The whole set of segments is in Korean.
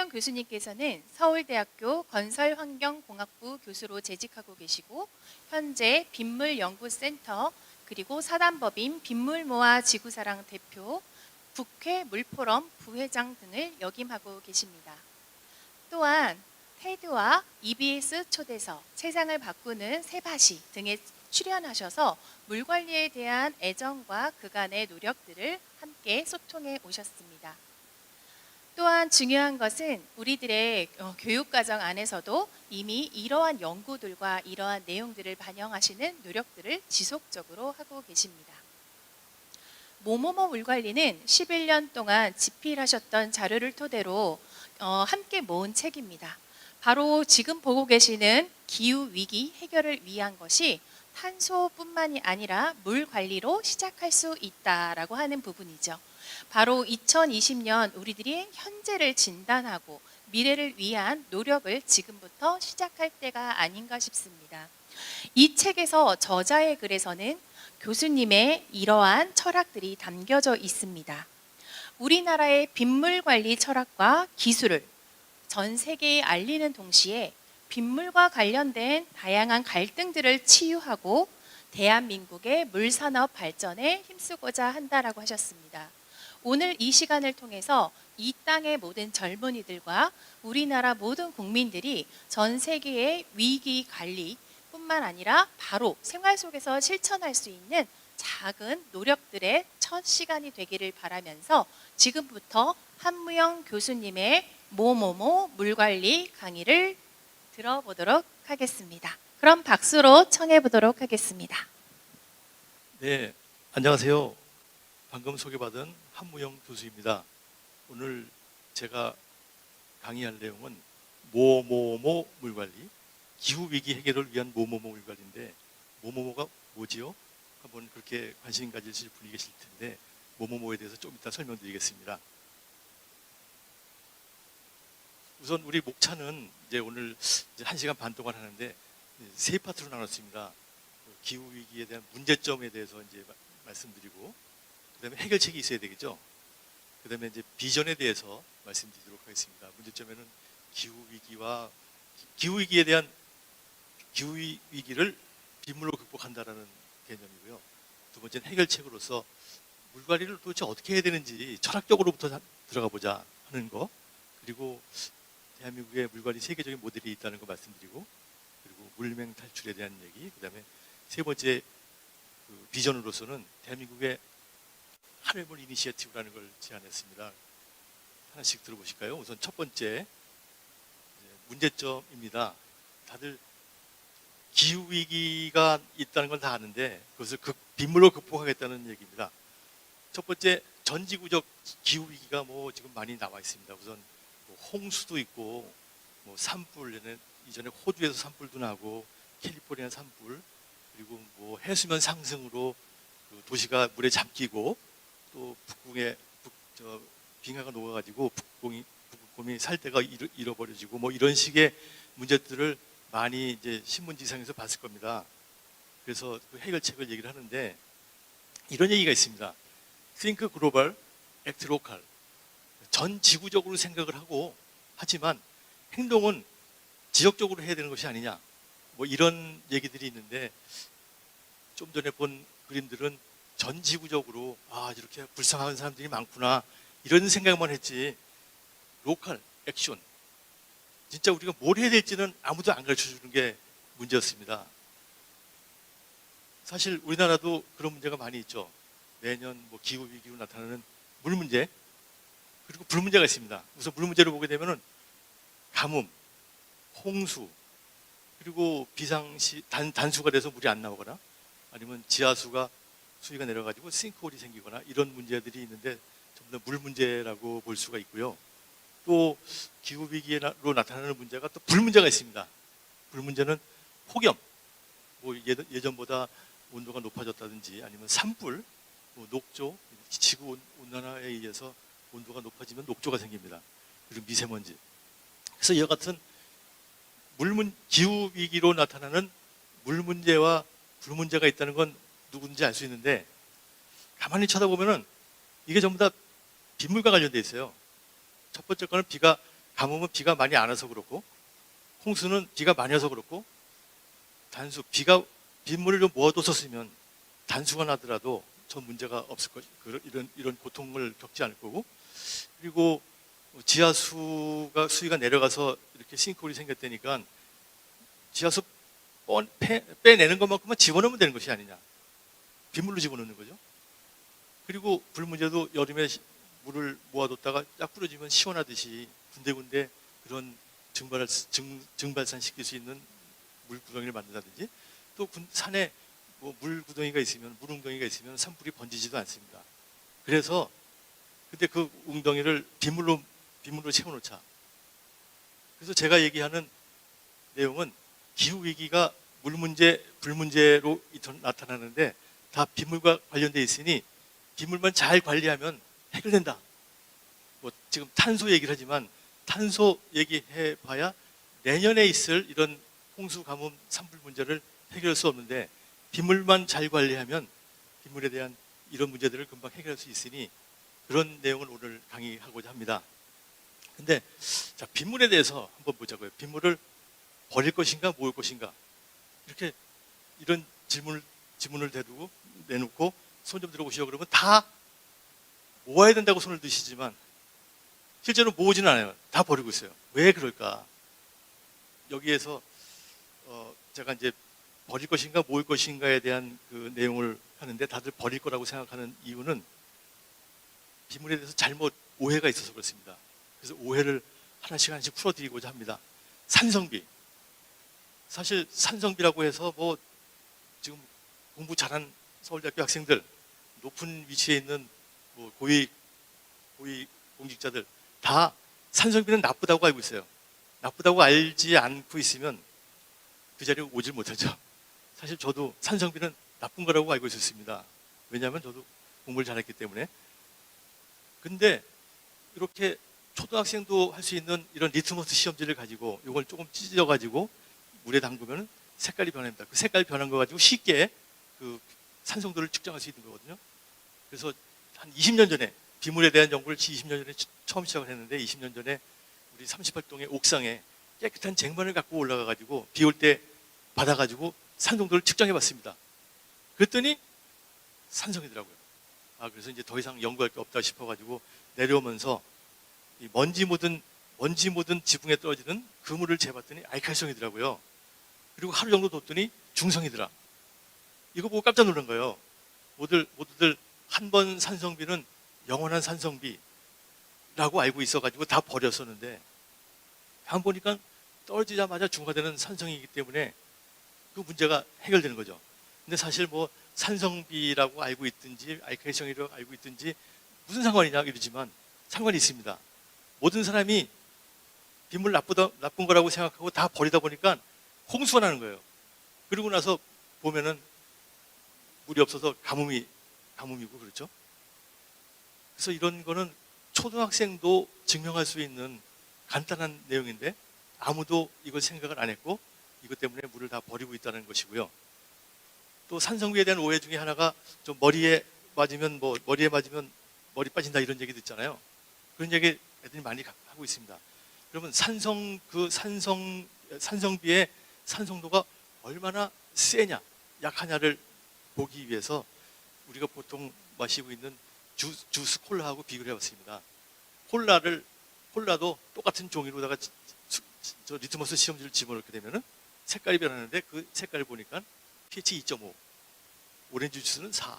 한무영 교수님께서는 서울대학교 건설환경공학부 교수로 재직하고 계시고 현재 빗물연구센터 그리고 사단법인 빗물모아 지구사랑 대표, 국회 물포럼 부회장 등을 역임하고 계십니다. 또한 테드와 EBS 초대서, 세상을 바꾸는 새밭이 등에 출연하셔서 물관리에 대한 애정과 그간의 노력들을 함께 소통해 오셨습니다. 또한 중요한 것은 우리들의 교육과정 안에서도 이미 이러한 연구들과 이러한 내용들을 반영하시는 노력들을 지속적으로 하고 계십니다. 모모모 물관리는 11년 동안 집필하셨던 자료를 토대로 함께 모은 책입니다. 바로 지금 보고 계시는 기후위기 해결을 위한 것이 탄소뿐만이 아니라 물 관리로 시작할 수 있다라고 하는 부분이죠. 바로 2020년 우리들이 현재를 진단하고 미래를 위한 노력을 지금부터 시작할 때가 아닌가 싶습니다. 이 책에서 저자의 글에서는 교수님의 이러한 철학들이 담겨져 있습니다. 우리나라의 빗물 관리 철학과 기술을 전 세계에 알리는 동시에 빗물과 관련된 다양한 갈등들을 치유하고 대한민국의 물산업 발전에 힘쓰고자 한다라고 하셨습니다. 오늘 이 시간을 통해서 이 땅의 모든 젊은이들과 우리나라 모든 국민들이 전 세계의 위기 관리뿐만 아니라 바로 생활 속에서 실천할 수 있는 작은 노력들의 첫 시간이 되기를 바라면서 지금부터 한무영 교수님의 모모모 물관리 강의를 들어보도록 하겠습니다. 그럼 박수로 청해 보도록 하겠습니다. 네, 안녕하세요. 방금 소개받은 한무영 교수입니다. 오늘 제가 강의할 내용은 모모모 물관리, 기후위기 해결을 위한 모모모 물관리인데 모모모가 뭐지요? 한번 그렇게 관심 가지실 분이 계실 텐데 모모모에 대해서 좀 이따 설명드리겠습니다. 우선 우리 목차는 이제 오늘 이제 1시간 반 동안 하는데 세 파트로 나눴습니다. 기후위기에 대한 문제점에 대해서 이제 말씀드리고 그 다음에 해결책이 있어야 되겠죠. 그 다음에 이제 비전에 대해서 말씀드리도록 하겠습니다. 문제점에는 기후위기에 대한 기후위기를 빗물로 극복한다라는 개념이고요. 두 번째는 해결책으로서 물관리를 도대체 어떻게 해야 되는지 철학적으로부터 들어가 보자 하는 거, 그리고 대한민국의 물관리 세계적인 모델이 있다는 거 말씀드리고, 그리고 물맹 탈출에 대한 얘기, 그 다음에 세 번째 비전으로서는 대한민국의 하늘물 이니시어티브라는 걸 제안했습니다. 하나씩 들어보실까요? 우선 첫 번째 문제점입니다. 다들 기후위기가 있다는 건 다 아는데 그것을 빗물로 극복하겠다는 얘기입니다. 첫 번째 전지구적 기후위기가 지금 많이 나와 있습니다. 우선 홍수도 있고 산불, 이전에 호주에서 산불도 나고 캘리포니아 산불, 그리고 해수면 상승으로 도시가 물에 잠기고 또 북극에 빙하가 녹아가지고 북극곰이 살대가 잃어버려지고 이런 식의 문제들을 많이 이제 신문지상에서 봤을 겁니다. 그래서 그 해결책을 얘기를 하는데 이런 얘기가 있습니다. Think global, act local. 전 지구적으로 생각을 하고 하지만 행동은 지역적으로 해야 되는 것이 아니냐. 이런 얘기들이 있는데 좀 전에 본 그림들은 전 지구적으로 이렇게 불쌍한 사람들이 많구나 이런 생각만 했지 로컬 액션 진짜 우리가 뭘 해야 될지는 아무도 안 가르쳐 주는 게 문제였습니다. 사실 우리나라도 그런 문제가 많이 있죠. 매년 기후위기로 나타나는 물 문제, 그리고 불 문제가 있습니다. 우선 물 문제를 보게 되면은 가뭄, 홍수, 그리고 비상시 단수가 돼서 물이 안 나오거나 아니면 지하수가 수위가 내려가지고 싱크홀이 생기거나 이런 문제들이 있는데 전부 다 물 문제라고 볼 수가 있고요. 또 기후위기로 나타나는 문제가 또 불 문제가 있습니다. 불 문제는 폭염, 예전보다 온도가 높아졌다든지 아니면 산불, 녹조, 지구 온난화에 의해서 온도가 높아지면 녹조가 생깁니다. 그리고 미세먼지. 그래서 이와 같은 기후위기로 나타나는 물 문제와 불 문제가 있다는 건 누군지 알 수 있는데 가만히 쳐다보면은 이게 전부 다 빗물과 관련돼 있어요. 첫 번째 거는 비가 가뭄은 비가 많이 안 와서 그렇고, 홍수는 비가 많이 와서 그렇고, 빗물을 좀 모아뒀었으면 단수가 나더라도 전 문제가 없을 것, 이런 고통을 겪지 않을 거고, 그리고 수위가 내려가서 이렇게 싱크홀이 생겼다니까 지하수 빼내는 것만큼만 집어넣으면 되는 것이 아니냐. 빗물로 집어넣는 거죠. 그리고 불 문제도 여름에 물을 모아뒀다가 쫙 뿌려지면 시원하듯이 군데군데 그런 증발산시킬 수 있는 물구덩이를 만든다든지, 또 산에 뭐 물구덩이가 있으면, 물웅덩이가 있으면 산불이 번지지도 않습니다. 그래서 근데 그 웅덩이를 빗물로 채워놓자. 그래서 제가 얘기하는 내용은 기후위기가 물 문제, 불 문제로 나타나는데 다 빗물과 관련돼 있으니 빗물만 잘 관리하면 해결된다. 뭐 지금 탄소 얘기를 하지만 탄소 얘기해봐야 내년에 있을 이런 홍수, 가뭄, 산불 문제를 해결할 수 없는데 빗물만 잘 관리하면 빗물에 대한 이런 문제들을 금방 해결할 수 있으니 그런 내용을 오늘 강의하고자 합니다. 근데 자, 빗물에 대해서 한번 보자고요. 빗물을 버릴 것인가 모을 것인가, 이렇게 이런 질문을 내놓고 손 좀 들어보시오 그러면 다 모아야 된다고 손을 드시지만 실제로 모으지는 않아요. 다 버리고 있어요. 왜 그럴까? 여기에서 제가 이제 버릴 것인가 모을 것인가에 대한 그 내용을 하는데 다들 버릴 거라고 생각하는 이유는 빗물에 대해서 잘못 오해가 있어서 그렇습니다. 그래서 오해를 하나씩 풀어드리고자 합니다. 산성비. 사실 산성비라고 해서 뭐 지금 공부 잘한 서울대학교 학생들, 높은 위치에 있는 뭐 고위 공직자들 다 산성비는 나쁘다고 알고 있어요. 나쁘다고 알지 않고 있으면 그 자리에 오질 못하죠. 사실 저도 산성비는 나쁜 거라고 알고 있었습니다. 왜냐하면 저도 공부를 잘했기 때문에. 근데 이렇게 초등학생도 할 수 있는 이런 리트머스 시험지를 가지고 이걸 조금 찢어가지고 물에 담그면 색깔이 변합니다. 그 색깔이 변한 거 가지고 쉽게 그 산성도를 측정할 수 있는 거거든요. 그래서 한 20년 전에 빗물에 대한 연구를 20년 전에 처음 시작을 했는데 20년 전에 우리 38동의 옥상에 깨끗한 쟁반을 갖고 올라가가지고 비 올 때 받아가지고 산성도를 측정해 봤습니다. 그랬더니 산성이더라고요. 그래서 이제 더 이상 연구할 게 없다 싶어가지고 내려오면서 이 먼지 묻은 지붕에 떨어지는 그물을 재봤더니 알칼성이더라고요. 그리고 하루 정도 뒀더니 중성이더라. 이거 보고 깜짝 놀란 거예요. 모두들 한 번 산성비는 영원한 산성비라고 알고 있어가지고 다 버렸었는데 한 보니까 떨어지자마자 중화되는 산성이기 때문에 그 문제가 해결되는 거죠. 근데 사실 뭐 산성비라고 알고 있든지 알칼리성이라고 알고 있든지 무슨 상관이냐 이러지만 상관이 있습니다. 모든 사람이 빗물 나쁜 거라고 생각하고 다 버리다 보니까 홍수가 나는 거예요. 그러고 나서 보면은 물이 없어서 가뭄이고 그렇죠. 그래서 이런 거는 초등학생도 증명할 수 있는 간단한 내용인데 아무도 이걸 생각을 안 했고 이것 때문에 물을 다 버리고 있다는 것이고요. 또 산성비에 대한 오해 중에 하나가 좀 머리에 맞으면 머리 빠진다 이런 얘기 듣잖아요. 그런 얘기 애들이 많이 하고 있습니다. 그러면 산성비의 산성도가 얼마나 세냐 약하냐를 보기 위해서 우리가 보통 마시고 있는 주스 콜라하고 비교를 해봤습니다. 콜라도 똑같은 종이로다가 저 리트머스 시험지를 집어넣게 되면은 색깔이 변하는데 그 색깔을 보니까 pH 2.5, 오렌지 주스는 4.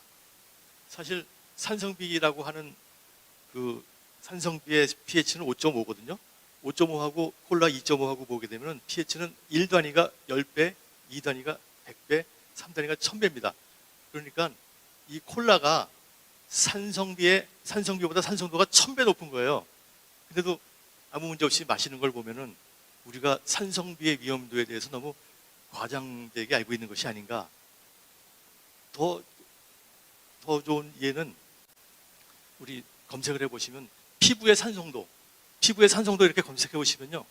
사실 산성비라고 하는 그 산성비의 pH는 5.5거든요. 5.5하고 콜라 2.5하고 보게 되면 pH는 1단위가 10배, 2단위가 100배, 3단위가 1000배입니다. 그러니까 이 콜라가 산성비보다 산성도가 1000배 높은 거예요. 근데도 아무 문제 없이 마시는 걸 보면은 우리가 산성비의 위험도에 대해서 너무 과장되게 알고 있는 것이 아닌가. 더 좋은 이해는 우리 검색을 해보시면 피부의 산성도 이렇게 검색해 보시면요.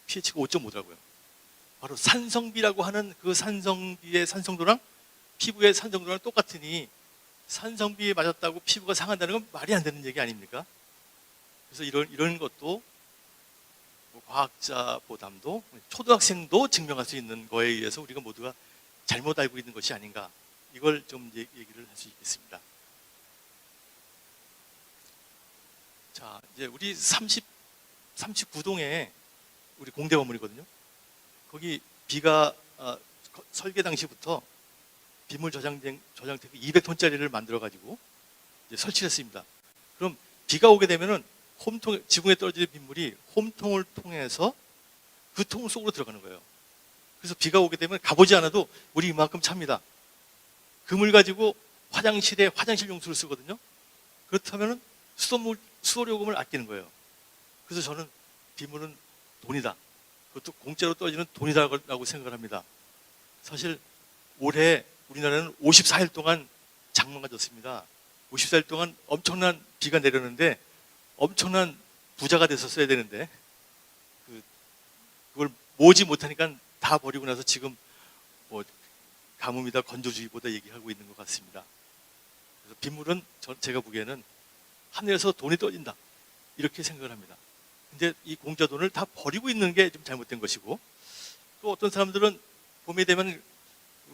pH가 5.5더라고요. 바로 산성비라고 하는 그 산성비의 산성도랑 피부의 산성도랑 똑같으니 산성비에 맞았다고 피부가 상한다는 건 말이 안 되는 얘기 아닙니까? 그래서 이런 것도 과학자보담도 초등학생도 증명할 수 있는 거에 의해서 우리가 모두가 잘못 알고 있는 것이 아닌가, 이걸 좀 얘기를 할 수 있겠습니다. 자, 이제 우리 39동에 우리 공대 건물이거든요. 거기 비가 설계 당시부터 빗물 저장탱크 200톤짜리를 만들어 가지고 설치했습니다. 그럼 비가 오게 되면은 지붕에 떨어지는 빗물이 홈통을 통해서 그 통 속으로 들어가는 거예요. 그래서 비가 오게 되면 가보지 않아도 물이 이만큼 찹니다. 그 물 가지고 화장실에 화장실 용수를 쓰거든요. 그렇다면은 수도요금을 아끼는 거예요. 그래서 저는 빗물은 돈이다, 그것도 공짜로 떨어지는 돈이다라고 생각을 합니다. 사실 올해 우리나라는 54일 동안 장마가 졌습니다. 54일 동안 엄청난 비가 내렸는데 엄청난 부자가 됐었어야 되는데 그걸 모으지 못하니까 다 버리고 나서 지금 뭐 가뭄이다 건조주의보다 얘기하고 있는 것 같습니다. 그래서 빗물은 제가 보기에는 하늘에서 돈이 떨어진다, 이렇게 생각을 합니다. 근데 이 공짜 돈을 다 버리고 있는 게 좀 잘못된 것이고, 또 어떤 사람들은 봄이 되면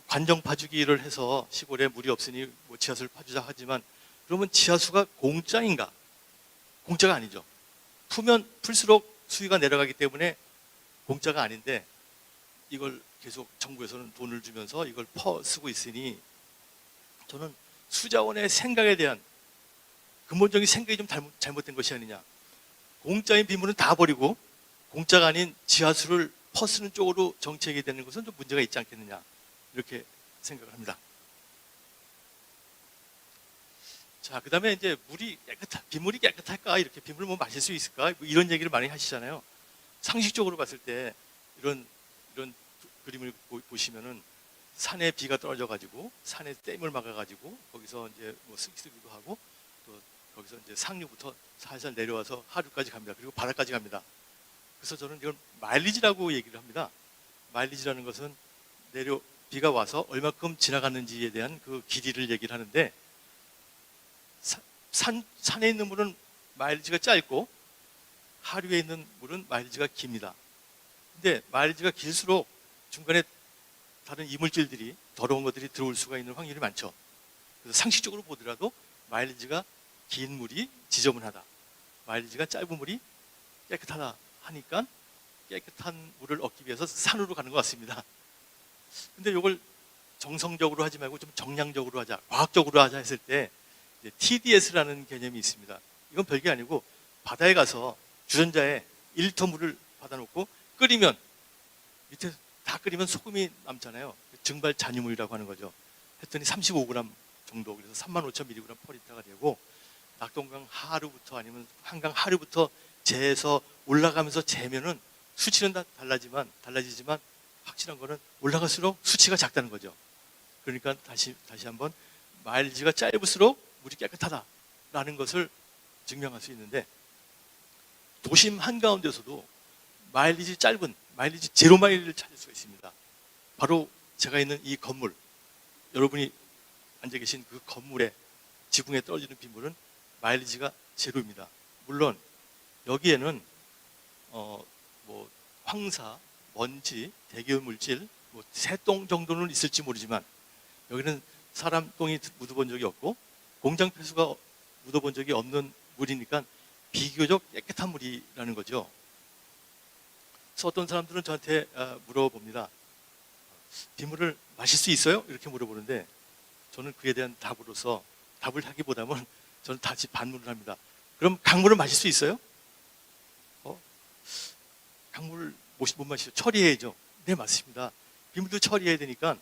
관정 파주기를 해서 시골에 물이 없으니 뭐 지하수를 파주자 하지만, 그러면 지하수가 공짜인가? 공짜가 아니죠. 풀면 풀수록 수위가 내려가기 때문에 공짜가 아닌데, 이걸 계속 정부에서는 돈을 주면서 이걸 쓰고 있으니, 저는 수자원의 생각에 대한 근본적인 생각이 좀 잘못된 것이 아니냐. 공짜인 빗물은 다 버리고 공짜가 아닌 지하수를 퍼쓰는 쪽으로 정책이 되는 것은 좀 문제가 있지 않겠느냐, 이렇게 생각을 합니다. 자, 그 다음에 이제 빗물이 깨끗할까? 이렇게 빗물 뭐 마실 수 있을까? 뭐 이런 얘기를 많이 하시잖아요. 상식적으로 봤을 때 이런 그림을 보시면은 산에 비가 떨어져 가지고 산에 댐을 막아 가지고 거기서 이제 뭐 쓰기도 하고, 또 거기서 이제 상류부터 살살 내려와서 하류까지 갑니다. 그리고 바다까지 갑니다. 그래서 저는 이걸 마일리지라고 얘기를 합니다. 마일리지라는 것은 비가 와서 얼마큼 지나갔는지에 대한 그 길이를 얘기를 하는데, 산에 있는 물은 마일리지가 짧고 하류에 있는 물은 마일리지가 깁니다. 근데 마일리지가 길수록 중간에 다른 이물질들이, 더러운 것들이 들어올 수가 있는 확률이 많죠. 그래서 상식적으로 보더라도 마일리지가 긴 물이 지저분하다, 마일리지가 짧은 물이 깨끗하다 하니까 깨끗한 물을 얻기 위해서 산으로 가는 것 같습니다. 근데 이걸 정성적으로 하지 말고 좀 정량적으로 하자, 과학적으로 하자 했을 때 TDS라는 개념이 있습니다. 이건 별게 아니고, 바다에 가서 주전자에 1리터 물을 받아놓고 끓이면 밑에 다 끓이면 소금이 남잖아요. 증발 잔유물이라고 하는 거죠. 했더니 35g 정도, 그래서 35,000mg per 리터가 되고, 낙동강 하류부터 아니면 한강 하류부터 재서 올라가면서 재면은 수치는 다 달라지지만 확실한 거는 올라갈수록 수치가 작다는 거죠. 그러니까 다시 한번 마일리지가 짧을수록 물이 깨끗하다라는 것을 증명할 수 있는데, 도심 한가운데서도 마일리지 짧은 마일리지 제로 마일을 찾을 수가 있습니다. 바로 제가 있는 이 건물, 여러분이 앉아 계신 그 건물에 지붕에 떨어지는 빗물은 마일리지가 제로입니다. 물론 여기에는 뭐 황사, 먼지, 대기오염 물질, 뭐 새똥 정도는 있을지 모르지만, 여기는 사람 똥이 묻어본 적이 없고 공장 폐수가 묻어본 적이 없는 물이니까 비교적 깨끗한 물이라는 거죠. 그래서 어떤 사람들은 저한테 물어봅니다. 빗물을 마실 수 있어요? 이렇게 물어보는데, 저는 그에 대한 답으로서, 답을 하기보다는 저는 다시 반문을 합니다. 그럼 강물을 마실 수 있어요? 강물을 못 마시죠. 처리해야죠. 네, 맞습니다. 빗물도 처리해야 되니까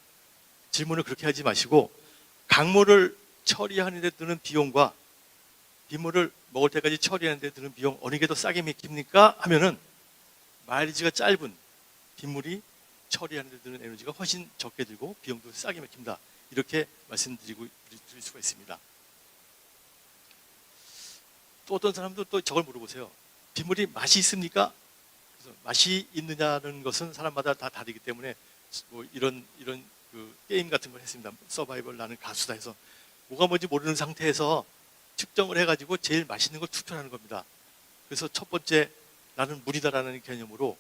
질문을 그렇게 하지 마시고, 강물을 처리하는 데 드는 비용과 빗물을 먹을 때까지 처리하는 데 드는 비용, 어느 게 더 싸게 맥힙니까? 하면은 마일리지가 짧은 빗물이 처리하는 데 드는 에너지가 훨씬 적게 들고 비용도 싸게 맥힌다, 이렇게 드릴 수가 있습니다. 또 어떤 사람도 또 저걸 물어보세요. 빗물이 맛이 있습니까? 그래서 맛이 있느냐는 것은 사람마다 다 다르기 때문에 뭐 이런 그 게임 같은 걸 했습니다. 서바이벌 나는 가수다 해서 뭐가 뭔지 모르는 상태에서 측정을 해가지고 제일 맛있는 걸 투표하는 겁니다. 그래서 첫 번째 나는 물이다라는 개념으로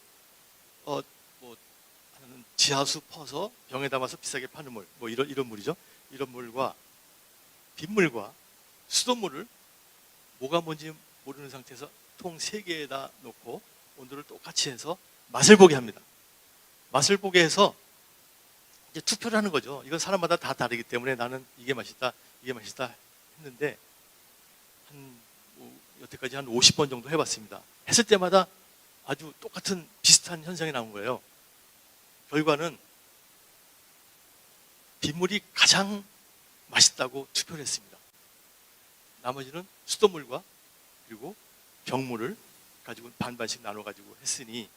뭐 지하수 퍼서 병에 담아서 비싸게 파는 물, 뭐 이런 물이죠. 이런 물과 빗물과 수돗물을 뭐가 뭔지 모르는 상태에서 통 3개에다 놓고 온도를 똑같이 해서 맛을 보게 합니다. 맛을 보게 해서 이제 투표를 하는 거죠. 이건 사람마다 다 다르기 때문에 나는 이게 맛있다, 이게 맛있다 했는데 여태까지 한 50번 정도 해봤습니다. 했을 때마다 아주 똑같은 비슷한 현상이 나온 거예요. 결과는 빗물이 가장 맛있다고 투표를 했습니다. 나머지는 수돗물과 그리고 병물을 가지고 반반씩 나눠가지고 했으니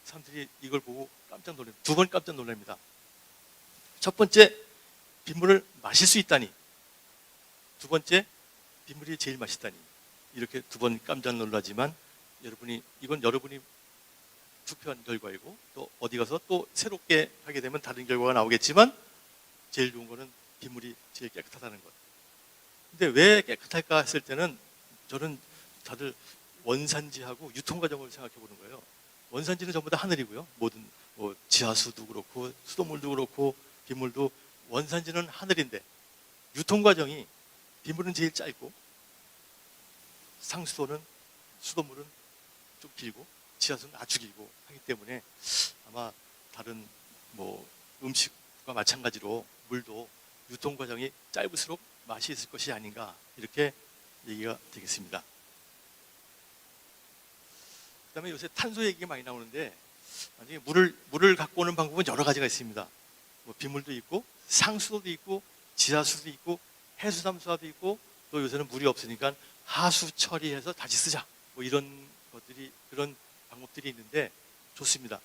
사람들이 이걸 보고 깜짝 놀랍니다. 2번 깜짝 놀랍니다. 첫 번째, 빗물을 마실 수 있다니. 2번째, 빗물이 제일 맛있다니. 이렇게 2번 깜짝 놀라지만 이건 여러분이 투표한 결과이고 또 어디 가서 또 새롭게 하게 되면 다른 결과가 나오겠지만 제일 좋은 거는 빗물이 제일 깨끗하다는 것. 근데 왜 깨끗할까 했을 때는 저는 다들 원산지하고 유통 과정을 생각해 보는 거예요. 원산지는 전부 다 하늘이고요. 모든 뭐 지하수도 그렇고 수돗물도 그렇고 빗물도 원산지는 하늘인데 유통 과정이 빗물은 제일 짧고 상수도는 수돗물은 좀 길고 지하수는 아주 길고 하기 때문에 아마 다른 뭐 음식과 마찬가지로 물도 유통 과정이 짧을수록 맛이 있을 것이 아닌가 이렇게 얘기가 되겠습니다. 그다음에 요새 탄소 얘기가 많이 나오는데 만약에 물을 갖고 오는 방법은 여러 가지가 있습니다. 뭐 빗물도 있고 상수도도 있고 지하수도 있고 해수담수화도 있고 또 요새는 물이 없으니까 하수 처리해서 다시 쓰자 뭐 이런 것들이 그런 방법들이 있는데 좋습니다.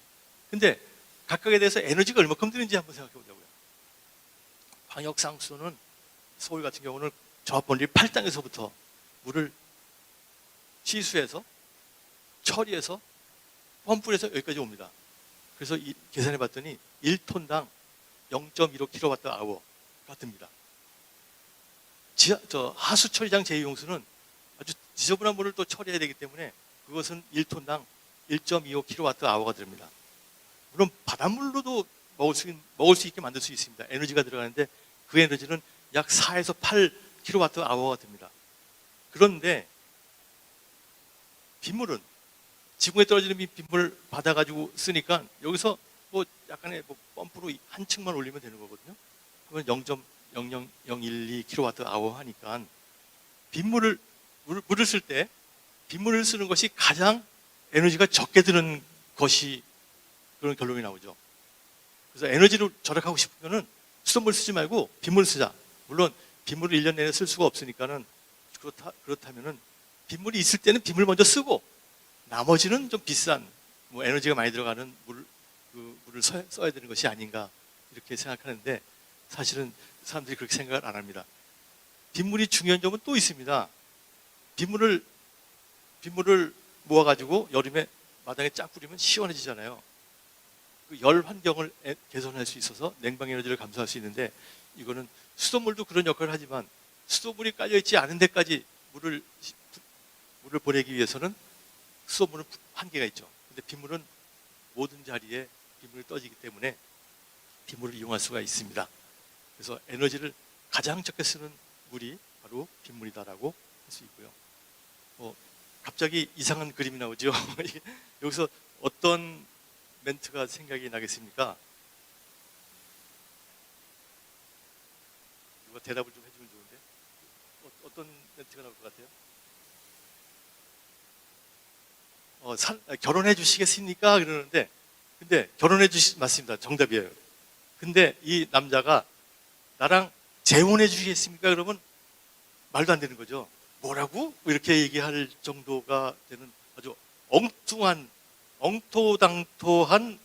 근데 각각에 대해서 에너지가 얼마큼 드는지 한번 생각해 보자고요. 광역상수는 서울 같은 경우는 저 멀리 팔당에서부터 물을 취수해서 처리해서 펌프를 해서 여기까지 옵니다. 그래서 계산해 봤더니 1톤당 0.15kWh가 듭니다. 하수 처리장 제2용수는 아주 지저분한 물을 또 처리해야 되기 때문에 그것은 1톤당 1.25kWh가 됩니다. 물론 바닷물로도 먹을 수 있게 만들 수 있습니다. 에너지가 들어가는데 그 에너지는 약 4에서 8kWh가 됩니다. 그런데 빗물은 지붕에 떨어지는 빗물을 받아가지고 쓰니까 여기서 뭐 약간의 뭐 펌프로 한 층만 올리면 되는 거거든요. 그건 0.00012kWh 하니까 물을 쓸 때 빗물을 쓰는 것이 가장 에너지가 적게 드는 것이 그런 결론이 나오죠. 그래서 에너지를 절약하고 싶으면은 수돗물 쓰지 말고 빗물 쓰자. 물론 빗물을 1년 내내 쓸 수가 없으니까는 그렇다면은 빗물이 있을 때는 빗물 먼저 쓰고 나머지는 좀 비싼 뭐 에너지가 많이 들어가는 물을 써야 되는 것이 아닌가 이렇게 생각하는데 사실은 사람들이 그렇게 생각을 안 합니다. 빗물이 중요한 점은 또 있습니다. 빗물을 모아가지고 여름에 마당에 쫙 뿌리면 시원해지잖아요. 그 열 환경을 개선할 수 있어서 냉방 에너지를 감소할 수 있는데 이거는 수돗물도 그런 역할을 하지만 수돗물이 깔려있지 않은 데까지 물을 보내기 위해서는 수돗물은 한계가 있죠. 근데 빗물은 모든 자리에 빗물이 떠지기 때문에 빗물을 이용할 수가 있습니다. 그래서 에너지를 가장 적게 쓰는 물이 바로 빗물이다라고 할 수 있고요. 갑자기 이상한 그림이 나오죠. 여기서 어떤 멘트가 생각이 나겠습니까? 누가 대답을 좀 해주면 좋은데 어떤 멘트가 나올 것 같아요? 결혼해 주시겠습니까? 그러는데 근데 맞습니다. 정답이에요. 근데 이 남자가 나랑 재혼해 주시겠습니까? 그러면 말도 안 되는 거죠. 뭐라고? 이렇게 얘기할 정도가 되는 아주 엉토당토한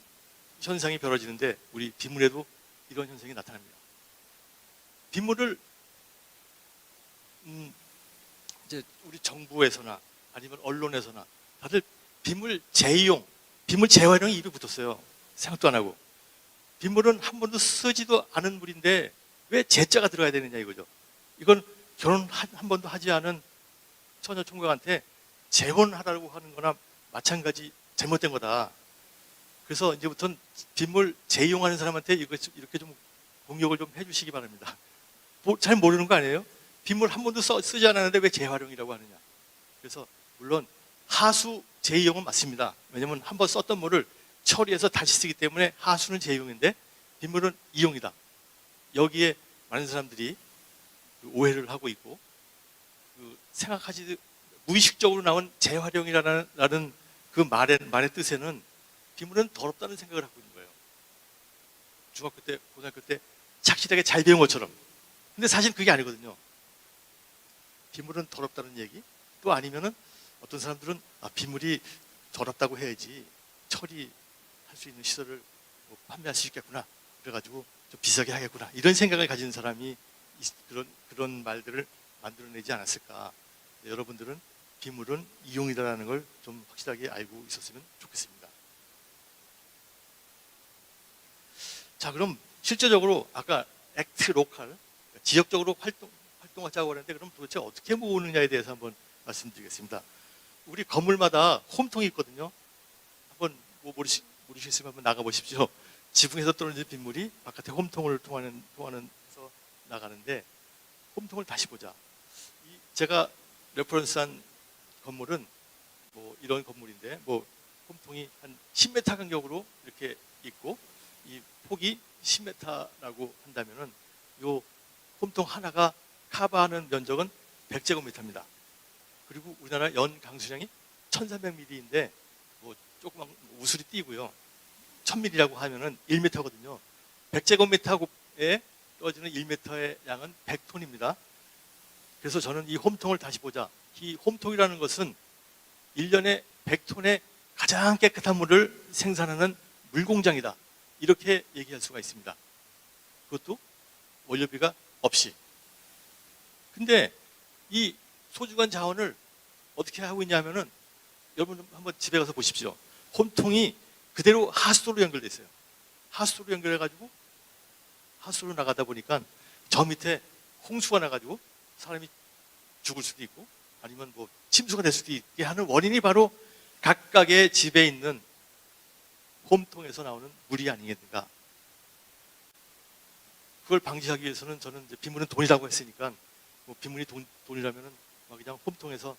현상이 벌어지는데 우리 빗물에도 이런 현상이 나타납니다. 빗물을 이제 우리 정부에서나 아니면 언론에서나 다들 빗물 재이용, 빗물 재활용에 입이 붙었어요. 생각도 안 하고. 빗물은 한 번도 쓰지도 않은 물인데 왜 재자가 들어가야 되느냐 이거죠. 이건 결혼 한 번도 하지 않은 처녀 총각한테 재혼하라고 하는 거나 마찬가지 잘못된 거다. 그래서 이제부터는 빗물 재이용하는 사람한테 이렇게 좀 공격을 좀 해주시기 바랍니다. 잘 모르는 거 아니에요? 빗물 한 번도 쓰지 않았는데 왜 재활용이라고 하느냐. 그래서 물론 하수 재이용은 맞습니다. 왜냐하면 한 번 썼던 물을 처리해서 다시 쓰기 때문에 하수는 재이용인데 빗물은 이용이다. 여기에 많은 사람들이 오해를 하고 있고, 생각하지 무의식적으로 나온 재활용이라는 그 말의 뜻에는 빗물은 더럽다는 생각을 하고 있는 거예요. 중학교 때, 고등학교 때 착실하게 잘 배운 것처럼. 근데 사실 그게 아니거든요. 빗물은 더럽다는 얘기, 또 아니면은 어떤 사람들은 빗물이 더럽다고 해야지 처리할 수 있는 시설을 판매할 수 있겠구나, 그래가지고 좀 비싸게 하겠구나, 이런 생각을 가진 사람이 그런 말들을 만들어내지 않았을까. 여러분들은 빗물은 이용이다라는 걸 좀 확실하게 알고 있었으면 좋겠습니다. 자, 그럼 실제적으로 아까 액트 로컬, 지역적으로 활동하자고 하는데, 그럼 도대체 어떻게 모으느냐에 대해서 한번 말씀드리겠습니다. 우리 건물마다 홈통이 있거든요. 한번 모르시겠으면 한번 나가보십시오. 지붕에서 떨어진 빗물이 바깥에 홈통을 통하면서 나가는데, 홈통을 다시 보자. 제가 레퍼런스한 건물은 이런 건물인데, 홈통이 한 10m 간격으로 이렇게 있고, 이 폭이 10m라고 한다면은 요 홈통 하나가 커버하는 면적은 100제곱미터입니다. 그리고 우리나라 연 강수량이 1300mm인데 조그만 우슬이 띄고요. 1000mm라고 하면은 1m거든요. 100제곱미터에 떨어지는 1m의 양은 100톤입니다. 그래서 저는 이 홈통을 다시 보자. 이 홈통이라는 것은 1년에 100톤의 가장 깨끗한 물을 생산하는 물공장이다, 이렇게 얘기할 수가 있습니다. 그것도 원료비가 없이. 근데 이 소중한 자원을 어떻게 하고 있냐면은, 여러분 한번 집에 가서 보십시오. 홈통이 그대로 하수도로 연결돼 있어요. 하수도로 연결해가지고 하수도로 나가다 보니까 저 밑에 홍수가 나가지고 사람이 죽을 수도 있고, 아니면 침수가 될 수도 있게 하는 원인이 바로 각각의 집에 있는 홈통에서 나오는 물이 아니겠는가. 그걸 방지하기 위해서는 저는 이제 빗물은 돈이라고 했으니까, 빗물이 돈이라면은 그냥 홈통에서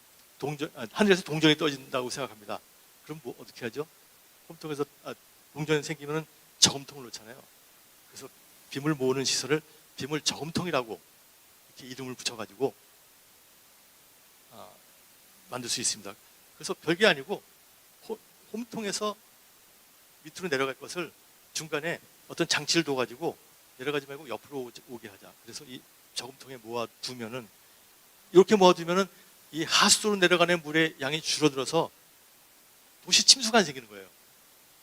하늘에서 동전이 떨어진다고 생각합니다. 그럼 어떻게 하죠? 홈통에서 동전이 생기면은 저금통을 놓잖아요. 그래서 빗물 모으는 시설을 빗물 저금통이라고 이렇게 이름을 붙여가지고 만들 수 있습니다. 그래서 별게 아니고 홈통에서 밑으로 내려갈 것을 중간에 어떤 장치를 둬가지고 내려가지 말고 옆으로 오게 하자. 그래서 이 저금통에 모아두면은, 이렇게 모아두면은 이 하수도로 내려가는 물의 양이 줄어들어서 도시 침수가 안 생기는 거예요.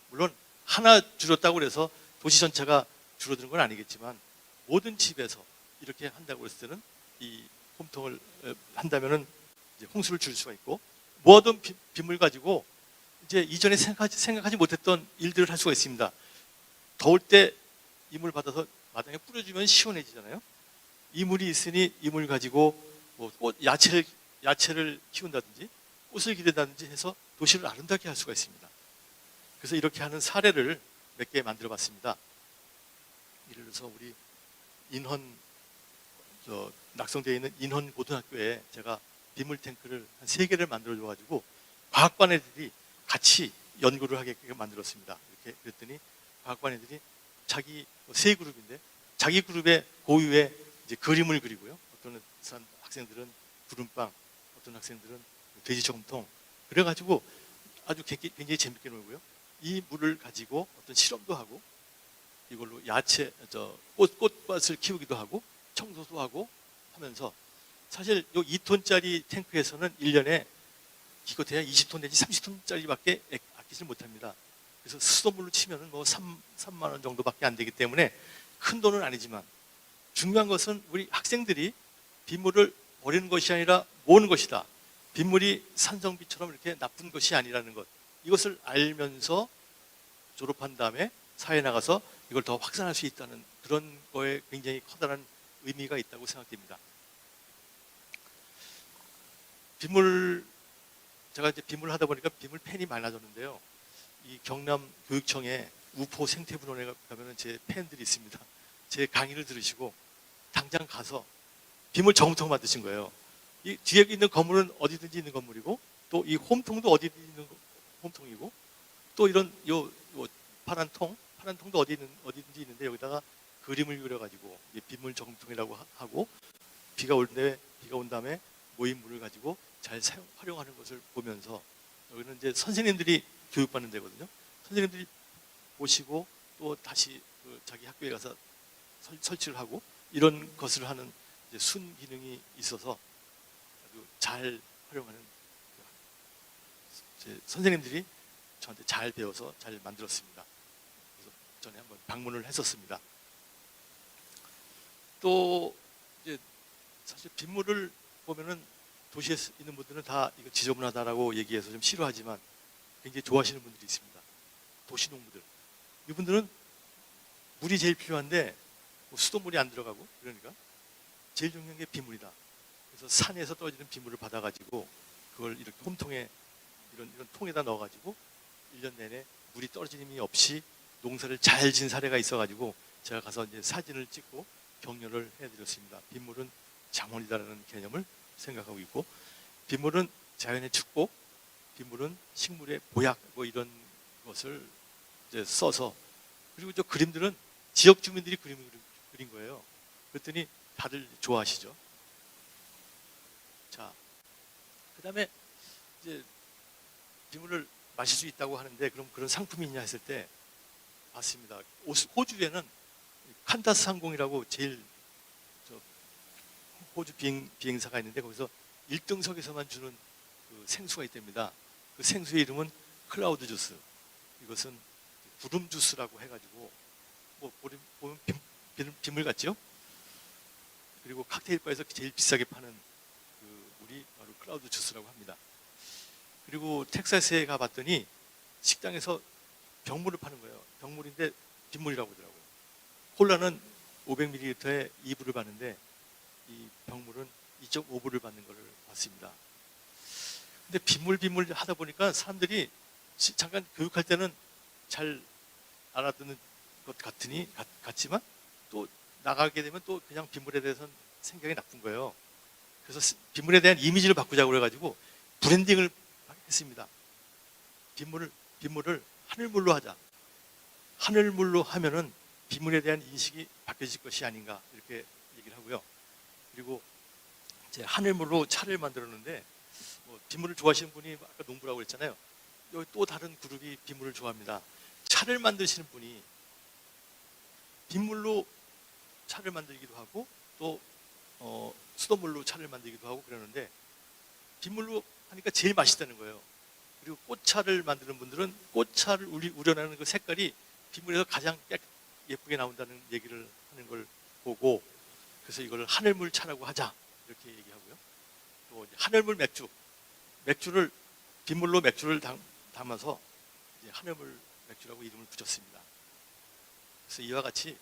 물론 하나 줄었다고 해서 도시 전체가 줄어드는 건 아니겠지만, 모든 집에서 이렇게 한다고 했을 때는 이 홈통을 한다면은 이제 홍수를 줄 수가 있고, 모아둔 빗물 가지고 이제 이전에 생각하지 못했던 일들을 할 수가 있습니다. 더울 때 이 물 받아서 마당에 뿌려주면 시원해지잖아요. 이 물이 있으니 이 물 가지고 야채를 키운다든지 꽃을 기른다든지 해서 도시를 아름답게 할 수가 있습니다. 그래서 이렇게 하는 사례를 몇 개 만들어 봤습니다. 예를 들어서 우리 낙성되어 있는 인헌 고등학교에 제가 빗물 탱크를 한 3개를 만들어 줘가지고 과학반 애들이 같이 연구를 하게끔 만들었습니다. 이렇게 그랬더니 과학반 애들이 자기 세 그룹인데, 자기 그룹의 고유의 이제 그림을 그리고요. 어떤 학생들은 구름빵, 어떤 학생들은 돼지 저금통, 그래가지고 아주 굉장히 재밌게 놀고요. 이 물을 가지고 어떤 실험도 하고, 이걸로 꽃밭을 키우기도 하고 청소도 하고 하면서, 사실 요 2톤짜리 탱크에서는 1년에 이거 대략 20톤 내지 30톤짜리밖에 아끼질 못합니다. 그래서 수돗물로 치면은 3만 원 정도밖에 안 되기 때문에 큰 돈은 아니지만, 중요한 것은 우리 학생들이 빗물을 버리는 것이 아니라 모으는 것이다. 빗물이 산성비처럼 이렇게 나쁜 것이 아니라는 것, 이것을 알면서 졸업한 다음에 사회에 나가서 이걸 더 확산할 수 있다는 그런 거에 굉장히 커다란 의미가 있다고 생각됩니다. 빗물 제가 이제 빗물 하다 보니까 빗물 팬이 많아졌는데요. 이 경남 교육청에 우포 생태분원에 가면은 제 팬들이 있습니다. 제 강의를 들으시고 당장 가서 빗물 정통 만드신 거예요. 이 뒤에 있는 건물은 어디든지 있는 건물이고 또 이 홈통도 어디든지 있는 홈통이고 또 이런 요 파란 통도 어디든지 있는데 여기다가 그림을 그려가지고 빗물 정통이라고 하고 비가 온 다음에 모인 물을 가지고 잘 활용하는 것을 보면서 여기는 이제 선생님들이 교육받는 데거든요. 선생님들이 보시고 또 다시 자기 학교에 가서 설치를 하고 이런 것을 하는 이제 순기능이 있어서 아주 잘 활용하는 이제 선생님들이 저한테 잘 배워서 잘 만들었습니다. 그래서 전에 한번 방문을 했었습니다. 또 이제 사실 빗물을 보면은 도시에 있는 분들은 다 이거 지저분하다라고 얘기해서 좀 싫어하지만 굉장히 좋아하시는 분들이 있습니다. 도시 농부들. 이분들은 물이 제일 필요한데 뭐 수돗물이 안 들어가고 그러니까 제일 중요한 게 빗물이다. 그래서 산에서 떨어지는 빗물을 받아가지고 그걸 이렇게 홈통에 이런 통에다 넣어가지고 1년 내내 물이 떨어짐이 없이 농사를 잘 진 사례가 있어가지고 제가 가서 이제 사진을 찍고 격려를 해드렸습니다. 빗물은 장원이다라는 개념을 생각하고 있고 빗물은 자연의 축복, 빗물은 식물의 보약 뭐 이런 것을 이제 써서 그리고 저 그림들은 지역 주민들이 그림을 그린 거예요. 그랬더니 다들 좋아하시죠. 자, 그다음에 이제 빗물을 마실 수 있다고 하는데 그럼 그런 상품이 있냐 했을 때 봤습니다. 호주에는 칸다스 항공이라고 제일 호주 비행사가 있는데 거기서 1등석에서만 주는 그 생수가 있답니다. 그 생수의 이름은 클라우드 주스. 이것은 구름 주스라고 해가지고 뭐 보면 빗물 같죠? 그리고 칵테일바에서 제일 비싸게 파는 그 물이 바로 클라우드 주스라고 합니다. 그리고 텍사스에 가봤더니 식당에서 병물을 파는 거예요. 병물인데 빗물이라고 하더라고요. 콜라는 500ml에 2불을 받는데 이 병물은 2.5불을 받는 것을 봤습니다. 근데 빗물 하다 보니까 사람들이 잠깐 교육할 때는 잘 알아듣는 것 같지만 또 나가게 되면 또 그냥 빗물에 대해서는 생각이 나쁜 거예요. 그래서 빗물에 대한 이미지를 바꾸자고 그래가지고 브랜딩을 했습니다. 빗물을 하늘물로 하자. 하늘물로 하면은 빗물에 대한 인식이 바뀌어질 것이 아닌가 이렇게 얘기를 하고요. 그리고 이제 하늘물로 차를 만들었는데 뭐 빗물을 좋아하시는 분이 아까 농부라고 했잖아요. 여기 또 다른 그룹이 빗물을 좋아합니다. 차를 만드시는 분이 빗물로 차를 만들기도 하고 또 수돗물로 차를 만들기도 하고 그러는데 빗물로 하니까 제일 맛있다는 거예요. 그리고 꽃차를 만드는 분들은 꽃차를 우려내는 그 색깔이 빗물에서 가장 예쁘게 나온다는 얘기를 하는 걸 보고 그래서 이걸 하늘물 차라고 하자 이렇게 얘기하고요. 또 이제 하늘물 맥주를 빗물로 맥주를 담아서 이제 하늘물 맥주라고 이름을 붙였습니다. 그래서 이와 같이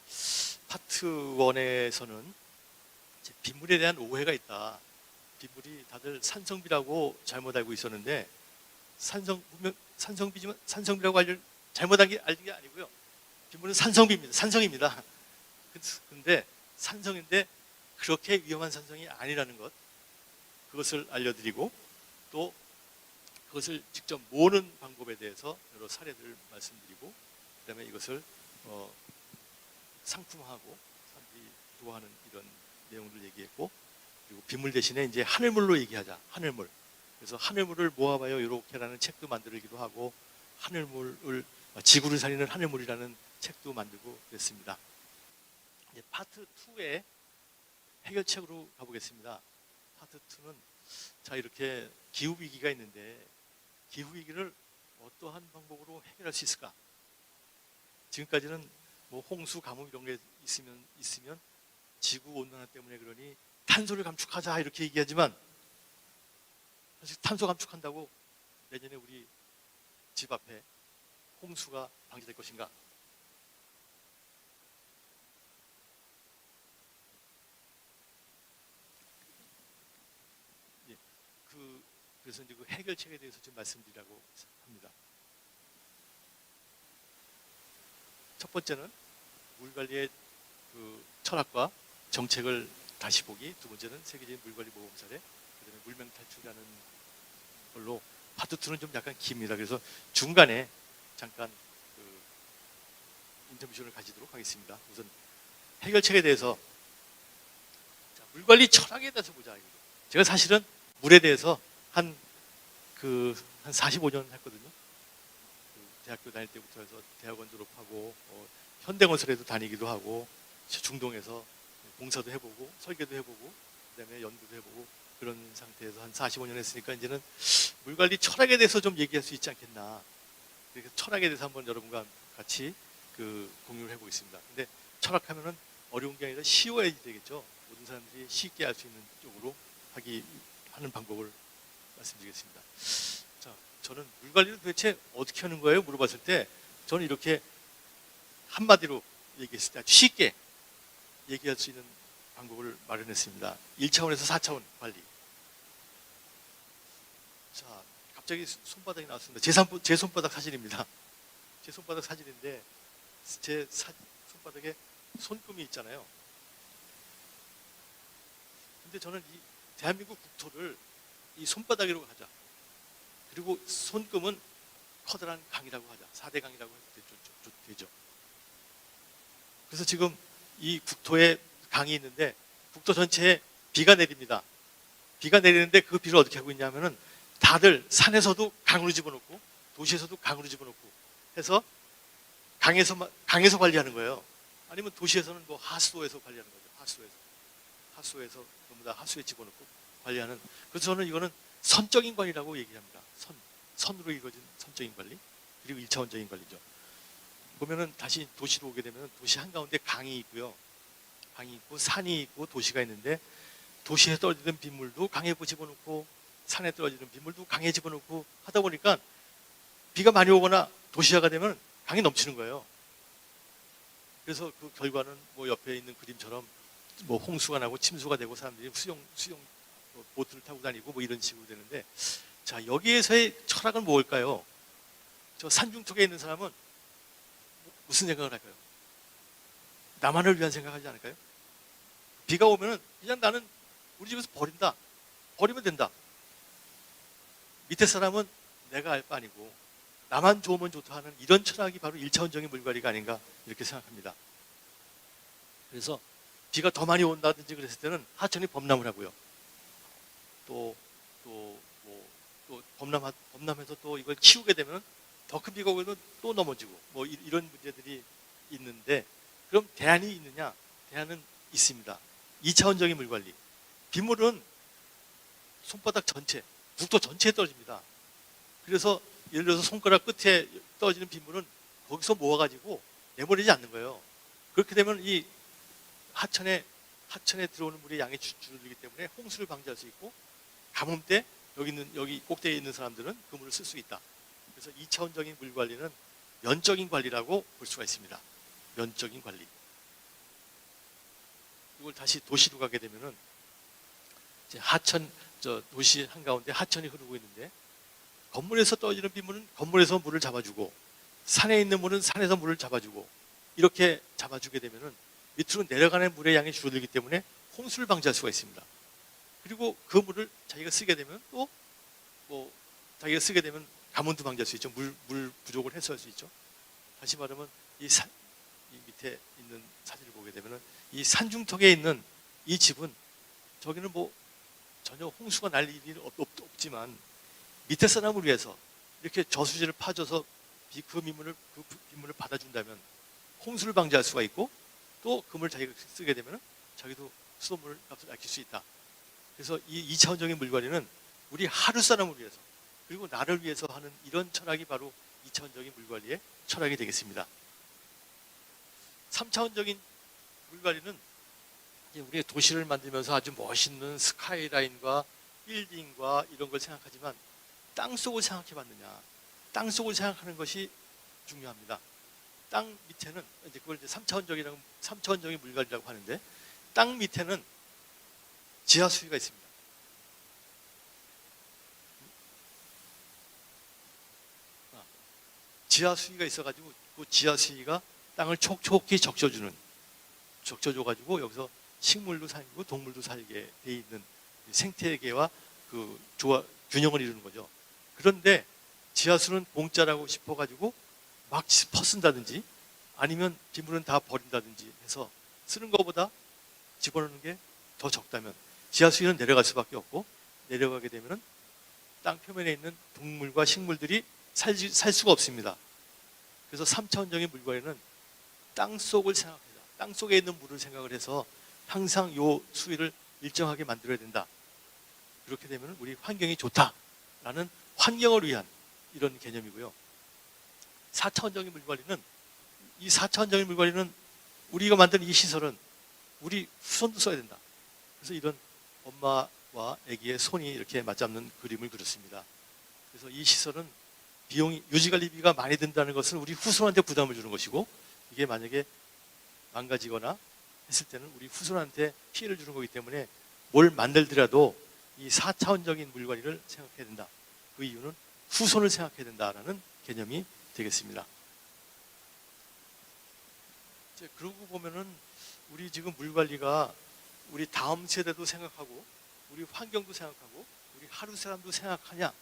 파트 1에서는 빗물에 대한 오해가 있다. 빗물이 다들 산성비라고 잘못 알고 있었는데 산성비라고 잘못 알게 아니고요. 빗물은 산성입니다. 근데 산성인데 그렇게 위험한 산성이 아니라는 것 그것을 알려드리고 또 그것을 직접 모으는 방법에 대해서 여러 사례들을 말씀드리고 그다음에 이것을 상품화하고 사람들이 좋아하는 이런 내용들 얘기했고 그리고 빗물 대신에 이제 하늘물로 얘기하자. 하늘물. 그래서 하늘물을 모아봐요. 이렇게라는 책도 만들기도 하고 지구를 살리는 하늘물이라는 책도 만들고 그랬습니다. 이제 파트 2의 해결책으로 가보겠습니다. 파트 2는 자 이렇게 기후 위기가 있는데 기후 위기를 어떠한 방법으로 해결할 수 있을까? 지금까지는 뭐 홍수, 가뭄 이런 게 있으면 지구 온난화 때문에 그러니 탄소를 감축하자 이렇게 얘기하지만 사실 탄소 감축한다고 내년에 우리 집 앞에 홍수가 방지될 것인가? 예, 그래서 이제 그 해결책에 대해서 좀 말씀드리려고 합니다. 첫 번째는 물관리의 그 철학과 정책을 다시 보기. 두 번째는 세계적인 물관리 모범 사례. 그다음에 물명 탈출이라는 걸로 파트 2는 좀 약간 깁니다. 그래서 중간에 잠깐 그 인터미션을 가지도록 하겠습니다. 우선 해결책에 대해서 물관리 철학에 대해서 보자. 제가 사실은 물에 대해서 한 45년 했거든요. 대학교 다닐 때부터 해서 대학원 졸업하고 현대건설에도 다니기도 하고 중동에서 공사도 해보고 설계도 해보고 그다음에 연구도 해보고 그런 상태에서 한 45년 했으니까 이제는 물관리 철학에 대해서 좀 얘기할 수 있지 않겠나. 그래서 철학에 대해서 한번 여러분과 같이 공유를 해보겠습니다. 근데 철학하면은 어려운 게 아니라 쉬워야 되겠죠. 모든 사람들이 쉽게 알 수 있는 쪽으로 하는 방법을 말씀드리겠습니다. 자, 저는 물관리를 도대체 어떻게 하는 거예요? 물어봤을 때 저는 이렇게 한마디로 얘기했을 때 아주 쉽게 얘기할 수 있는 방법을 마련했습니다. 1차원에서 4차원 관리. 자, 갑자기 손바닥이 나왔습니다. 제 손바닥 사진입니다. 제 손바닥 사진인데 제 손바닥에 손금이 있잖아요. 근데 저는 이 대한민국 국토를 이 손바닥으로 하자. 그리고 손금은 커다란 강이라고 하자. 4대 강이라고 해도 되죠. 그래서 지금 이 국토에 강이 있는데 국토 전체에 비가 내립니다. 비가 내리는데 그 비를 어떻게 하고 있냐면은 다들 산에서도 강으로 집어넣고 도시에서도 강으로 집어넣고 해서 강에서 관리하는 거예요. 아니면 도시에서는 뭐 하수도에서 관리하는 거죠. 하수에서 전부 다 하수에 집어넣고 관리하는. 그래서 저는 이거는 선적인 관리라고 얘기합니다. 선으로 이루어진 선적인 관리. 그리고 1차원적인 관리죠. 보면은 다시 도시로 오게 되면 도시 한가운데 강이 있고요. 강이 있고 산이 있고 도시가 있는데 도시에 떨어지는 빗물도 강에 집어넣고 산에 떨어지는 빗물도 강에 집어넣고 하다 보니까 비가 많이 오거나 도시화가 되면 강이 넘치는 거예요. 그래서 그 결과는 뭐 옆에 있는 그림처럼 뭐 홍수가 나고 침수가 되고 사람들이 수영 보트를 타고 다니고 뭐 이런 식으로 되는데, 자, 여기에서의 철학은 뭘까요? 저 산중턱에 있는 사람은 무슨 생각을 할까요? 나만을 위한 생각하지 않을까요? 비가 오면은 그냥 나는 우리 집에서 버리면 된다. 밑에 사람은 내가 알 바 아니고 나만 좋으면 좋다 하는 이런 철학이 바로 1차원적인 물관리가 아닌가 이렇게 생각합니다. 그래서 비가 더 많이 온다든지 그랬을 때는 하천이 범람을 하고요. 또 범람해서 또 이걸 치우게 되면 더 큰 비가 오면 또 넘어지고 뭐 이런 문제들이 있는데, 그럼 대안이 있느냐? 대안은 있습니다. 2차원적인 물관리. 빗물은 손바닥 전체, 국토 전체에 떨어집니다. 그래서 예를 들어서 손가락 끝에 떨어지는 빗물은 거기서 모아가지고 내버리지 않는 거예요. 그렇게 되면 이 하천에 들어오는 물의 양이 줄어들기 때문에 홍수를 방지할 수 있고, 가뭄 때 여기 꼭대기에 있는 사람들은 그 물을 쓸 수 있다. 그래서 2차원적인 물 관리는 면적인 관리라고 볼 수가 있습니다. 면적인 관리. 이걸 다시 도시로 가게 되면은 이제 도시 한가운데 하천이 흐르고 있는데, 건물에서 떨어지는 빗물은 건물에서 물을 잡아주고, 산에 있는 물은 산에서 물을 잡아주고, 이렇게 잡아주게 되면은 밑으로 내려가는 물의 양이 줄어들기 때문에 홍수를 방지할 수가 있습니다. 그리고 그 물을 자기가 쓰게 되면 또 자기가 쓰게 되면 가뭄도 방지할 수 있죠. 물 부족을 해소할 수 있죠. 다시 말하면 이 밑에 있는 사진을 보게 되면은 이 산중턱에 있는 이 집은, 저기는 뭐 전혀 홍수가 날 일이 없지만 밑에 사람을 위해서 이렇게 저수지를 파줘서 그 빗물을 받아준다면 홍수를 방지할 수가 있고, 또 그 물을 자기가 쓰게 되면 자기도 수돗물 값을 아낄 수 있다. 그래서 이 2차원적인 물관리는 우리 하루 사람을 위해서, 그리고 나를 위해서 하는 이런 철학이 바로 2차원적인 물관리의 철학이 되겠습니다. 3차원적인 물관리는 우리 도시를 만들면서 아주 멋있는 스카이라인과 빌딩과 이런 걸 생각하지만 땅속을 생각해 봤느냐. 땅속을 생각하는 것이 중요합니다. 땅 밑에는 이제 그걸 이제 3차원적인 물관리라고 하는데, 땅 밑에는 지하수위가 있습니다. 지하 수위가 있어가지고 그 지하 수위가 땅을 촉촉히 적셔줘가지고 여기서 식물도 살고 동물도 살게 돼 있는 생태계와 그 균형을 이루는 거죠. 그런데 지하수는 공짜라고 싶어가지고 막 퍼쓴다든지 아니면 빗물은 다 버린다든지 해서 쓰는 것보다 집어넣는 게 더 적다면 지하수위는 내려갈 수밖에 없고, 내려가게 되면 땅 표면에 있는 동물과 식물들이 살 수가 없습니다. 그래서 3차원적인 물관리는 땅 속을 생각합니다. 땅 속에 있는 물을 생각을 해서 항상 요 수위를 일정하게 만들어야 된다. 그렇게 되면 우리 환경이 좋다라는 환경을 위한 이런 개념이고요. 4차원적인 물관리는, 이 4차원적인 물관리는 우리가 만든 이 시설은 우리 후손도 써야 된다. 그래서 이런 엄마와 아기의 손이 이렇게 맞잡는 그림을 그렸습니다. 그래서 이 시설은 비용이, 유지관리비가 많이 든다는 것은 우리 후손한테 부담을 주는 것이고, 이게 만약에 망가지거나 했을 때는 우리 후손한테 피해를 주는 거기 때문에 뭘 만들더라도 이 4차원적인 물관리를 생각해야 된다. 그 이유는 후손을 생각해야 된다라는 개념이 되겠습니다. 그러고 보면은 우리 지금 물관리가 우리 다음 세대도 생각하고 우리 환경도 생각하고 우리 하루 사람도 생각하냐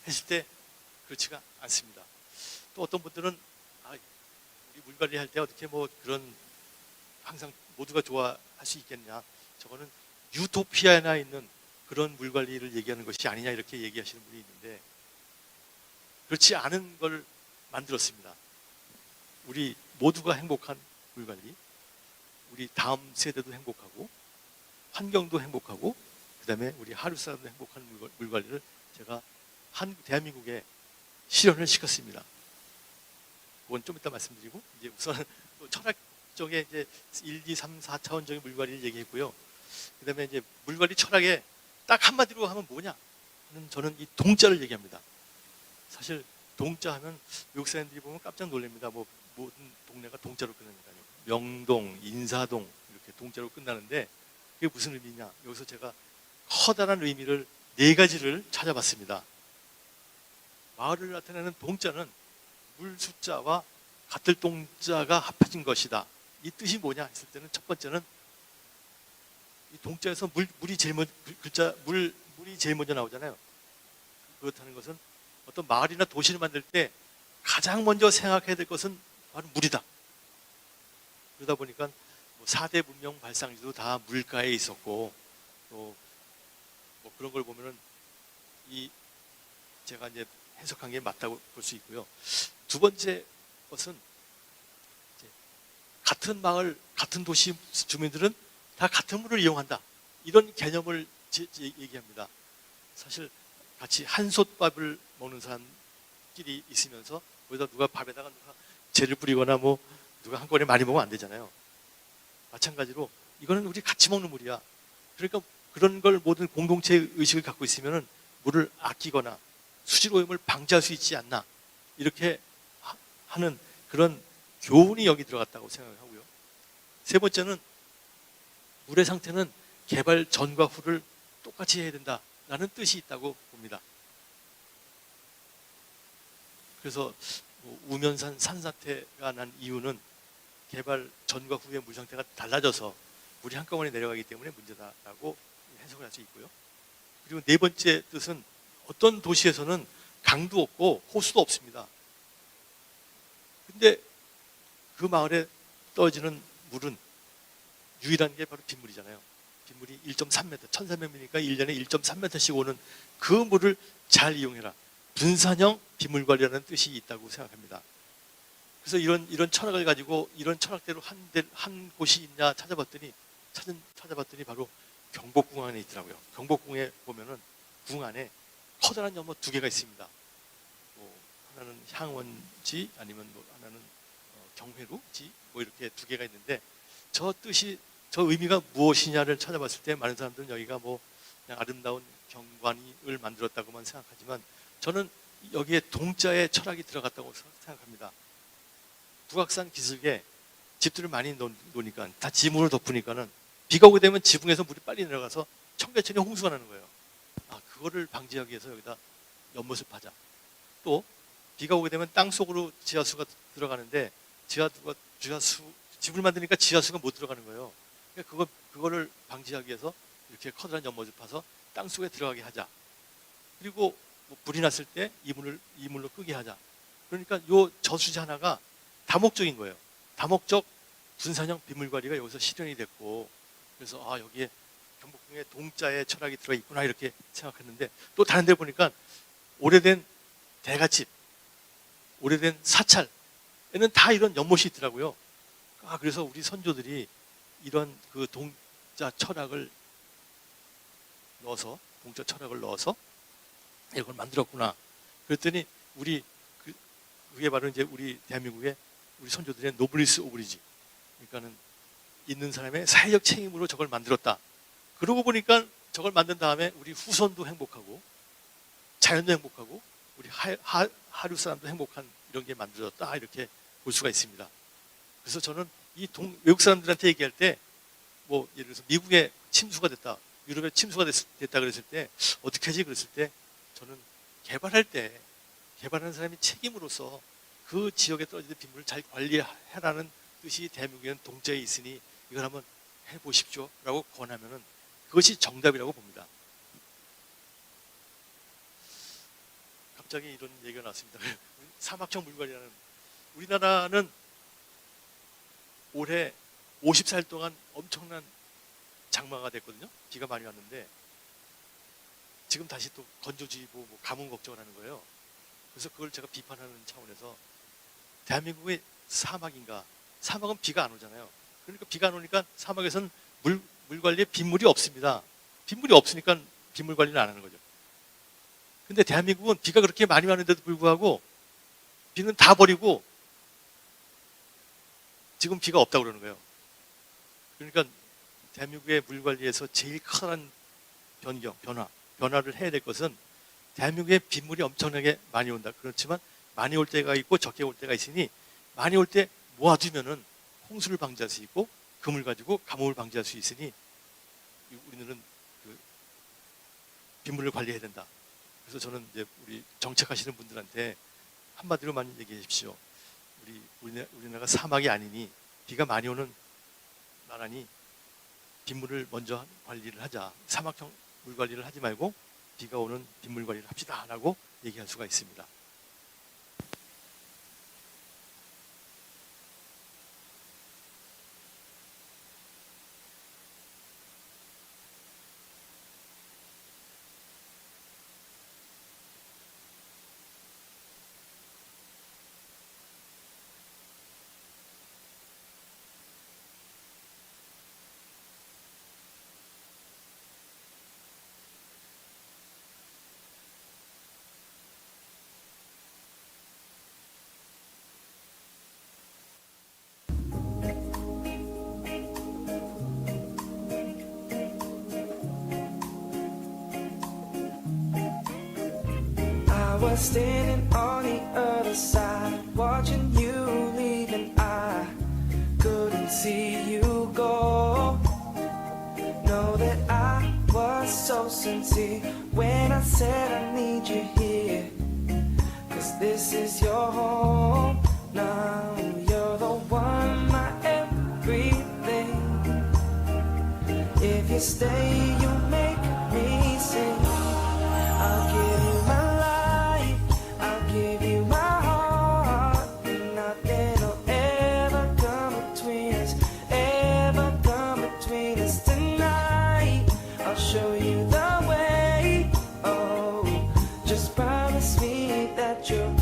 했을 때 그렇지가 않습니다. 또 어떤 분들은 우리 물관리 할 때 어떻게 뭐 그런 항상 모두가 좋아할 수 있겠냐, 저거는 유토피아나 있는 그런 물관리를 얘기하는 것이 아니냐 이렇게 얘기하시는 분이 있는데, 그렇지 않은 걸 만들었습니다. 우리 모두가 행복한 물관리, 우리 다음 세대도 행복하고 환경도 행복하고 그 다음에 우리 하루 사람도 행복한 물관리를 제가 대한민국에 실현을 시켰습니다. 그건 좀 이따 말씀드리고, 이제 우선 철학적인 이제 1, 2, 3, 4차원적인 물관리를 얘기했고요. 그 다음에 이제 물관리 철학에 딱 한마디로 하면 뭐냐 하는, 저는 이 동자를 얘기합니다. 사실 동자 하면 외국 사람들이 보면 깜짝 놀랍니다. 뭐 모든 동네가 동자로 끝납니다. 명동, 인사동 이렇게 동자로 끝나는데 그게 무슨 의미냐? 여기서 제가 커다란 의미를 4가지를 찾아봤습니다. 마을을 나타내는 동자는 물 숫자와 같을 동자가 합해진 것이다. 이 뜻이 뭐냐 했을 때는, 첫 번째는 이 동자에서 물이 제일 먼저 나오잖아요. 그렇다는 것은 어떤 마을이나 도시를 만들 때 가장 먼저 생각해야 될 것은 바로 물이다. 그러다 보니까 뭐 4대 문명 발상지도 다 물가에 있었고, 또 뭐 그런 걸 보면은 제가 이제 해석한 게 맞다고 볼 수 있고요. 두 번째 것은 이제 같은 마을, 같은 도시 주민들은 다 같은 물을 이용한다. 이런 개념을 얘기합니다. 사실 같이 한솥밥을 먹는 사람끼리 있으면서 거기다 누가 밥에다가 누가 재를 뿌리거나 뭐 누가 한꺼번에 많이 먹으면 안 되잖아요. 마찬가지로 이거는 우리 같이 먹는 물이야. 그러니까 그런 걸 모든 공동체 의식을 갖고 있으면은 물을 아끼거나 수질 오염을 방지할 수 있지 않나, 이렇게 하는 그런 교훈이 여기 들어갔다고 생각을 하고요. 세 번째는 물의 상태는 개발 전과 후를 똑같이 해야 된다라는 뜻이 있다고 봅니다. 그래서 우면산 산사태가 난 이유는 개발 전과 후의 물 상태가 달라져서 물이 한꺼번에 내려가기 때문에 문제다라고 해석을 할 수 있고요. 그리고 네 번째 뜻은 어떤 도시에서는 강도 없고 호수도 없습니다. 근데 그 마을에 떨어지는 물은 유일한 게 바로 빗물이잖아요. 빗물이 1.3m, 1300m니까 1년에 1.3m씩 오는 그 물을 잘 이용해라. 분산형 빗물 관리라는 뜻이 있다고 생각합니다. 그래서 이런 철학을 가지고 이런 철학대로 한 곳이 있냐 찾아봤더니 바로 경복궁 안에 있더라고요. 경복궁에 보면은 궁 안에 커다란 연못 2개가 있습니다. 뭐 하나는 향원지, 아니면 뭐 하나는 경회루지, 뭐 이렇게 2개가 있는데, 저 의미가 무엇이냐를 찾아봤을 때 많은 사람들은 여기가 뭐 그냥 아름다운 경관을 만들었다고만 생각하지만, 저는 여기에 동자의 철학이 들어갔다고 생각합니다. 북악산 기슭에 집들을 많이 놓으니까, 다 지붕을 덮으니까는 비가 오게 되면 지붕에서 물이 빨리 내려가서 청계천에 홍수가 나는 거예요. 그거를 방지하기 위해서 여기다 연못을 파자. 또 비가 오게 되면 땅 속으로 지하수가 들어가는데 지하수 집을 만드니까 지하수가 못 들어가는 거예요. 그러니까 그거를 방지하기 위해서 이렇게 커다란 연못을 파서 땅 속에 들어가게 하자. 그리고 뭐 불이 났을 때 이물로 끄게 하자. 그러니까 요 저수지 하나가 다목적인 거예요. 다목적 분산형 빗물 관리가 여기서 실현이 됐고, 그래서 아 여기에 경복궁에 동자의 철학이 들어 있구나 이렇게 생각했는데, 또 다른 데 보니까 오래된 대갓집, 오래된 사찰에는 다 이런 연못이 있더라고요. 아 그래서 우리 선조들이 이런 그 동자 철학을 넣어서 이걸 만들었구나. 그랬더니 그게 바로 이제 우리 대한민국의 우리 선조들의 노블리스 오브리지. 그러니까는 있는 사람의 사회적 책임으로 저걸 만들었다. 그러고 보니까 저걸 만든 다음에 우리 후손도 행복하고 자연도 행복하고 우리 하류 사람도 행복한 이런 게 만들어졌다 이렇게 볼 수가 있습니다. 그래서 저는 이 외국 사람들한테 얘기할 때 뭐 예를 들어서 미국에 침수가 됐다, 유럽에 침수가 됐다 그랬을 때 어떻게 하지 그랬을 때 저는 개발하는 사람이 책임으로서 그 지역에 떨어지는 빗물을 잘 관리하라는 뜻이 대한민국에는 동자에 있으니 이걸 한번 해보십시오 라고 권하면은 그것이 정답이라고 봅니다. 갑자기 이런 얘기가 나왔습니다. 사막형 물관리라는, 우리나라는 올해 54일 동안 엄청난 장마가 됐거든요. 비가 많이 왔는데 지금 다시 또 건조주의보 뭐 가뭄 걱정을 하는 거예요. 그래서 그걸 제가 비판하는 차원에서 대한민국의 사막인가? 사막은 비가 안 오잖아요. 그러니까 비가 안 오니까 사막에서는 물 관리에 빗물이 없습니다. 빗물이 없으니까 빗물 관리는 안 하는 거죠. 근데 대한민국은 비가 그렇게 많이 왔는데도 불구하고 비는 다 버리고 지금 비가 없다고 그러는 거예요. 그러니까 대한민국의 물 관리에서 제일 큰 변화를 해야 될 것은, 대한민국에 빗물이 엄청나게 많이 온다. 그렇지만 많이 올 때가 있고 적게 올 때가 있으니 많이 올 때 모아두면은 홍수를 방지할 수 있고 그 물 가지고 가뭄을 방지할 수 있으니 우리는 그 빗물을 관리해야 된다. 그래서 저는 이제 우리 정책하시는 분들한테 한마디로만 얘기해 주십시오. 우리나라가 사막이 아니니 비가 많이 오는 나라니 빗물을 먼저 관리를 하자. 사막형 물 관리를 하지 말고 비가 오는 빗물 관리를 합시다 라고 얘기할 수가 있습니다. I was standing on the other side, watching you leave, and I couldn't see you go. Know that I was so sincere when I said I need you here, 'cause this is your home. Now you're the one, my everything. If you stay, you make me sing. I'll give you my life, I'll give you my heart. Nothing will ever come between us tonight. I'll show you the way. Oh, just promise me that you'll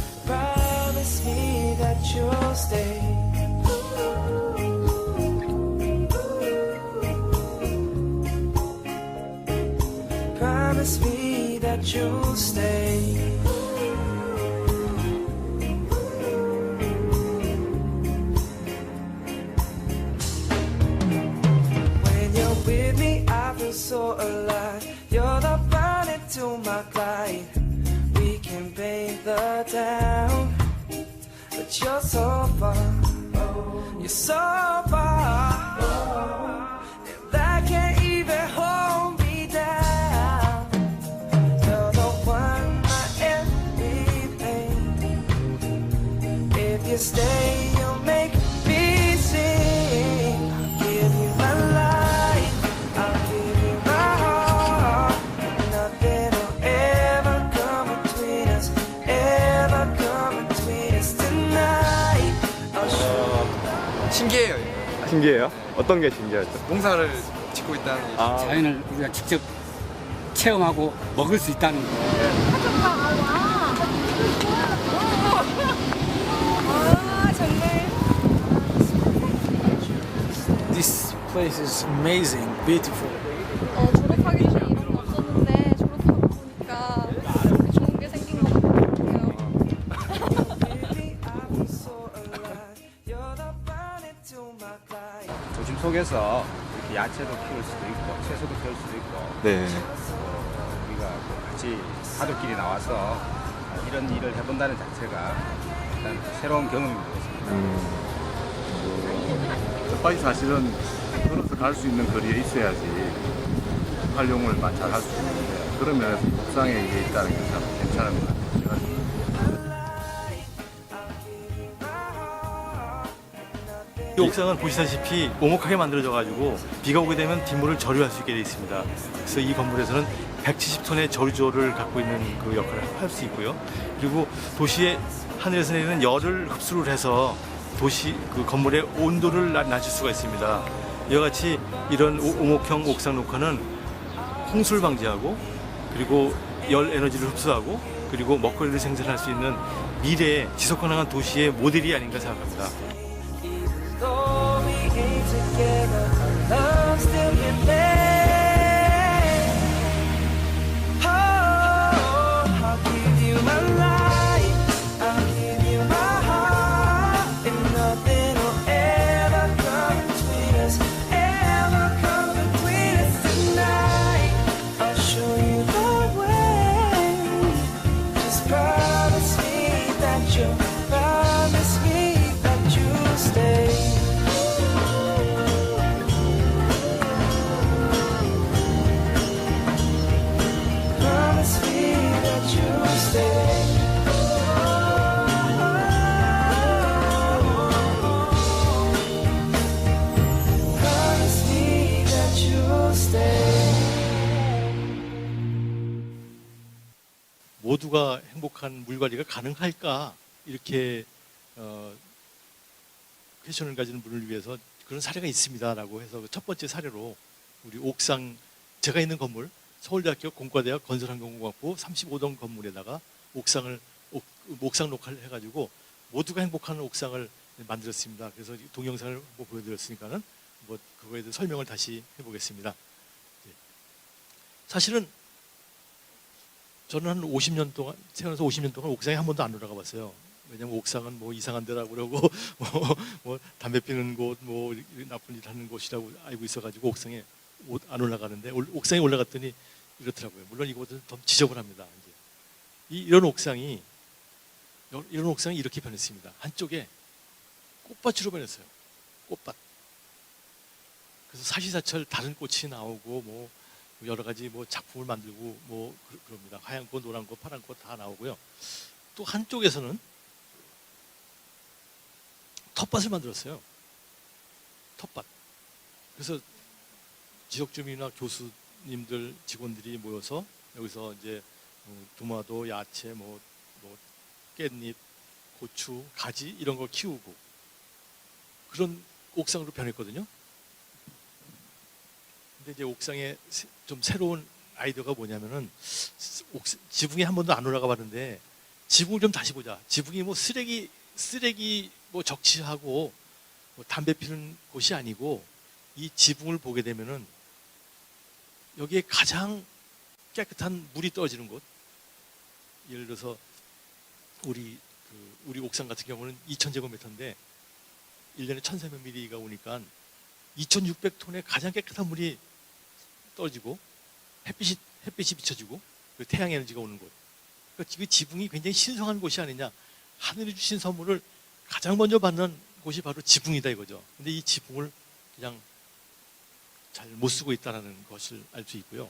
stay. Promise me that you'll stay. When you're with me, I feel so alive. You're the Bonnie to my Clyde. We can paint the town, but you're so far. You're so far, and I can't even hold me down. You're the one, my everything. 신기해요? 어떤 게 신기하죠? 농사를 짓고 있다는 얘기. 아, 자연을 우리가 직접 체험하고 먹을 수 있다는 거. This place is amazing, beautiful. 졸업하기 전에 이런 거 없었는데 졸업하고 보니까 이렇게 좋은 게 생긴 것 같아요. Baby, I feel so alive. You're the planet to my life. 도심 속에서 이렇게 야채도 키울 수도 있고 채소도 키울 수도 있고 네. 우리가 또 같이 가족끼리 나와서 이런 일을 해본다는 자체가 일단 새로운 경험이 되었습니다. 빨리 사실은 걸어서 갈 수 있는 거리에 있어야지 활용을 잘 할 수 있는데 그런 면에서 옥상에 이게 있다는 게 참 괜찮은 것 같아요. 이 옥상은 보시다시피 오목하게 만들어져 가지고 비가 오게 되면 빗물을 절유할 수 있게 되어 있습니다. 그래서 이 건물에서는 170톤의 절유조를 갖고 있는 그 역할을 할 수 있고요. 그리고 도시의 하늘에서 내리는 열을 흡수를 해서 도시 그 건물의 온도를 낮출 수가 있습니다. 이와 같이 이런 오목형 옥상 녹화는 홍수를 방지하고 그리고 열 에너지를 흡수하고 그리고 먹거리를 생산할 수 있는 미래의 지속 가능한 도시의 모델이 아닌가 생각합니다. Though we ain't together, our love still remains. Oh, I'll give you my life, I'll give you my heart, and nothing will ever come between us, ever come between us tonight. I'll show you the way. Just promise me that you'll promise me that you'll stay. Promise me that you'll stay. Promise me that you'll stay. 모두가 행복한 물 관리가 가능할까 이렇게 퀘션을 가지는 분을 위해서 그런 사례가 있습니다라고 해서 첫 번째 사례로 우리 옥상 제가 있는 건물 서울대학교 공과대학 건설환경공학부 35동 건물에다가 옥상 녹화를 해가지고 모두가 행복한 옥상을 만들었습니다. 그래서 동영상을 뭐 보여드렸으니까는 뭐 그거에 대해 설명을 다시 해보겠습니다. 사실은 저는 한 50년 동안 태어나서 50년 동안 옥상에 한 번도 안 올라가 봤어요. 왜냐면 옥상은 뭐 이상한 데라고 그러고 뭐 담배 피는 곳, 뭐 나쁜 일 하는 곳이라고 알고 있어가지고 옥상에 안 올라가는데 옥상에 올라갔더니 이렇더라고요. 물론 이것은 더 지저분합니다. 이제 이런 옥상이 이렇게 변했습니다. 한쪽에 꽃밭으로 변했어요. 꽃밭. 그래서 사시사철 다른 꽃이 나오고 뭐 여러 가지 뭐 작품을 만들고 뭐 그럽니다. 하얀 꽃, 노란 꽃, 파란 꽃 다 나오고요. 또 한쪽에서는 텃밭을 만들었어요. 텃밭. 그래서 지역 주민이나 교수님들, 직원들이 모여서 여기서 이제 도마도, 야채, 뭐 깻잎, 고추, 가지 이런 거 키우고 그런 옥상으로 변했거든요. 근데 이제 옥상에 좀 새로운 아이디어가 뭐냐면은 지붕에 한 번도 안 올라가 봤는데 지붕을 좀 다시 보자. 지붕이 뭐 쓰레기 뭐 적치하고 뭐 담배 피는 곳이 아니고 이 지붕을 보게 되면은 여기에 가장 깨끗한 물이 떨어지는 곳. 예를 들어서 우리 옥상 같은 경우는 2,000제곱미터인데 1년에 1,300mm가 오니까 2,600톤의 가장 깨끗한 물이 떨어지고 햇빛이 비춰지고 그리고 태양 에너지가 오는 곳. 그러니까 그 지붕이 굉장히 신성한 곳이 아니냐. 하늘이 주신 선물을 가장 먼저 받는 곳이 바로 지붕이다 이거죠. 근데 이 지붕을 그냥 잘 못 쓰고 있다는 것을 알 수 있고요.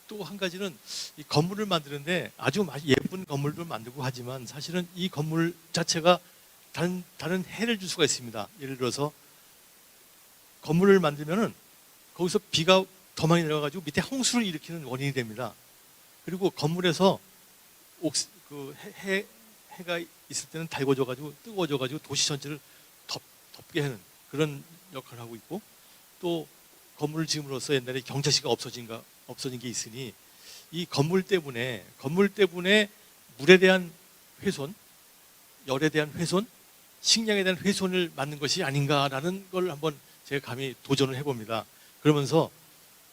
또 한 가지는 이 건물을 만드는데 아주 예쁜 건물도 만들고 하지만 사실은 이 건물 자체가 다른 해를 줄 수가 있습니다. 예를 들어서 건물을 만들면은 거기서 비가 더 많이 내려가지고 밑에 홍수를 일으키는 원인이 됩니다. 그리고 건물에서 해가 있을 때는 달궈져가지고 뜨거워져가지고 도시 전체를 덮게 하는 그런 역할을 하고 있고, 또 건물을 지음으로써 옛날에 경찰시가 없어진 게 있으니 이 건물 때문에 물에 대한 훼손, 열에 대한 훼손, 식량에 대한 훼손을 막는 것이 아닌가라는 걸 한번 제가 감히 도전을 해봅니다. 그러면서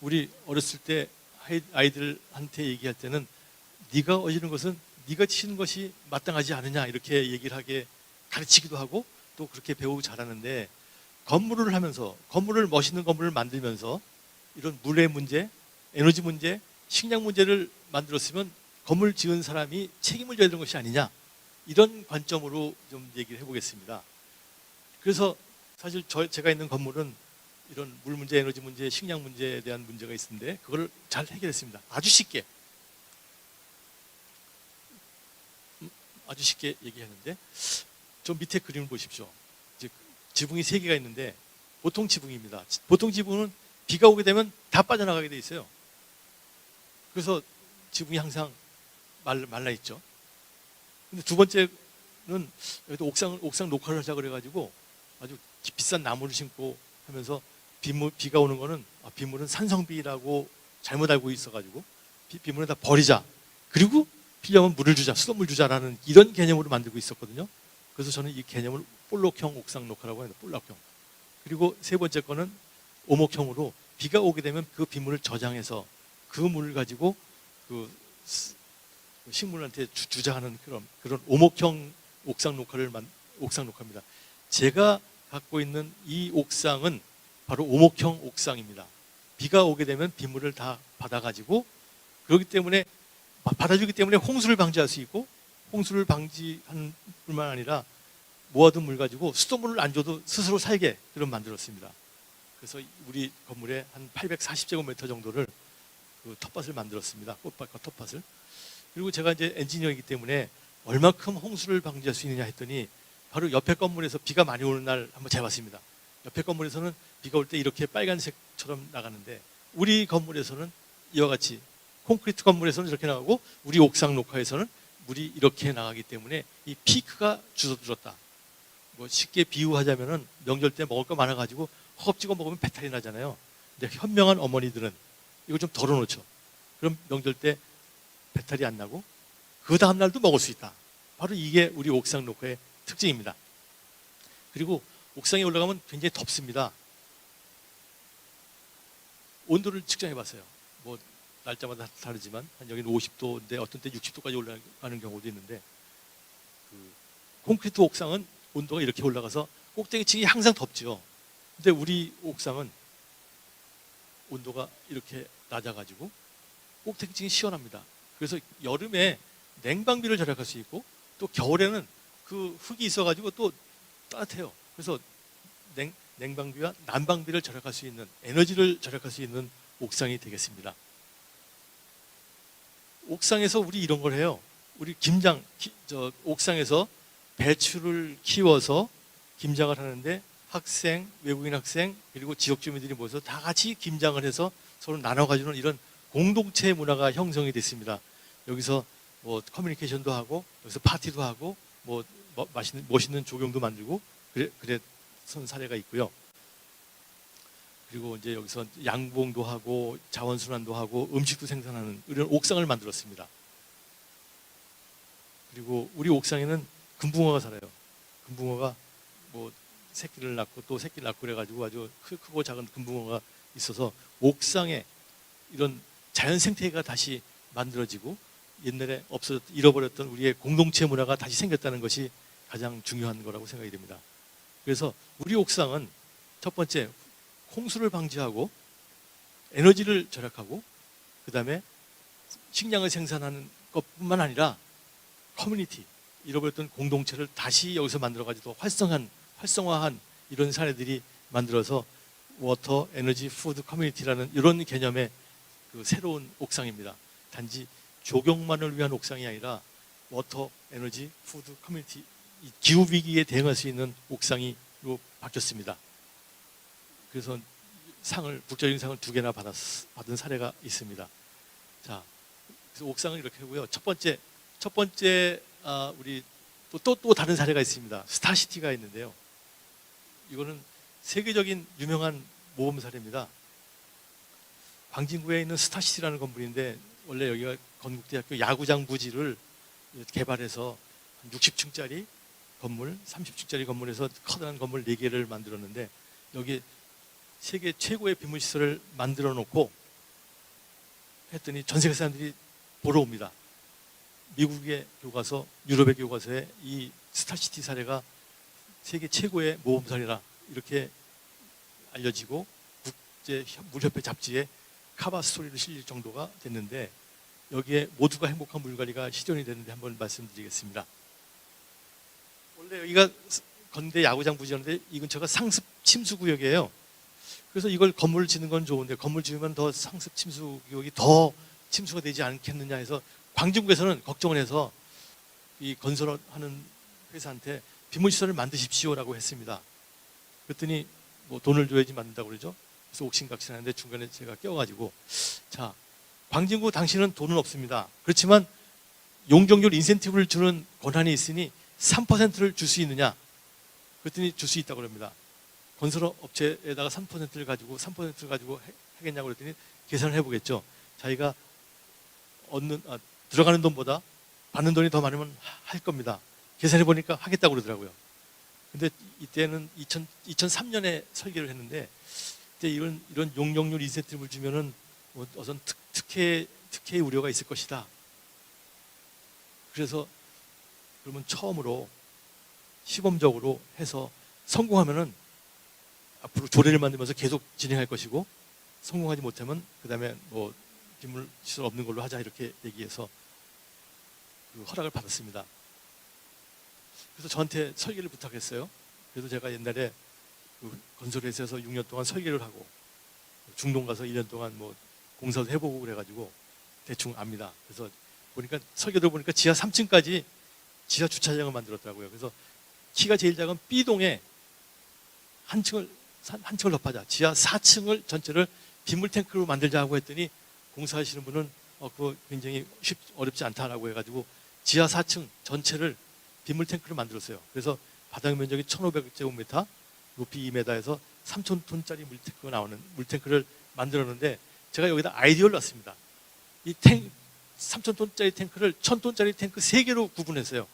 우리 어렸을 때 아이들한테 얘기할 때는 네가 어지는 것은 네가 치는 것이 마땅하지 않느냐 이렇게 얘기를 하게 가르치기도 하고 또 그렇게 배우고 자라는데, 건물을 하면서 멋있는 건물을 만들면서 이런 물의 문제, 에너지 문제, 식량 문제를 만들었으면 건물 지은 사람이 책임을 져야 되는 것이 아니냐, 이런 관점으로 좀 얘기를 해보겠습니다. 그래서 사실 제가 있는 건물은 이런 물 문제, 에너지 문제, 식량 문제에 대한 문제가 있는데 그거를 잘 해결했습니다. 아주 쉽게 얘기하는데, 저 밑에 그림을 보십시오. 이제 지붕이 3개가 있는데 보통 지붕입니다. 보통 지붕은 비가 오게 되면 다 빠져나가게 돼 있어요. 그래서 지붕이 항상 말라 있죠. 근데 두 번째는 여기도 옥상 녹화를 하자 그래가지고 아주 비싼 나무를 심고 하면서 비가 오는 거는 빗물은 산성비라고 잘못 알고 있어가지고 빗물은 다 버리자. 그리고 필요하면 물을 주자, 수돗물 주자라는 이런 개념으로 만들고 있었거든요. 그래서 저는 이 개념을 볼록형 옥상 녹화라고 합니다. 볼록형. 그리고 세 번째 거는 오목형으로 비가 오게 되면 그 빗물을 저장해서 그 물을 가지고 그 식물한테 주자 하는 그런 오목형 옥상 녹화입니다. 제가 갖고 있는 이 옥상은 바로 오목형 옥상입니다. 비가 오게 되면 빗물을 다 받아가지고, 그렇기 때문에 받아주기 때문에 홍수를 방지할 수 있고, 홍수를 방지하는 뿐만 아니라 모아둔 물 가지고 수돗물을 안 줘도 스스로 살게 그런 만들었습니다. 그래서 우리 건물에 한 840제곱미터 정도를 그 텃밭을 만들었습니다. 꽃밭과 텃밭을. 그리고 제가 이제 엔지니어이기 때문에 얼마큼 홍수를 방지할 수 있느냐 했더니 바로 옆에 건물에서 비가 많이 오는 날 한번 재봤습니다. 옆에 건물에서는 비가 올 때 이렇게 빨간색처럼 나가는데 우리 건물에서는 이와 같이 콘크리트 건물에서는 이렇게 나가고 우리 옥상 녹화에서는 물이 이렇게 나가기 때문에 이 피크가 줄어들었다. 뭐 쉽게 비유하자면은 명절 때 먹을 거 많아가지고 허겁지겁 먹으면 배탈이 나잖아요. 근데 현명한 어머니들은 이거 좀 덜어놓죠. 그럼 명절 때 배탈이 안 나고 그 다음 날도 먹을 수 있다. 바로 이게 우리 옥상 녹화의 특징입니다. 그리고 옥상에 올라가면 굉장히 덥습니다. 온도를 측정해봤어요. 뭐 날짜마다 다르지만 여기는 50도인데 어떤 때 60도까지 올라가는 경우도 있는데, 그 콘크리트 옥상은 온도가 이렇게 올라가서 꼭대기층이 항상 덥죠. 근데 우리 옥상은 온도가 이렇게 낮아가지고 꼭대기층이 시원합니다. 그래서 여름에 냉방비를 절약할 수 있고 또 겨울에는 그 흙이 있어가지고 또 따뜻해요. 그래서 냉방비와 난방비를 절약할 수 있는, 에너지를 절약할 수 있는 옥상이 되겠습니다. 옥상에서 우리 이런 걸 해요. 우리 옥상에서 배추를 키워서 김장을 하는데 학생, 외국인 학생, 그리고 지역 주민들이 모여서 다 같이 김장을 해서 서로 나눠가지는 이런 공동체 문화가 형성이 됐습니다. 여기서 뭐 커뮤니케이션도 하고, 여기서 파티도 하고, 뭐 멋있는 조경도 만들고 그랬던 사례가 있고요. 그리고 이제 여기서 양봉도 하고 자원순환도 하고 음식도 생산하는 이런 옥상을 만들었습니다. 그리고 우리 옥상에는 금붕어가 살아요. 금붕어가 뭐 새끼를 낳고 또 새끼를 낳고 그래가지고 아주 크고 작은 금붕어가 있어서 옥상에 이런 자연 생태계가 다시 만들어지고 옛날에 잃어버렸던 우리의 공동체 문화가 다시 생겼다는 것이 가장 중요한 거라고 생각이 됩니다. 그래서 우리 옥상은 첫 번째 홍수를 방지하고 에너지를 절약하고 그 다음에 식량을 생산하는 것뿐만 아니라 커뮤니티, 잃어버렸던 공동체를 다시 여기서 만들어가지고 활성화한 이런 사례들이 만들어서 워터, 에너지, 푸드 커뮤니티라는 이런 개념의 그 새로운 옥상입니다. 단지 조경만을 위한 옥상이 아니라 워터, 에너지, 푸드 커뮤니티, 기후 위기에 대응할 수 있는 옥상으로 바뀌었습니다. 그래서 국제적인 상을 2개나 받은 사례가 있습니다. 자, 그래서 옥상은 이렇게 하고요. 첫 번째 우리 또 다른 사례가 있습니다. 스타시티가 있는데요. 이거는 세계적인 유명한 모험 사례입니다. 광진구에 있는 스타시티라는 건물인데 원래 여기가 건국대학교 야구장 부지를 개발해서 60층짜리 건물, 30층짜리 건물에서 커다란 건물 4개를 만들었는데 여기 세계 최고의 빗물 시설을 만들어 놓고 했더니 전 세계 사람들이 보러 옵니다. 미국의 교과서, 유럽의 교과서에 이 스타시티 사례가 세계 최고의 모험 사례라 이렇게 알려지고 국제 물협회 잡지에 카바 스토리로 실릴 정도가 됐는데 여기에 모두가 행복한 물관리가 실현이 되는데 한번 말씀드리겠습니다. 원래 여기가 건대 야구장 부지였는데 이 근처가 상습 침수 구역이에요. 그래서 이걸 건물을 짓는 건 좋은데 건물 지으면 더 상습 침수 구역이 더 침수가 되지 않겠느냐 해서 광진구에서는 걱정을 해서 이 건설하는 회사한테 빗물시설을 만드십시오라고 했습니다. 그랬더니 뭐 돈을 줘야지 만든다고 그러죠. 그래서 옥신각신하는데 중간에 제가 껴가지고 자 광진구 당신은 돈은 없습니다. 그렇지만 용적률 인센티브를 주는 권한이 있으니 3%를 줄 수 있느냐? 그랬더니 줄 수 있다고 그럽니다. 건설업체에다가 3%를 가지고 하겠냐고 그랬더니 계산을 해보겠죠. 자기가 들어가는 돈보다 받는 돈이 더 많으면 할 겁니다. 계산해 보니까 하겠다고 그러더라고요. 근데 이때는 2003년에 설계를 했는데 이때 이런 용적률 인센티브를 주면은 어떤 특혜의 우려가 있을 것이다. 그래서 그러면 처음으로 시범적으로 해서 성공하면은 앞으로 조례를 만들면서 계속 진행할 것이고 성공하지 못하면 그 다음에 뭐 빗물 시설 없는 걸로 하자 이렇게 얘기해서 그 허락을 받았습니다. 그래서 저한테 설계를 부탁했어요. 그래서 제가 옛날에 그 건설회사에서 6년 동안 설계를 하고 중동 가서 1년 동안 뭐 공사도 해보고 그래가지고 대충 압니다. 그래서 보니까 설계도 보니까 지하 3층까지 지하 주차장을 만들었더라고요. 그래서 키가 제일 작은 B동에 한 층을 덮하자. 지하 4층을 전체를 빗물 탱크로 만들자고 했더니 공사하시는 분은 그거 굉장히 어렵지 않다라고 해가지고 지하 4층 전체를 빗물 탱크를 만들었어요. 그래서 바닥 면적이 1,500제곱미터, 높이 2m에서 3,000톤짜리 물탱크가 나오는 물탱크를 만들었는데 제가 여기다 아이디어를 놨습니다. 이 3,000톤짜리 탱크를 1,000톤짜리 탱크 3개로 구분했어요.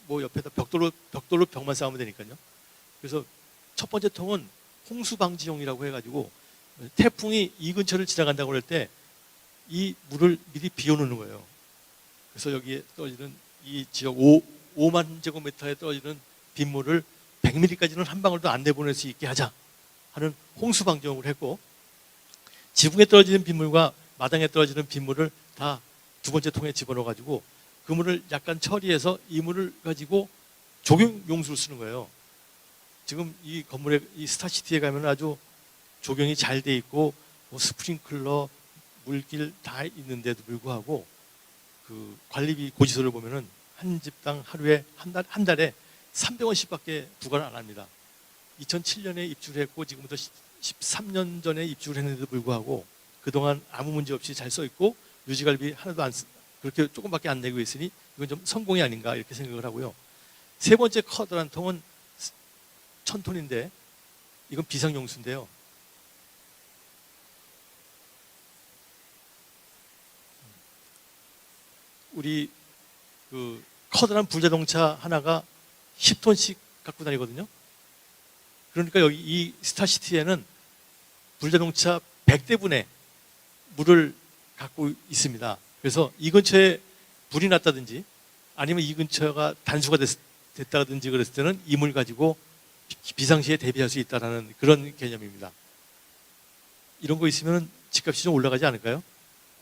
뭐 옆에다 벽돌로 벽만 쌓으면 되니까요. 그래서 첫 번째 통은 홍수 방지용이라고 해가지고 태풍이 이 근처를 지나간다고 그럴 때 이 물을 미리 비워놓는 거예요. 그래서 여기에 떨어지는 이 지역 5만 제곱미터에 떨어지는 빗물을 100mm까지는 한 방울도 안 내보낼 수 있게 하자 하는 홍수 방지용을 했고 지붕에 떨어지는 빗물과 마당에 떨어지는 빗물을 다 두 번째 통에 집어넣어 가지고 그 물을 약간 처리해서 이 물을 가지고 조경 용수를 쓰는 거예요. 지금 이 건물에 이 스타시티에 가면 아주 조경이 잘 돼 있고 뭐 스프링클러, 물길 다 있는데도 불구하고 그 관리비 고지서를 보면은 한 집당 하루에 한 달에 300원씩밖에 부과를 안 합니다. 2007년에 입주를 했고 지금부터 13년 전에 입주를 했는데도 불구하고 그동안 아무 문제 없이 잘 써 있고 유지관리 하나도 그렇게 조금밖에 안 내고 있으니 이건 좀 성공이 아닌가 이렇게 생각을 하고요. 세 번째 커다란 통은 1,000톤인데 이건 비상용수인데요. 우리 그 커다란 불자동차 하나가 10톤씩 갖고 다니거든요. 그러니까 여기 이 스타시티에는 불자동차 100대분의 물을 갖고 있습니다. 그래서 이 근처에 불이 났다든지 아니면 이 근처가 단수가 됐다든지 그랬을 때는 이 물 가지고 비상시에 대비할 수 있다는 그런 개념입니다. 이런 거 있으면 집값이 좀 올라가지 않을까요?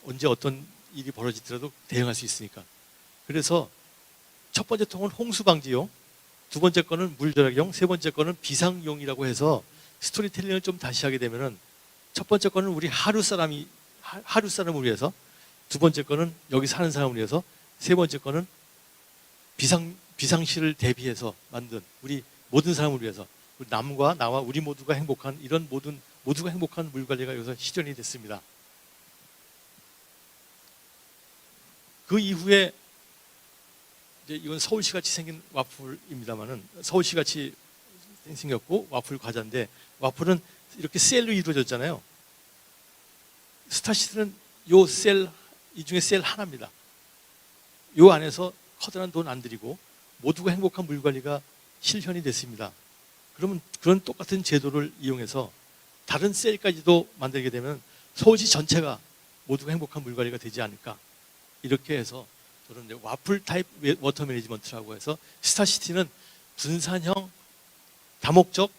언제 어떤 일이 벌어지더라도 대응할 수 있으니까. 그래서 첫 번째 통은 홍수방지용, 두 번째 거는 물절약용, 세 번째 거는 비상용이라고 해서 스토리텔링을 좀 다시 하게 되면은 첫 번째 거는 우리 하루 사람을 위해서, 두 번째 거는 여기 사는 사람을 위해서, 세 번째 거는 비상시를 대비해서 만든 우리 모든 사람을 위해서 우리 남과 나와 우리 모두가 행복한 이런 모두가 행복한 물 관리가 여기서 실현이 됐습니다. 그 이후에 이제 이건 서울시 같이 생긴 와플입니다만은 서울시 같이 생겼고 와플 과자인데 와플은 이렇게 셀로 이루어졌잖아요. 스타시티는 요 셀 이 중에 셀 하나입니다. 요 안에서 커다란 돈 안 들이고 모두가 행복한 물 관리가 실현이 됐습니다. 그러면 그런 똑같은 제도를 이용해서 다른 셀까지도 만들게 되면 서울시 전체가 모두가 행복한 물 관리가 되지 않을까. 이렇게 해서 저는 이제 와플 타입 워터 매니지먼트라고 해서 스타시티는 분산형 다목적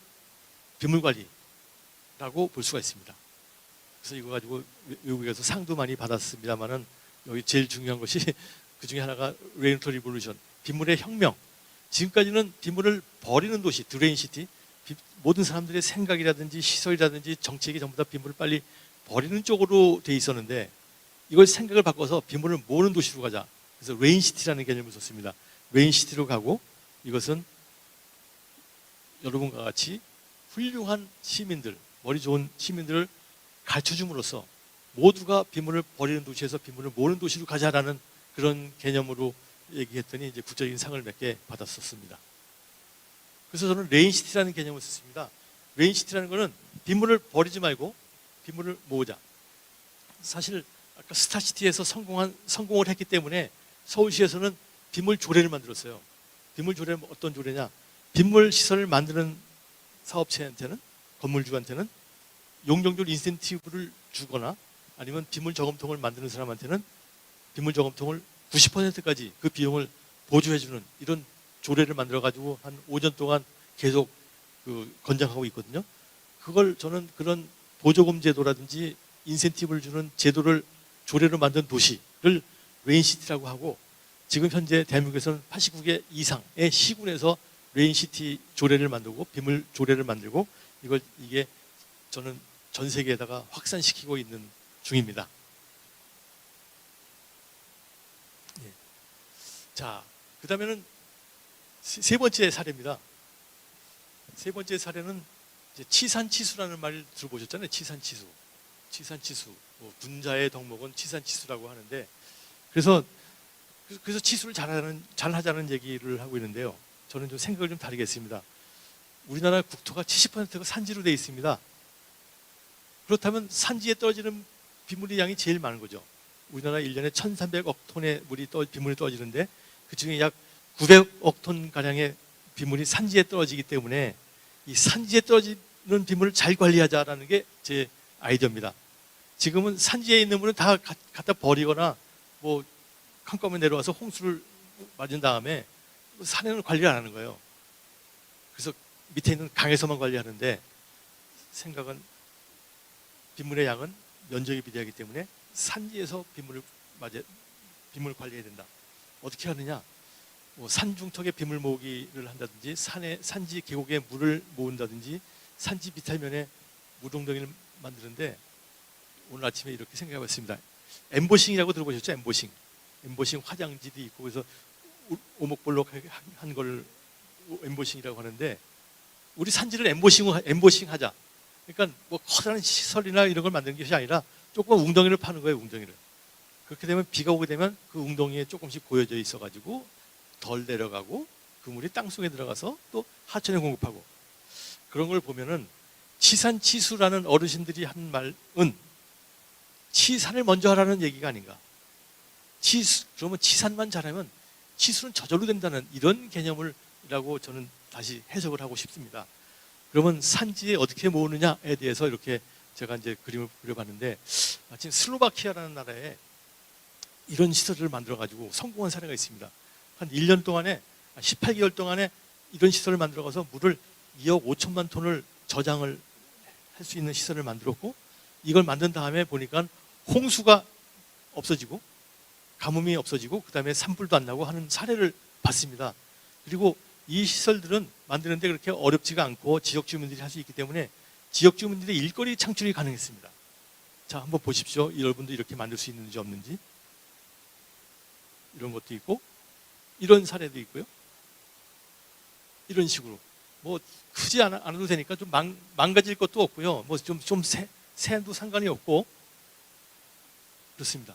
빗물 관리라고 볼 수가 있습니다. 그래서 이거 가지고 외국에서 상도 많이 받았습니다만은 여기 제일 중요한 것이 그 중에 하나가 레인터 리볼루션, 빗물의 혁명. 지금까지는 빗물을 버리는 도시, 드레인시티, 모든 사람들의 생각이라든지 시설이라든지 정책이 전부 다 빗물을 빨리 버리는 쪽으로 돼 있었는데 이걸 생각을 바꿔서 빗물을 모으는 도시로 가자. 그래서 레인시티라는 개념을 썼습니다. 레인시티로 가고 이것은 여러분과 같이 훌륭한 시민들, 머리 좋은 시민들을 가르쳐줌으로써 모두가 빗물을 버리는 도시에서 빗물을 모으는 도시로 가자라는 그런 개념으로 얘기했더니 이제 국제적인 상을 몇 개 받았었습니다. 그래서 저는 레인시티라는 개념을 썼습니다. 레인시티라는 거는 빗물을 버리지 말고 빗물을 모으자. 사실 아까 스타시티에서 성공을 했기 때문에 서울시에서는 빗물 조례를 만들었어요. 빗물 조례는 어떤 조례냐? 빗물 시설을 만드는 사업체한테는, 건물주한테는 용적률 인센티브를 주거나 아니면 빗물 저금통을 만드는 사람한테는 빗물 저금통을 90%까지 그 비용을 보조해주는 이런 조례를 만들어가지고 한 5년 동안 계속 권장하고 있거든요. 그걸 저는 그런 보조금 제도라든지 인센티브를 주는 제도를 조례로 만든 도시를 레인시티라고 하고 지금 현재 대한민국에서는 89개 이상의 시군에서 레인시티 조례를 만들고 빗물 조례를 만들고 이게 저는 전 세계에다가 확산시키고 있는 중입니다. 예. 자, 그 다음에는 세 번째 사례입니다. 세 번째 사례는 이제 치산치수라는 말을 들어보셨잖아요. 치산치수. 분자의 덕목은 치산치수라고 하는데 그래서 치수를 잘하자는 얘기를 하고 있는데요. 저는 좀 생각을 좀 다르게 했습니다. 우리나라 국토가 70%가 산지로 되어 있습니다. 그렇다면 산지에 떨어지는 빗물의 양이 제일 많은 거죠. 우리나라 1년에 1,300억 톤의 빗물이 떨어지는데 그중에 약 900억 톤 가량의 빗물이 산지에 떨어지기 때문에 이 산지에 떨어지는 빗물을 잘 관리하자라는 게 제 아이디어입니다. 지금은 산지에 있는 물은 다 갖다 버리거나 뭐 한꺼번에 내려와서 홍수를 맞은 다음에 산에는 관리를 안 하는 거예요. 그래서 밑에 있는 강에서만 관리하는데 생각은 빗물의 양은 면적에 비례하기 때문에 산지에서 빗물 관리해야 된다. 어떻게 하느냐? 뭐 산중턱에 빗물 모으기를 한다든지 산지 계곡에 물을 모은다든지 산지 비탈면에 물웅덩이를 만드는데 오늘 아침에 이렇게 생각해봤습니다. 엠보싱이라고 들어보셨죠? 엠보싱 화장지도 있고 그래서 오목볼록 한 걸 엠보싱이라고 하는데 우리 산지를 엠보싱 하자. 그러니까 뭐 커다란 시설이나 이런 걸 만드는 것이 아니라 조그만 웅덩이를 파는 거예요. 웅덩이를. 그렇게 되면 비가 오게 되면 그 웅덩이에 조금씩 고여져 있어가지고 덜 내려가고 그 물이 땅속에 들어가서 또 하천에 공급하고 그런 걸 보면은 치산치수라는 어르신들이 한 말은 치산을 먼저 하라는 얘기가 아닌가. 그러면 치산만 잘하면 치수는 저절로 된다는 이런 개념이라고 저는 다시 해석을 하고 싶습니다. 그러면 산지에 어떻게 모으느냐에 대해서 이렇게 제가 이제 그림을 그려봤는데 마침 슬로바키아라는 나라에 이런 시설을 만들어가지고 성공한 사례가 있습니다. 한 1년 동안에 18개월 동안에 이런 시설을 만들어가서 물을 2억 5천만 톤을 저장을 할 수 있는 시설을 만들었고 이걸 만든 다음에 보니까 홍수가 없어지고 가뭄이 없어지고 그 다음에 산불도 안 나고 하는 사례를 봤습니다. 그리고 이 시설들은 만드는데 그렇게 어렵지가 않고 지역 주민들이 할 수 있기 때문에 지역 주민들의 일거리 창출이 가능했습니다. 자, 한번 보십시오. 여러분도 이렇게 만들 수 있는지 없는지. 이런 것도 있고 이런 사례도 있고요. 이런 식으로 뭐 크지 않아도 되니까 좀 망가질 것도 없고요. 뭐 좀 새도 상관이 없고 그렇습니다.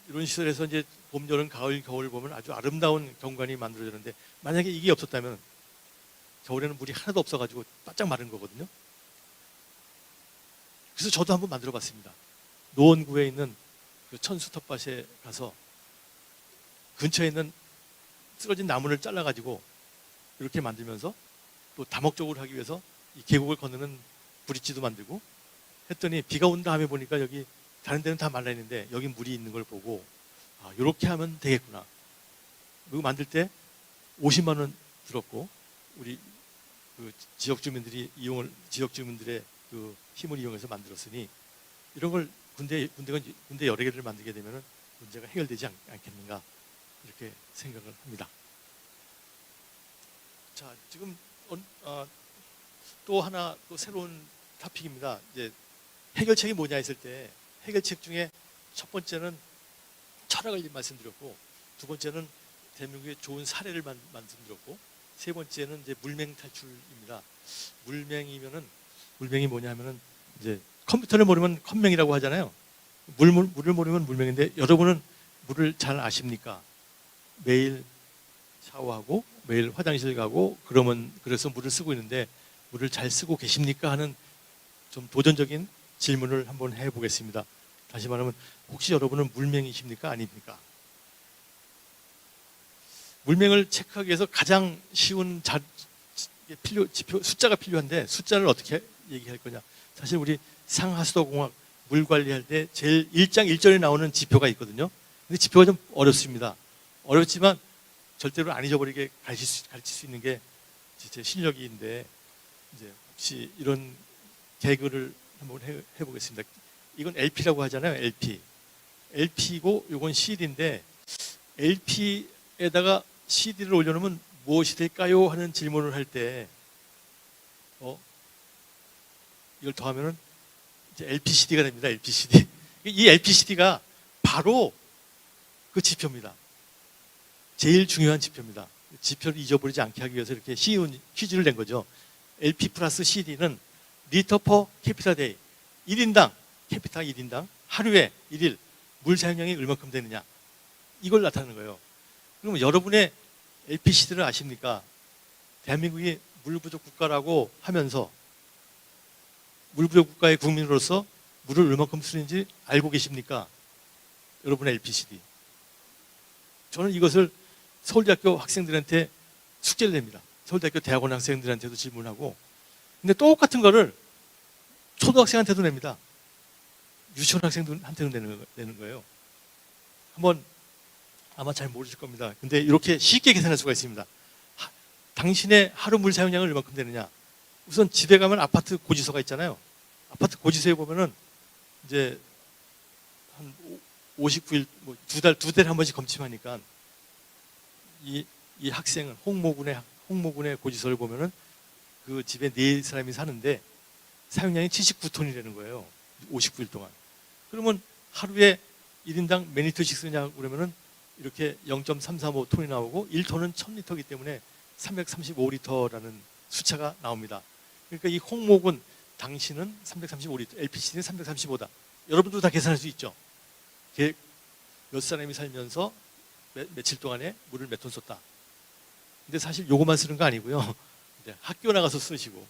이런 시설에서 이제 봄, 여름, 가을, 겨울 보면 아주 아름다운 경관이 만들어지는데 만약에 이게 없었다면 겨울에는 물이 하나도 없어가지고 바짝 마른 거거든요. 그래서 저도 한번 만들어 봤습니다. 노원구에 있는 그 천수 텃밭에 가서 근처에 있는 쓰러진 나무를 잘라가지고 이렇게 만들면서 또 다목적으로 하기 위해서 이 계곡을 건너는 브릿지도 만들고 했더니 비가 온 다음에 보니까 여기 다른 데는 다 말라 있는데 여기 물이 있는 걸 보고 아, 이렇게 하면 되겠구나. 이거 만들 때 50만 원 들었고 우리 그 지역 주민들의 그 힘을 이용해서 만들었으니 이런 걸 군대 여러 개를 만들게 되면 문제가 해결되지 않겠는가 이렇게 생각을 합니다. 자, 지금 또 하나 또 새로운 토픽입니다. 이제 해결책이 뭐냐 했을 때 해결책 중에 첫 번째는 철학을 말씀드렸고 두 번째는 대한민국의 좋은 사례를 말씀드렸고 세 번째는 이제 물맹 탈출입니다. 물맹이 뭐냐 하면은 이제 컴퓨터를 모르면 컴맹이라고 하잖아요. 물을 모르면 물맹인데 여러분은 물을 잘 아십니까? 매일 샤워하고 매일 화장실 가고 그래서 물을 쓰고 있는데 물을 잘 쓰고 계십니까? 하는 좀 도전적인 질문을 한번 해보겠습니다. 다시 말하면 혹시 여러분은 물맹이십니까? 아닙니까? 물맹을 체크하기 위해서 가장 쉬운 지표 숫자가 필요한데 숫자를 어떻게 얘기할 거냐? 사실 우리 상하수도공학 물 관리할 때 제일 1장 1절에 나오는 지표가 있거든요. 근데 지표가 좀 어렵습니다. 어렵지만 절대로 안 잊어버리게 가르칠 수 있는 게 제 실력인데 이제 혹시 이런 개그를 한번 해보겠습니다. 이건 LP라고 하잖아요. LP고 이건 CD인데 LP에다가 CD를 올려놓으면 무엇이 될까요? 하는 질문을 할 때 이걸 더하면은 이제 LPCD가 됩니다. LPCD. 이 LPCD가 바로 그 지표입니다. 제일 중요한 지표입니다. 지표를 잊어버리지 않게 하기 위해서 이렇게 쉬운 퀴즈를 낸 거죠. LP 플러스 CD는 리터 퍼 캐피타 데이 1인당 캐피타 1인당 하루에 1일 물 사용량이 얼마큼 되느냐 이걸 나타내는 거예요. 그러면 여러분의 LPCD를 아십니까? 대한민국이 물 부족 국가라고 하면서 물 부족 국가의 국민으로서 물을 얼마큼 쓰는지 알고 계십니까? 여러분의 LPCD. 저는 이것을 서울대학교 학생들한테 숙제를 냅니다. 서울대학교 대학원 학생들한테도 질문하고 근데 똑같은 거를 초등학생한테도 냅니다. 유치원 학생들한테도 내는 거예요. 한번 아마 잘 모르실 겁니다. 근데 이렇게 쉽게 계산할 수가 있습니다. 당신의 하루 물 사용량은 얼마큼 되느냐? 우선 집에 가면 아파트 고지서가 있잖아요. 아파트 고지서에 보면은 이제 한 59일, 두 달에 한 번씩 검침하니까 이 학생은 홍모군의 고지서를 보면은 그 집에 4사람이 사는데 사용량이 79톤이라는 거예요. 59일 동안. 그러면 하루에 1인당 몇 리터씩 쓰냐고 그러면은 이렇게 0.335톤이 나오고 1톤은 1000리터이기 때문에 335리터라는 숫자가 나옵니다. 그러니까 이 홍목은 당신은 335리터, LPC는 335다. 여러분도 다 계산할 수 있죠. 몇 사람이 살면서 며칠 동안에 물을 몇 톤 썼다. 근데 사실 요거만 쓰는 거 아니고요. 학교 나가서 쓰시고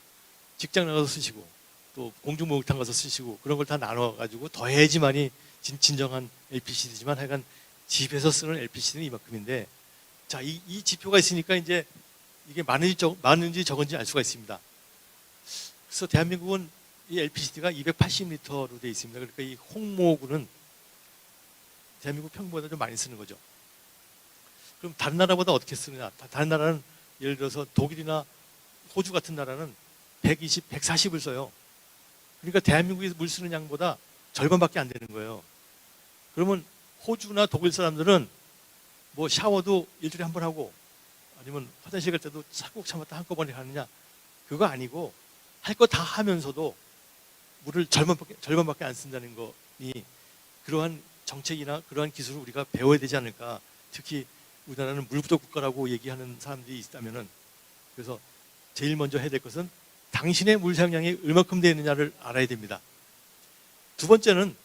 직장 나가서 쓰시고 또 공중목욕탕 가서 쓰시고 그런 걸 다 나눠가지고 더해야지만이 진정한 LPCD지만 하여간 집에서 쓰는 LPCD는 이만큼인데 자, 이 지표가 있으니까 이제 이게 많은지 적은지 알 수가 있습니다. 그래서 대한민국은 이 LPCD가 280리터로 되어 있습니다. 그러니까 이 홍모구는 대한민국 평균보다 좀 많이 쓰는 거죠. 그럼 다른 나라보다 어떻게 쓰느냐? 다른 나라는 예를 들어서 독일이나 호주 같은 나라는 120, 140을 써요. 그러니까 대한민국이 물 쓰는 양보다 절반밖에 안 되는 거예요. 그러면 호주나 독일 사람들은 뭐 샤워도 일주일에 한 번 하고 아니면 화장실 갈 때도 차곡 참았다 한꺼번에 하느냐? 그거 아니고 할 거 다 하면서도 물을 절반밖에 안 쓴다는 거니 그러한 정책이나 그러한 기술을 우리가 배워야 되지 않을까. 특히 우리나라는 물 부족 국가라고 얘기하는 사람들이 있다면은 그래서 제일 먼저 해야 될 것은 당신의 물 사용량이 얼마큼 되느냐를 알아야 됩니다. 두 번째는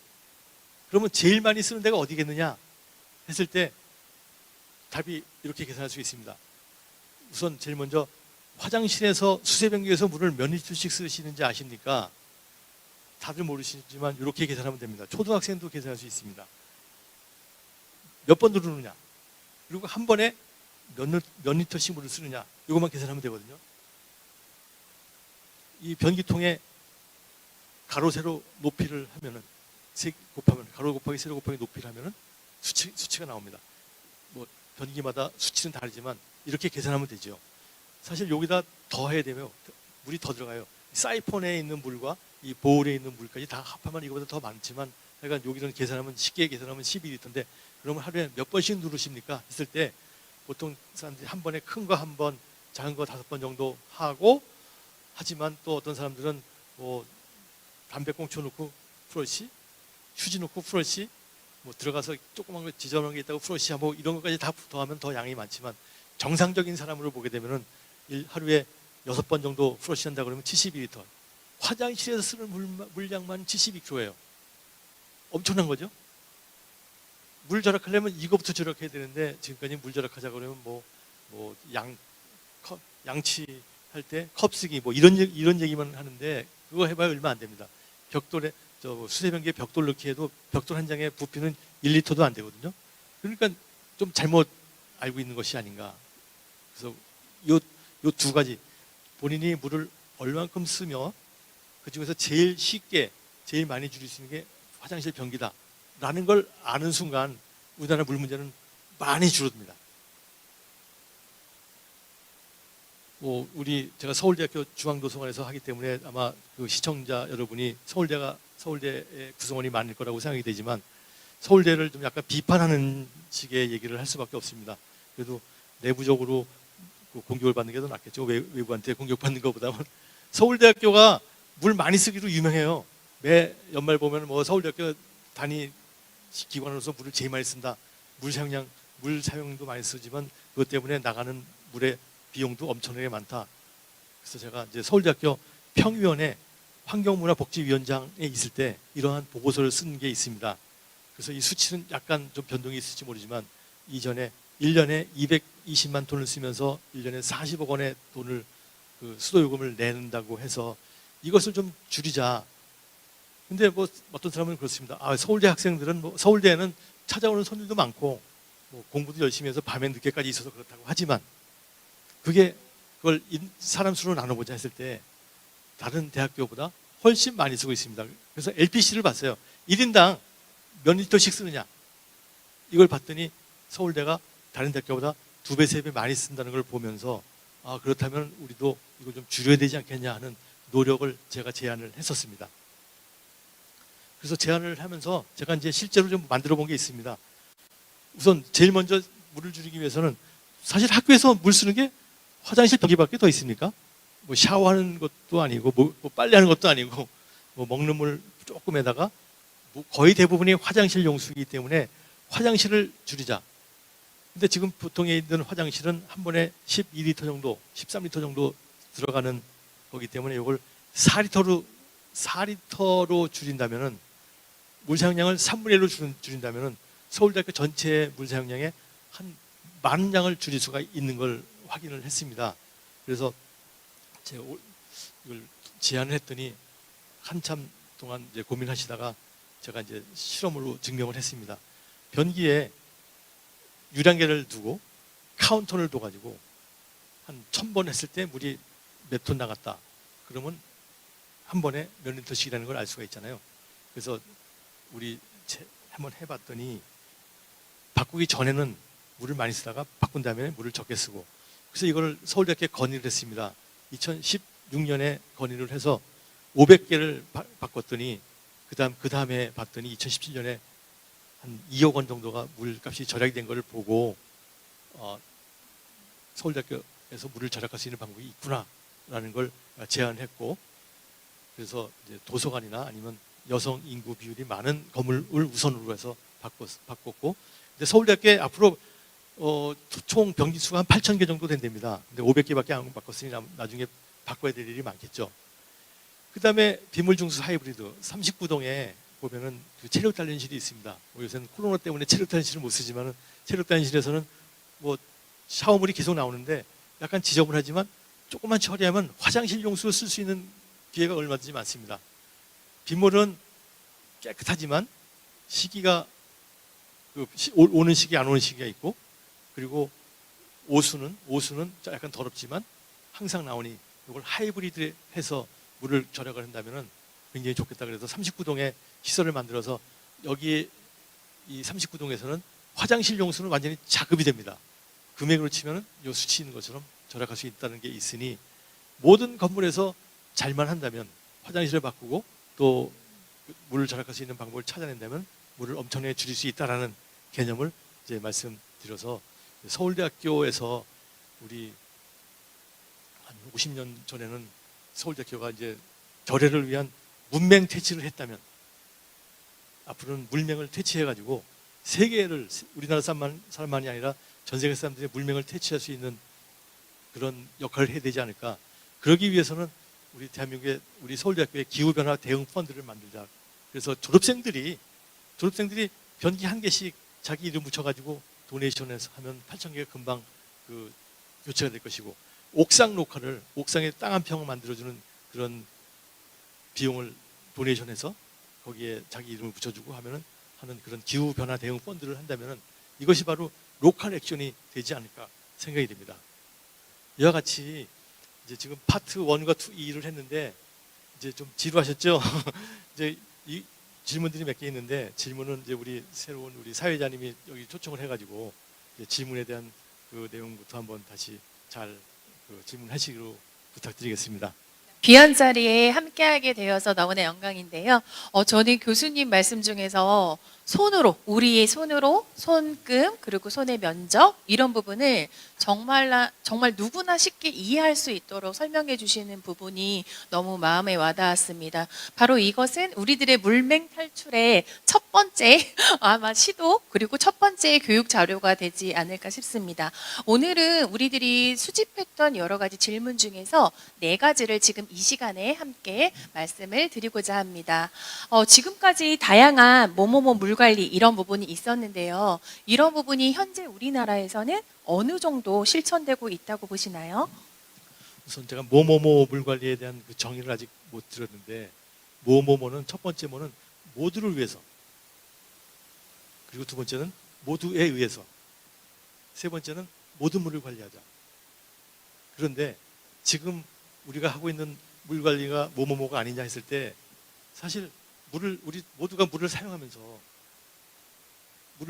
그러면 제일 많이 쓰는 데가 어디겠느냐 했을 때 답이 이렇게 계산할 수 있습니다. 우선 제일 먼저 화장실에서 수세변기에서 물을 몇 리터씩 쓰시는지 아십니까? 다들 모르시지만 이렇게 계산하면 됩니다. 초등학생도 계산할 수 있습니다. 몇 번 누르느냐, 그리고 한 번에 몇 리터씩 물을 쓰느냐, 이것만 계산하면 되거든요. 이 변기통에 가로 세로 높이를 하면은 곱하면 가로 곱하기 세로 곱하기 높이를 하면은 수치가 나옵니다. 뭐 변기마다 수치는 다르지만 이렇게 계산하면 되죠. 사실 여기다 더 해야 되면 물이 더 들어가요. 사이폰에 있는 물과 이 보울에 있는 물까지 다 합하면 이거보다 더 많지만, 그러니까 여기는 계산하면 쉽게 계산하면 12리터인데 그러면 하루에 몇 번씩 누르십니까? 했을 때 보통 사람들이 한 번에 큰 거 한 번, 작은 거 5번 정도 하고, 하지만 또 어떤 사람들은 뭐 담배꽁초 넣고 프러시, 휴지 넣고 프러시, 뭐 들어가서 조그만 거 지저분한 게 있다고 프러시 하고 이런 것까지 다 더하면 더 양이 많지만, 정상적인 사람으로 보게 되면은 하루에 6번 정도 프러시 한다 그러면 72리터. 화장실에서 쓰는 물량만 72kg예요. 엄청난 거죠? 물 절약하려면 이거부터 절약해야 되는데, 지금까지 물 절약하자 그러면 양치할 때 컵 쓰기 뭐 이런 얘기만 하는데, 그거 해봐야 얼마 안 됩니다. 벽돌에 수세변기에 벽돌 넣기 해도 벽돌 한 장의 부피는 1리터도 안 되거든요. 그러니까 좀 잘못 알고 있는 것이 아닌가. 그래서 요 두 가지, 본인이 물을 얼만큼 쓰며 그 중에서 제일 쉽게 제일 많이 줄일 수 있는 게 화장실 변기다라는 걸 아는 순간 우리나라 물 문제는 많이 줄어듭니다. 제가 서울대학교 중앙도서관에서 하기 때문에 아마 그 시청자 여러분이 서울대의 구성원이 많을 거라고 생각이 되지만, 서울대를 좀 약간 비판하는 식의 얘기를 할 수밖에 없습니다. 그래도 내부적으로 공격을 받는 게 더 낫겠죠. 외부한테 공격받는 것보다는. 서울대학교가 물 많이 쓰기로 유명해요. 매 연말 보면 뭐 서울대학교 단위 기관으로서 물을 제일 많이 쓴다. 물 사용도 많이 쓰지만 그것 때문에 나가는 물의 비용도 엄청나게 많다. 그래서 제가 이제 서울대학교 평위원회 환경문화복지위원장에 있을 때 이러한 보고서를 쓴 게 있습니다. 그래서 이 수치는 약간 좀 변동이 있을지 모르지만, 이전에 1년에 220만 톤을 쓰면서 1년에 40억 원의 돈을 수도요금을 내는다고 해서 이것을 좀 줄이자. 근데 뭐 어떤 사람은 그렇습니다. 서울대 학생들은 서울대에는 찾아오는 손님도 많고 공부도 열심히 해서 밤에 늦게까지 있어서 그렇다고 하지만, 그걸 사람 수로 나눠보자 했을 때 다른 대학교보다 훨씬 많이 쓰고 있습니다. 그래서 LPC를 봤어요. 1인당 몇 리터씩 쓰느냐, 이걸 봤더니 서울대가 다른 대학교보다 2배, 3배 많이 쓴다는 걸 보면서, 그렇다면 우리도 이걸 좀 줄여야 되지 않겠냐 하는 노력을 제가 제안을 했었습니다. 그래서 제안을 하면서 제가 이제 실제로 좀 만들어 본 게 있습니다. 우선 제일 먼저 물을 줄이기 위해서는, 사실 학교에서 물 쓰는 게 화장실 변기밖에 더 있습니까? 뭐 샤워하는 것도 아니고 뭐 빨래하는 것도 아니고 뭐 먹는 물 조금에다가 거의 대부분이 화장실 용수이기 때문에 화장실을 줄이자. 근데 지금 보통에 있는 화장실은 한 번에 12리터 정도, 13리터 정도 들어가는 거기 때문에 이걸 4리터로 줄인다면은, 물 사용량을 3분의 1로 줄인다면은 서울대학교 전체 물 사용량의 한 많은 양을 줄일 수가 있는 걸 확인을 했습니다. 그래서 제가 이걸 제안을 했더니 한참 동안 이제 고민하시다가 제가 이제 실험으로 증명을 했습니다. 변기에 유량계를 두고 카운터를 둬가지고 한 1000번 했을 때 물이 몇 톤 나갔다. 그러면 한 번에 몇 리터씩이라는 걸 알 수가 있잖아요. 그래서 한번 해봤더니, 바꾸기 전에는 물을 많이 쓰다가 바꾼 다음에 물을 적게 쓰고, 그래서 이걸 서울대학교에 건의를 했습니다. 2016년에 건의를 해서 500개를 바꿨더니, 그 다음에 봤더니 2017년에 한 2억 원 정도가 물값이 절약이 된 것을 보고, 서울대학교에서 물을 절약할 수 있는 방법이 있구나라는 걸 제안했고, 그래서 이제 도서관이나 아니면 여성 인구 비율이 많은 건물을 우선으로 해서 바꿨고, 근데 서울대학교에 앞으로 총 변기 수가 한 8,000개 정도 된답니다. 근데 500개밖에 안 바꿨으니 나중에 바꿔야 될 일이 많겠죠. 그 다음에 비물중수 하이브리드 39동에 보면은 그 체력 단련실이 있습니다. 요새는 코로나 때문에 체력 단련실을 못 쓰지만은, 체력 단련실에서는 뭐 샤워물이 계속 나오는데 약간 지저분하지만 조금만 처리하면 화장실 용수로 쓸 수 있는 기회가 얼마든지 많습니다. 빗물은 깨끗하지만 시기가 오는 시기 안 오는 시기가 있고, 그리고 오수는 약간 더럽지만 항상 나오니 이걸 하이브리드 해서 물을 절약을 한다면 굉장히 좋겠다. 그래서 39동에 시설을 만들어서 여기 이 39동에서는 화장실 용수는 완전히 자급이 됩니다. 금액으로 치면 요 수치 있는 것처럼 절약할 수 있다는 게 있으니 모든 건물에서 잘만 한다면 화장실을 바꾸고 또 물을 절약할 수 있는 방법을 찾아낸다면 물을 엄청나게 줄일 수 있다라는 개념을 이제 말씀드려서, 서울대학교에서 우리 한 50년 전에는 서울대학교가 이제 결례를 위한 문맹 퇴치를 했다면 앞으로는 물맹을 퇴치해가지고 세계를, 우리나라 사람만이 아니라 전 세계 사람들의 물맹을 퇴치할 수 있는 그런 역할을 해야 되지 않을까. 그러기 위해서는 우리 대한민국의 우리 서울대학교의 기후변화 대응 펀드를 만들자. 그래서 졸업생들이 변기 한 개씩 자기 이름 붙여가지고 도네이션해서 하면 8,000개가 금방 교체가 될 것이고, 옥상 녹화를, 옥상에 땅 한 평을 만들어주는 그런 비용을 도네이션해서 거기에 자기 이름을 붙여주고 하는 그런 기후변화 대응 펀드를 한다면 이것이 바로 로컬 액션이 되지 않을까 생각이 됩니다. 이와 같이 이제 지금 파트 1과 2를 했는데 이제 좀 지루하셨죠? 이제 이 질문들이 몇 개 있는데, 질문은 이제 우리 새로운 우리 사회자님이 여기 초청을 해가지고 질문에 대한 그 내용부터 한번 다시 잘 질문하시기로 부탁드리겠습니다. 귀한 자리에 함께하게 되어서 너무나 영광인데요. 저는 교수님 말씀 중에서 우리의 손으로 손금 그리고 손의 면적 이런 부분을 정말 누구나 쉽게 이해할 수 있도록 설명해 주시는 부분이 너무 마음에 와닿았습니다. 바로 이것은 우리들의 물맹 탈출의 첫 번째 아마 시도 그리고 첫 번째 교육 자료가 되지 않을까 싶습니다. 오늘은 우리들이 수집했던 여러 가지 질문 중에서 4가지를 지금 이 시간에 함께 말씀을 드리고자 합니다. 지금까지 다양한 뭐뭐뭐 물관리 이런 부분이 있었는데요. 이런 부분이 현재 우리나라에서는 어느 정도 실천되고 있다고 보시나요? 우선 제가 뭐뭐뭐 물관리에 대한 그 정의를 아직 못 들었는데, 뭐뭐뭐는 첫 번째 뭐는 모두를 위해서, 그리고 두 번째는 모두에 의해서, 세 번째는 모든 물을 관리하자. 그런데 지금 우리가 하고 있는 물 관리가 뭐뭐뭐가 아니냐 했을 때, 사실 우리 모두가 물을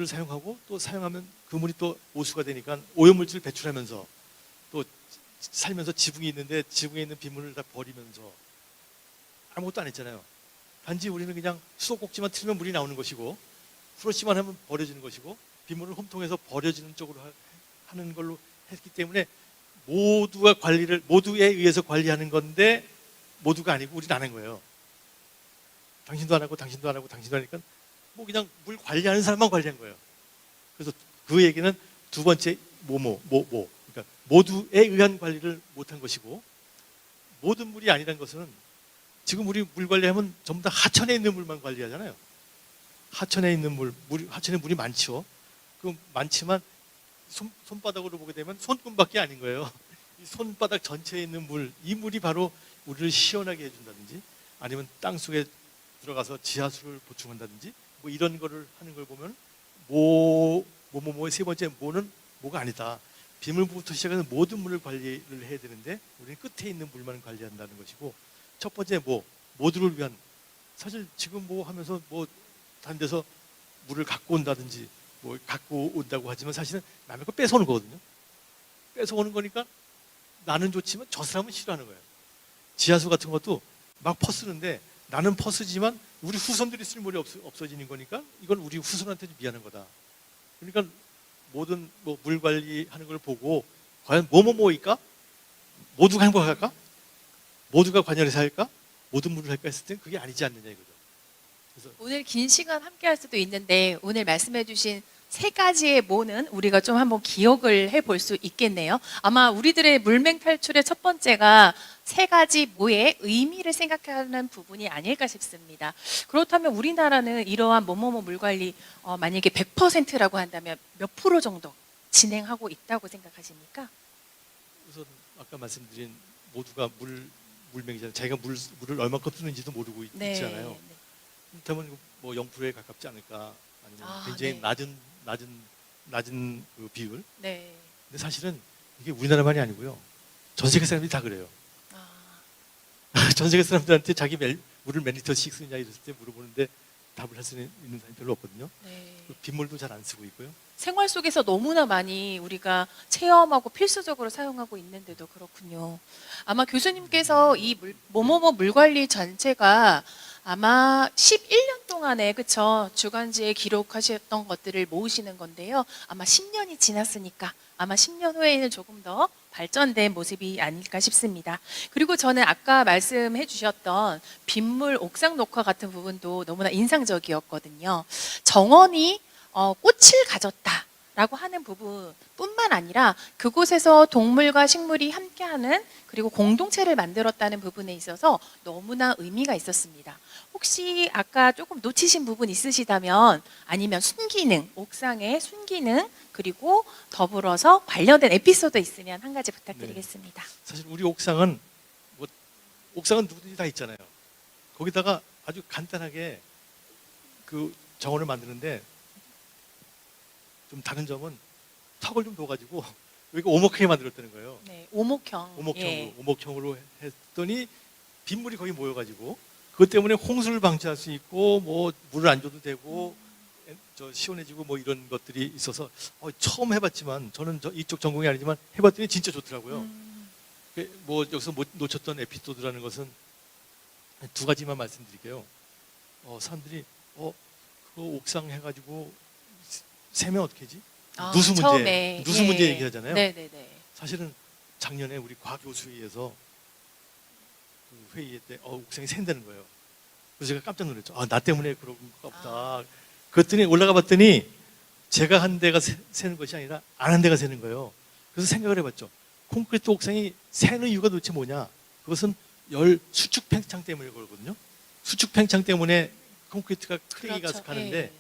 사용하고 또 사용하면 그 물이 또 오수가 되니까 오염물질을 배출하면서 또 살면서 지붕이 있는데 지붕에 있는 빗물을 다 버리면서 아무것도 안 했잖아요. 단지 우리는 그냥 수도꼭지만 틀면 물이 나오는 것이고, 프로시만 하면 버려지는 것이고, 빗물을 홈통에서 버려지는 쪽으로 하는 걸로 했기 때문에 모두에 의해서 관리하는 건데 모두가 아니고 우리는 안 한 거예요. 당신도 안 하고 당신도 안 하고 당신도 하니까 뭐 그냥 물 관리하는 사람만 관리한 거예요. 그래서 그 얘기는 두 번째 그러니까 모두에 의한 관리를 못한 것이고, 모든 물이 아니라는 것은 지금 우리 물 관리하면 전부 다 하천에 있는 물만 관리하잖아요. 하천에 있는 하천에 물이 많죠. 그 많지만 손바닥으로 보게 되면 손금밖에 아닌 거예요. 이 손바닥 전체에 있는 이 물이 바로 우리를 시원하게 해준다든지, 아니면 땅 속에 들어가서 지하수를 보충한다든지, 뭐 이런 거를 하는 걸 보면 뭐의 세 번째 뭐는 뭐가 아니다. 빗물부터 시작해서 모든 물을 관리를 해야 되는데 우리는 끝에 있는 물만 관리한다는 것이고, 첫 번째 모두를 위한, 사실 지금 뭐 하면서 뭐 다른 데서 물을 갖고 온다든지 뭐 갖고 온다고 하지만 사실은 남의 거 뺏어오는 거거든요. 뺏어오는 거니까 나는 좋지만 저 사람은 싫어하는 거예요. 지하수 같은 것도 막 퍼쓰는데 나는 퍼쓰지만 우리 후손들이 쓸 물이 없어지는 거니까 이건 우리 후손한테도 미안한 거다. 그러니까 모든 물 관리하는 걸 보고 과연 뭐일까? 모두가 행복할까? 모두가 관여해서 할까? 모든 물을 할까 했을 땐 그게 아니지 않느냐 이거죠. 그래서 오늘 긴 시간 함께 할 수도 있는데 오늘 말씀해 주신 3가지의 뭐는 우리가 좀 한번 기억을 해볼 수 있겠네요. 아마 우리들의 물맹 탈출의 첫 번째가 3가지 뭐의 의미를 생각하는 부분이 아닐까 싶습니다. 그렇다면 우리나라는 이러한 뭐뭐뭐 물관리 만약에 100%라고 한다면 몇 프로 정도 진행하고 있다고 생각하십니까? 우선 아까 말씀드린 모두가 물맹이잖아요. 자기가 물을 얼마큼 쓰는지도 모르고 네. 있잖아요. 그렇다면 뭐 0%에 가깝지 않을까? 아니면 굉장히 네. 낮은 그 비율. 네. 근데 사실은 이게 우리나라만이 아니고요. 전 세계 사람들이 다 그래요. 전 세계 사람들한테 물을 몇 리터씩 쓰냐 이랬을 때 물어보는데 답을 할 수 있는 사람이 별로 없거든요. 네. 빗물도 잘 안 쓰고 있고요. 생활 속에서 너무나 많이 우리가 체험하고 필수적으로 사용하고 있는데도 그렇군요. 아마 교수님께서 이 뭐뭐뭐 물관리 전체가 아마 11년 동안에 그쵸 주간지에 기록하셨던 것들을 모으시는 건데요. 아마 10년이 지났으니까 아마 10년 후에는 조금 더 발전된 모습이 아닐까 싶습니다. 그리고 저는 아까 말씀해 주셨던 빗물 옥상 녹화 같은 부분도 너무나 인상적이었거든요. 정원이 꽃을 가졌다라고 하는 부분뿐만 아니라 그곳에서 동물과 식물이 함께하는 그리고 공동체를 만들었다는 부분에 있어서 너무나 의미가 있었습니다. 혹시 아까 조금 놓치신 부분 있으시다면 아니면 순기능, 옥상의 순기능 그리고 더불어서 관련된 에피소드 있으면 한 가지 부탁드리겠습니다. 사실 우리 옥상은 옥상은 누구든지 다 있잖아요. 거기다가 아주 간단하게 그 정원을 만드는데 좀 다른 점은 턱을 좀 넣어가지고 여기가 오목하게 만들었다는 거예요. 네, 오목형. 오목형으로 했더니 빗물이 거기 모여가지고 그것 때문에 홍수를 방지할 수 있고 뭐 물을 안 줘도 되고 시원해지고 뭐 이런 것들이 있어서 처음 해봤지만 저는 이쪽 전공이 아니지만 해봤더니 진짜 좋더라고요. 뭐 여기서 놓쳤던 에피소드라는 것은 두 가지만 말씀드릴게요. 사람들이 그거 옥상 해가지고 세면 어떻게 하지? 누수 문제, 처음에. 누수 문제 얘기하잖아요. 네네네. 사실은 작년에 우리 과학교수회의에서 그 회의 때 옥상이 샌다는 거예요. 그래서 제가 깜짝 놀랐죠. 나 때문에 그런 거 없다. 그랬더니 올라가 봤더니 제가 한 데가 새는 것이 아니라 안 한 데가 새는 거예요. 그래서 생각을 해봤죠. 콘크리트 옥상이 새는 이유가 도대체 뭐냐? 그것은 열 수축 팽창 때문에 그러거든요. 수축 팽창 때문에 콘크리트가 크랙이 가서 가는데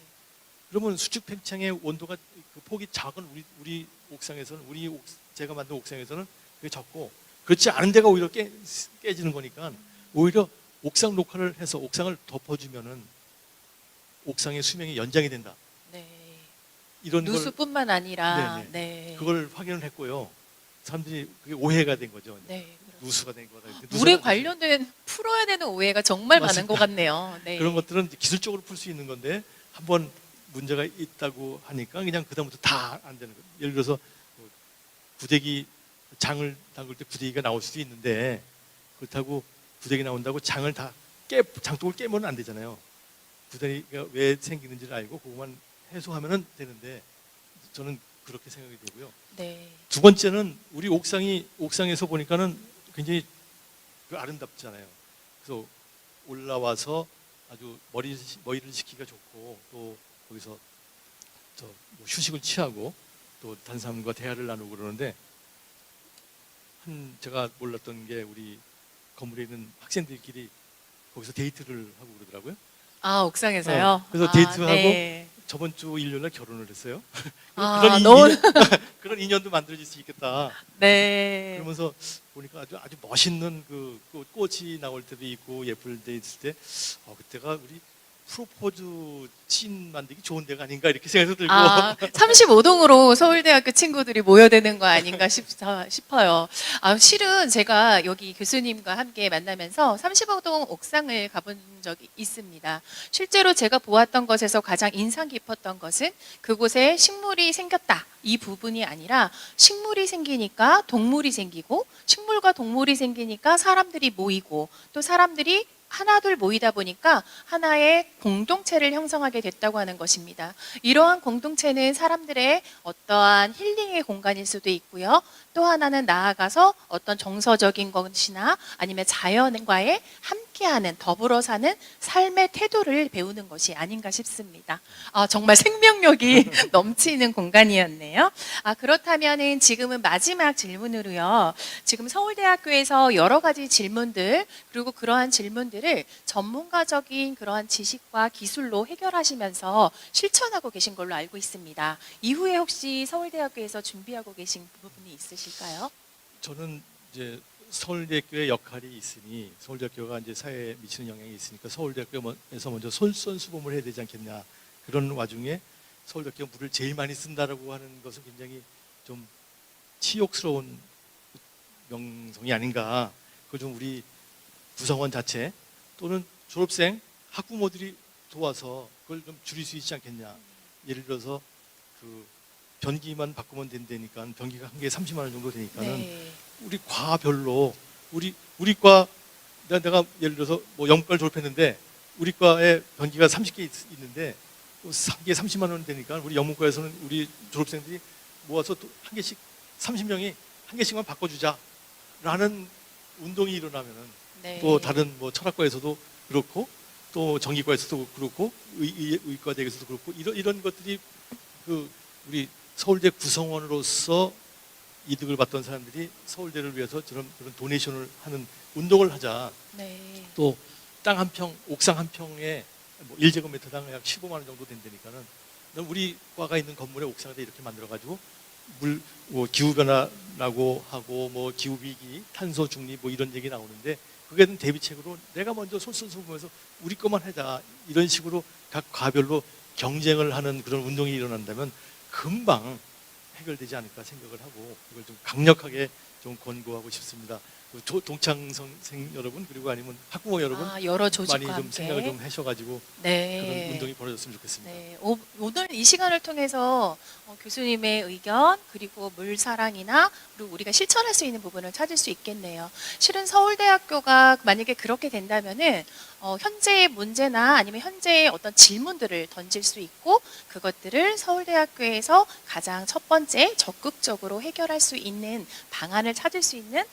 그러면 수축 팽창의 온도가 그 폭이 작은 우리 옥상에서는 제가 만든 옥상에서는 그게 적고 그렇지 않은 데가 오히려 깨지는 거니까 오히려 옥상 녹화를 해서 옥상을 덮어주면은 옥상의 수명이 연장이 된다. 네. 이런 걸 누수뿐만 아니라 네네. 네. 그걸 확인을 했고요. 사람들이 그게 오해가 된 거죠. 네. 누수가 된 거다. 물에 관련된 풀어야 되는 오해가 정말 많은 것 같네요. 네. 그런 것들은 기술적으로 풀 수 있는 건데 한번 문제가 있다고 하니까 그냥 그다음부터 다 안 되는 거예요. 예를 들어서 구데기 장을 담글 때 구데기가 나올 수도 있는데 그렇다고 구데기 나온다고 장독을 깨면 안 되잖아요. 구데기가 왜 생기는지를 알고 그것만 해소하면 되는데 저는 그렇게 생각이 되고요. 네. 두 번째는 우리 옥상에서 보니까는 굉장히 아름답잖아요. 그래서 올라와서 아주 머리를 식히기가 좋고 또 거기서 뭐 휴식을 취하고 또 다른 사람과 대화를 나누고 그러는데 제가 몰랐던 게 우리 건물에 있는 학생들끼리 거기서 데이트를 하고 그러더라고요. 옥상에서요? 그래서 데이트하고 네. 저번 주 일요일 날 결혼을 했어요. 너무 그런 인연도 만들어질 수 있겠다. 네. 그러면서 보니까 아주 멋있는 그 꽃이 나올 때도 있고 예쁠 때 있을 때 그때가 우리 프로포즈 씬 만들기 좋은 데가 아닌가 이렇게 생각이 들고 35동으로 서울대학교 친구들이 모여드는 거 아닌가 싶어요. 실은 제가 여기 교수님과 함께 만나면서 35동 옥상을 가본 적이 있습니다. 실제로 제가 보았던 것에서 가장 인상 깊었던 것은 그곳에 식물이 생겼다. 이 부분이 아니라 식물이 생기니까 동물이 생기고 식물과 동물이 생기니까 사람들이 모이고 또 사람들이 하나둘 모이다 보니까 하나의 공동체를 형성하게 됐다고 하는 것입니다. 이러한 공동체는 사람들의 어떠한 힐링의 공간일 수도 있고요. 또 하나는 나아가서 어떤 정서적인 것이나 아니면 자연과의 함께하는 더불어 사는 삶의 태도를 배우는 것이 아닌가 싶습니다. 정말 생명력이 넘치는 공간이었네요. 그렇다면은 지금은 마지막 질문으로요. 지금 서울대학교에서 여러 가지 질문들 그리고 그러한 질문들을 전문가적인 그러한 지식과 기술로 해결하시면서 실천하고 계신 걸로 알고 있습니다. 이후에 혹시 서울대학교에서 준비하고 계신 부분이 있으실까요? 저는 이제 서울대학교의 역할이 있으니 서울대학교가 이제 사회에 미치는 영향이 있으니까 서울대학교에서 먼저 솔선수범을 해야 되지 않겠냐. 그런 와중에 서울대학교가 물을 제일 많이 쓴다라고 하는 것은 굉장히 좀 치욕스러운 명성이 아닌가. 그걸 좀 우리 구성원 자체 또는 졸업생 학부모들이 도와서 그걸 좀 줄일 수 있지 않겠냐. 예를 들어서 그 변기만 바꾸면 된다니까 변기가 한 개에 30만 원 정도 되니까는 네. 우리 과별로 우리 과 내가 예를 들어서 뭐 영문과를 졸업했는데 우리 과에 변기가 30개 있는데 한 개에 30만 원 되니까 우리 영문과에서는 우리 졸업생들이 모아서 또 한 개씩 30명이 한 개씩만 바꿔주자라는 운동이 일어나면은 네. 또 다른 뭐 철학과에서도 그렇고 또 전기과에서도 그렇고 의과대에서도 그렇고 이런 것들이 그 우리 서울대 구성원으로서 이득을 받던 사람들이 서울대를 위해서 그런 도네이션을 하는 운동을 하자. 네. 또 땅 한 평, 옥상 한 평에 뭐 1제곱미터당 약 15만 원 정도 된다니까는 우리 과가 있는 건물의 옥상에다 이렇게 만들어 가지고 뭐 기후 변화라고 하고 뭐 기후 위기, 탄소 중립 뭐 이런 얘기 나오는데 그게 대비책으로 내가 먼저 솔선수범해서 우리 것만 하자 이런 식으로 각 과별로 경쟁을 하는 그런 운동이 일어난다면 금방 해결되지 않을까 생각을 하고 이걸 좀 강력하게 좀 권고하고 싶습니다. 동창생 여러분 그리고 아니면 학부모 여러분 여러 조직과 많이 좀 함께 생각을 좀 하셔가지고 네. 그런 운동이 벌어졌으면 좋겠습니다. 네, 오늘 이 시간을 통해서 교수님의 의견 그리고 물 사랑이나 그리고 우리가 실천할 수 있는 부분을 찾을 수 있겠네요. 실은 서울대학교가 만약에 그렇게 된다면은 현재의 문제나 아니면 현재의 어떤 질문들을 던질 수 있고 그것들을 서울대학교에서 가장 첫 번째 적극적으로 해결할 수 있는 방안을 찾을 수 있는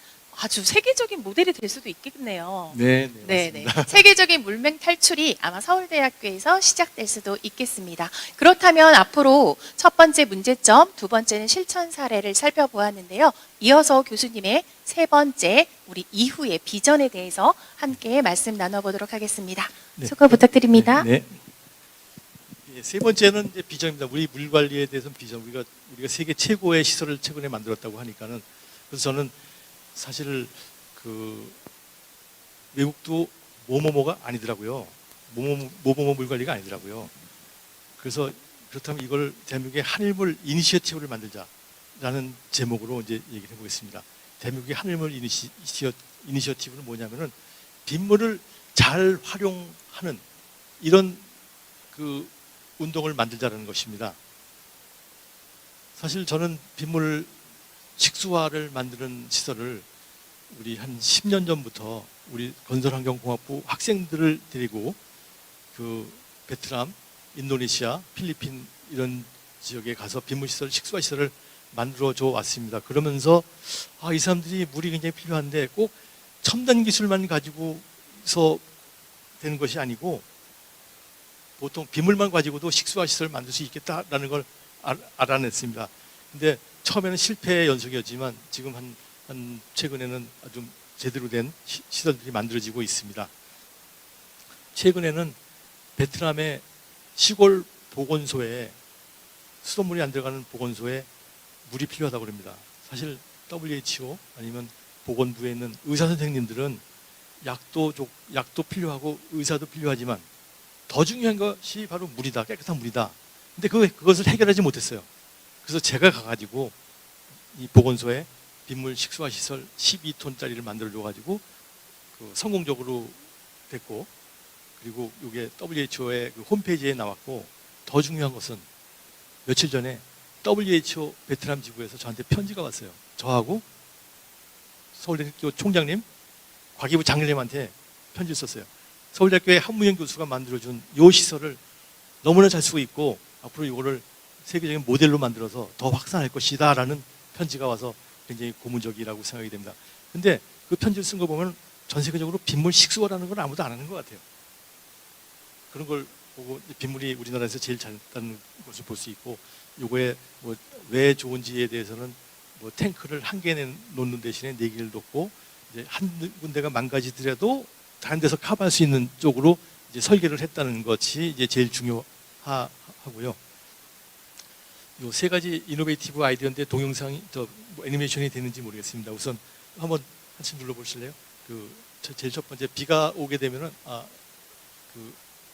아주 세계적인 모델이 될 수도 있겠네요. 네, 네, 맞습니다. 세계적인 물맹 탈출이 아마 서울대학교에서 시작될 수도 있겠습니다. 그렇다면 앞으로 첫 번째 문제점, 두 번째는 실천 사례를 살펴보았는데요. 이어서 교수님의 세 번째 우리 이후의 비전에 대해서 함께 말씀 나눠보도록 하겠습니다. 네. 수고 부탁드립니다. 네. 예, 세 번째는 이제 비전입니다. 우리 물 관리에 대해서는 비전. 우리가 세계 최고의 시설을 최근에 만들었다고 하니까는 그래서 저는 사실 그 외국도 뭐뭐뭐가 아니더라고요. 뭐뭐뭐 물 관리가 아니더라고요. 그래서 그렇다면 이걸 대한민국의 한일물 이니시어티브를 만들자라는 제목으로 이제 얘기를 해보겠습니다. 대한민국의 한일물 이니시어티브는 뭐냐면은 빗물을 잘 활용하는 이런 그 운동을 만들자라는 것입니다. 사실 저는 빗물 식수화를 만드는 시설을 우리 한 10년 전부터 우리 건설환경공학부 학생들을 데리고 그 베트남, 인도네시아, 필리핀 이런 지역에 가서 빗물시설, 식수화시설을 만들어줘 왔습니다. 그러면서 이 사람들이 물이 굉장히 필요한데 꼭 첨단 기술만 가지고서 되는 것이 아니고 보통 빗물만 가지고도 식수화시설을 만들 수 있겠다라는 걸 알아냈습니다. 근데 처음에는 실패의 연속이었지만 지금 한 최근에는 아주 제대로 된 시설들이 만들어지고 있습니다. 최근에는 베트남의 시골 보건소에 수돗물이 안 들어가는 보건소에 물이 필요하다고 합니다. 사실 WHO 아니면 보건부에 있는 의사 선생님들은 약도 필요하고 의사도 필요하지만 더 중요한 것이 바로 물이다. 깨끗한 물이다. 근데 그것을 해결하지 못했어요. 그래서 제가 가가지고 이 보건소에 빗물 식수화 시설 12톤짜리를 만들어줘가지고 그 성공적으로 됐고 그리고 이게 WHO의 그 홈페이지에 나왔고 더 중요한 것은 며칠 전에 WHO 베트남 지부에서 저한테 편지가 왔어요. 저하고 서울대학교 총장님, 과기부 장관님한테 편지를 썼어요. 서울대학교의 한무영 교수가 만들어준 이 시설을 너무나 잘 쓰고 있고 앞으로 이거를 세계적인 모델로 만들어서 더 확산할 것이다 라는 편지가 와서 굉장히 고무적이라고 생각이 됩니다. 근데 그 편지를 쓴 거 보면 전 세계적으로 빗물 식수화라는 건 아무도 안 하는 것 같아요. 그런 걸 보고 빗물이 우리나라에서 제일 잘 나는 것을 볼 수 있고 요거에 뭐 왜 좋은지에 대해서는 뭐 탱크를 한 개 놓는 대신에 4개를 놓고 이제 한 군데가 망가지더라도 다른 데서 커버할 수 있는 쪽으로 이제 설계를 했다는 것이 이제 제일 중요하고요. 요 세 가지 이노베이티브 아이디어인데 동영상이 애니메이션이 되는지 모르겠습니다. 우선 한번 한번 눌러보실래요? 제일 첫 번째 비가 오게 되면은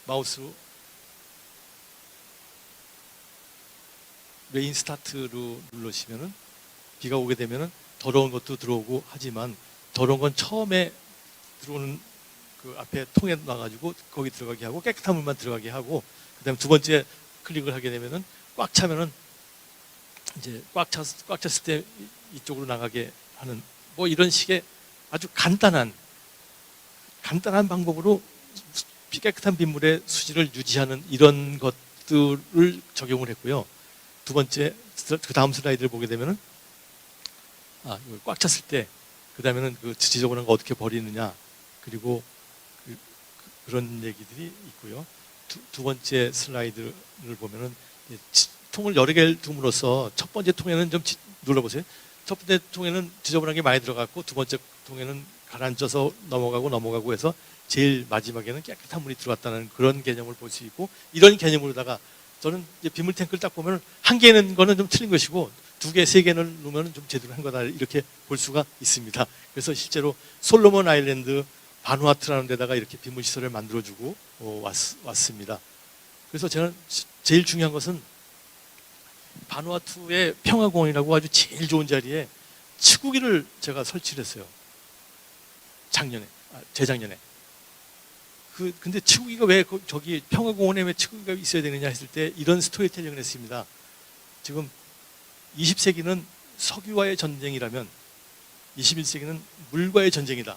마우스로 레인 스타트로 누르시면은 비가 오게 되면은 더러운 것도 들어오고 하지만 더러운 건 처음에 들어오는 그 앞에 통에 놔가지고 거기 들어가게 하고 깨끗한 물만 들어가게 하고 그다음에 두 번째 클릭을 하게 되면은 꽉 차면은 이제 꽉 찼을 때 이쪽으로 나가게 하는 뭐 이런 식의 아주 간단한 방법으로 깨끗한 빗물의 수질을 유지하는 이런 것들을 적용을 했고요. 두 번째 그 다음 슬라이드를 보게 되면은 이걸 꽉 찼을 때 그다음에는 그 지저분한 거 어떻게 버리느냐 그리고 그런 얘기들이 있고요. 두 번째 슬라이드를 보면은 통을 여러 개를 둠으로써 첫 번째 통에는 좀 눌러보세요. 첫 번째 통에는 지저분한 게 많이 들어갔고 두 번째 통에는 가라앉아서 넘어가고 해서 제일 마지막에는 깨끗한 물이 들어갔다는 그런 개념을 볼 수 있고 이런 개념으로다가 저는 이제 빗물 탱크를 딱 보면 한 개는 거는 좀 틀린 것이고 두 개, 세 개는 놓으면 좀 제대로 한 거다 이렇게 볼 수가 있습니다. 그래서 실제로 솔로몬 아일랜드 바누아투라는 데다가 이렇게 빗물 시설을 만들어주고 왔습니다. 그래서 저는 제일 중요한 것은 바누아투의 평화공원이라고 아주 제일 좋은 자리에 치구기를 제가 설치를 했어요. 재작년에. 근데 치구기가 왜 저기 평화공원에 왜 치구기가 있어야 되느냐 했을 때 이런 스토리텔링을 했습니다. 지금 20세기는 석유와의 전쟁이라면 21세기는 물과의 전쟁이다.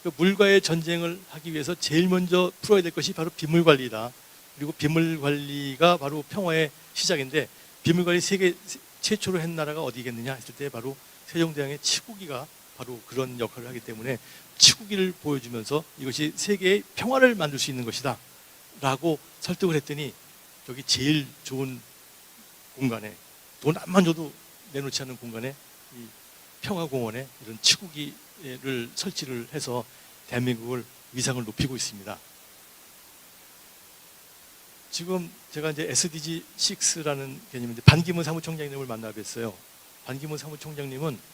그 물과의 전쟁을 하기 위해서 제일 먼저 풀어야 될 것이 바로 빗물 관리다. 그리고 빗물 관리가 바로 평화의 시작인데 빗물 관리 세계 최초로 한 나라가 어디겠느냐 했을 때 바로 세종대왕의 치구기가 바로 그런 역할을 하기 때문에 치구기를 보여주면서 이것이 세계의 평화를 만들 수 있는 것이다 라고 설득을 했더니 여기 제일 좋은 공간에 돈 안만 줘도 내놓지 않는 공간에 이 평화공원에 이런 치구기를 설치를 해서 대한민국을 위상을 높이고 있습니다. 지금 제가 이제 SDG 6라는 개념인데 반기문 사무총장님을 만나 뵀어요. 반기문 사무총장님은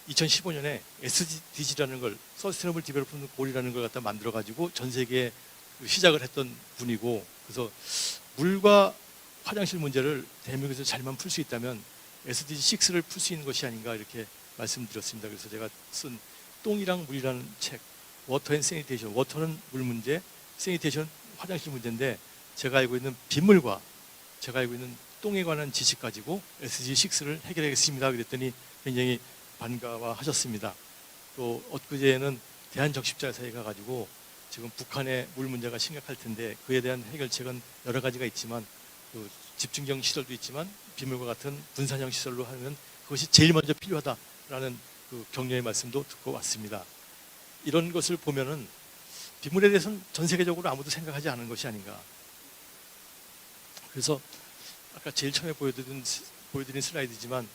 2015년에 SDG라는 걸 서스테너블 디벨롭먼트 골이라는 걸 갖다 만들어 가지고 전 세계에 시작을 했던 분이고 그래서 물과 화장실 문제를 대한민국에서 잘만 풀 수 있다면 SDG 6를 풀 수 있는 것이 아닌가 이렇게 말씀드렸습니다. 그래서 제가 쓴 똥이랑 물이라는 책 워터 앤 세니테이션 워터는 물 문제, 세니테이션 화장실 문제인데 제가 알고 있는 빗물과 제가 알고 있는 똥에 관한 지식 가지고 SDG 6를 해결하겠습니다. 그랬더니 굉장히 반가워하셨습니다. 또 엊그제는 대한적십자사에 가가지고 지금 북한의 물 문제가 심각할 텐데 그에 대한 해결책은 여러 가지가 있지만 그 집중형 시설도 있지만 빗물과 같은 분산형 시설로 하면 그것이 제일 먼저 필요하다라는 그 격려의 말씀도 듣고 왔습니다. 이런 것을 보면은 빗물에 대해서는 전 세계적으로 아무도 생각하지 않은 것이 아닌가. 그래서 아까 제일 처음에 보여드린 슬라이드지만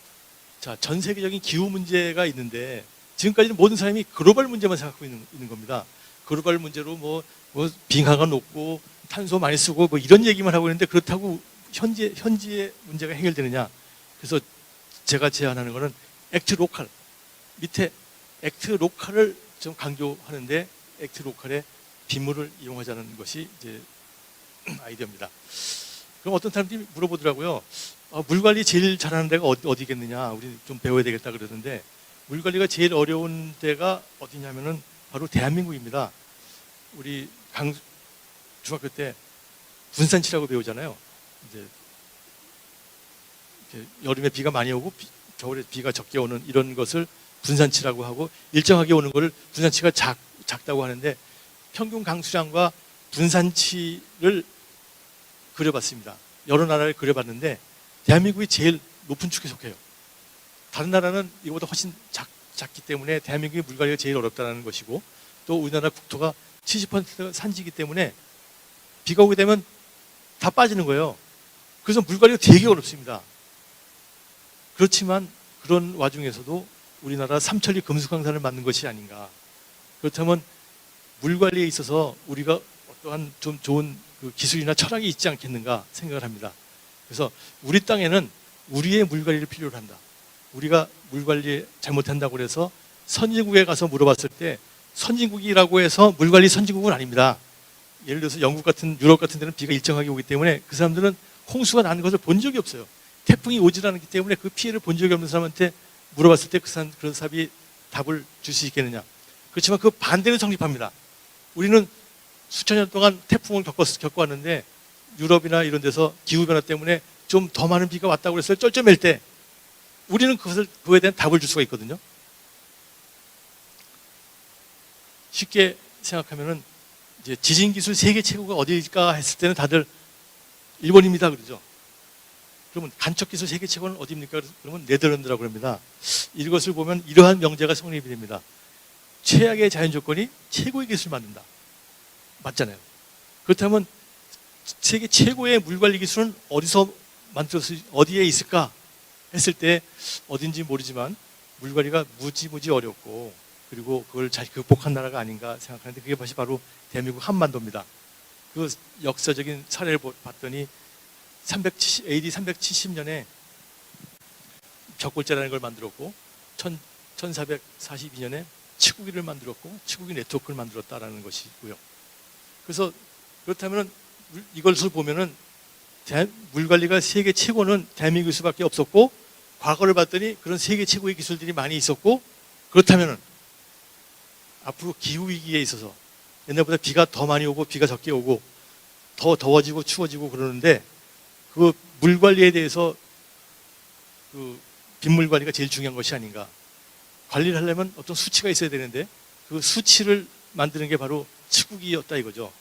자, 전 세계적인 기후 문제가 있는데 지금까지는 모든 사람이 글로벌 문제만 생각하고 있는 겁니다. 글로벌 문제로 뭐 빙하가 높고 탄소 많이 쓰고 뭐 이런 얘기만 하고 있는데 그렇다고 현지의 문제가 해결되느냐. 그래서 제가 제안하는 거는 액트 로컬 밑에 액트 로컬을 좀 강조하는데 액트 로컬에 빗물을 이용하자는 것이 이제 아이디어입니다. 그럼 어떤 사람들이 물어보더라고요. 물 관리 제일 잘하는 데가 어디겠느냐, 우리 좀 배워야 되겠다 그러는데 물 관리가 제일 어려운 데가 어디냐면은 바로 대한민국입니다. 우리 중학교 때 분산치라고 배우잖아요. 이제 여름에 비가 많이 오고 겨울에 비가 적게 오는 이런 것을 분산치라고 하고 일정하게 오는 것을 분산치가 작다고 하는데 평균 강수량과 분산치를 그려봤습니다. 여러 나라를 그려봤는데 대한민국이 제일 높은 축에 속해요. 다른 나라는 이거보다 훨씬 작기 때문에 대한민국의 물관리가 제일 어렵다는 것이고 또 우리나라 국토가 70%가 산지이기 때문에 비가 오게 되면 다 빠지는 거예요. 그래서 물관리가 되게 어렵습니다. 그렇지만 그런 와중에서도 우리나라 삼천리 금수강산을 만든 것이 아닌가. 그렇다면 물관리에 있어서 우리가 어떠한 좀 좋은 그 기술이나 철학이 있지 않겠는가 생각을 합니다. 그래서 우리 땅에는 우리의 물관리를 필요로 한다. 우리가 물관리 잘못한다고 해서 선진국에 가서 물어봤을 때 선진국이라고 해서 물 관리 선진국은 아닙니다. 예를 들어서 영국 같은 유럽 같은 데는 비가 일정하게 오기 때문에 그 사람들은 홍수가 나는 것을 본 적이 없어요. 태풍이 오질 않기 때문에 그 피해를 본 적이 없는 사람한테 물어봤을 때 그런 사람이 답을 줄 수 있겠느냐. 그렇지만 그 반대는 성립합니다. 우리는 수천 년 동안 태풍을 겪어왔는데 유럽이나 이런 데서 기후변화 때문에 좀 더 많은 비가 왔다고 그랬어요. 쩔쩔맬 때 우리는 그거에 대한 답을 줄 수가 있거든요. 쉽게 생각하면은 이제 지진 기술 세계 최고가 어디일까 했을 때는 다들 일본입니다 그러죠. 그러면 간척 기술 세계 최고는 어디입니까? 그러면 네덜란드라고 합니다. 이것을 보면 이러한 명제가 성립이 됩니다. 최악의 자연 조건이 최고의 기술을 만든다. 맞잖아요. 그렇다면 세계 최고의 물 관리 기술은 어디서 만들어서 어디에 있을까 했을 때 어딘지 모르지만 물 관리가 무지무지 어렵고 그리고 그걸 잘 극복한 나라가 아닌가 생각하는데 그게 바로 대한민국 한반도입니다. 그 역사적인 사례를 봤더니 AD 370년에 벽골제라는 걸 만들었고 1442년에 치국이를 만들었고 치국이 네트워크를 만들었다라는 것이고요. 그래서 그렇다면 이것을 보면은 물 관리가 세계 최고는 대한민국일 수밖에 없었고 과거를 봤더니 그런 세계 최고의 기술들이 많이 있었고 그렇다면은 앞으로 기후 위기에 있어서 옛날보다 비가 더 많이 오고 비가 적게 오고 더 더워지고 추워지고 그러는데 그 물 관리에 대해서 그 빗물 관리가 제일 중요한 것이 아닌가. 관리를 하려면 어떤 수치가 있어야 되는데 그 수치를 만드는 게 바로 치국이었다 이거죠.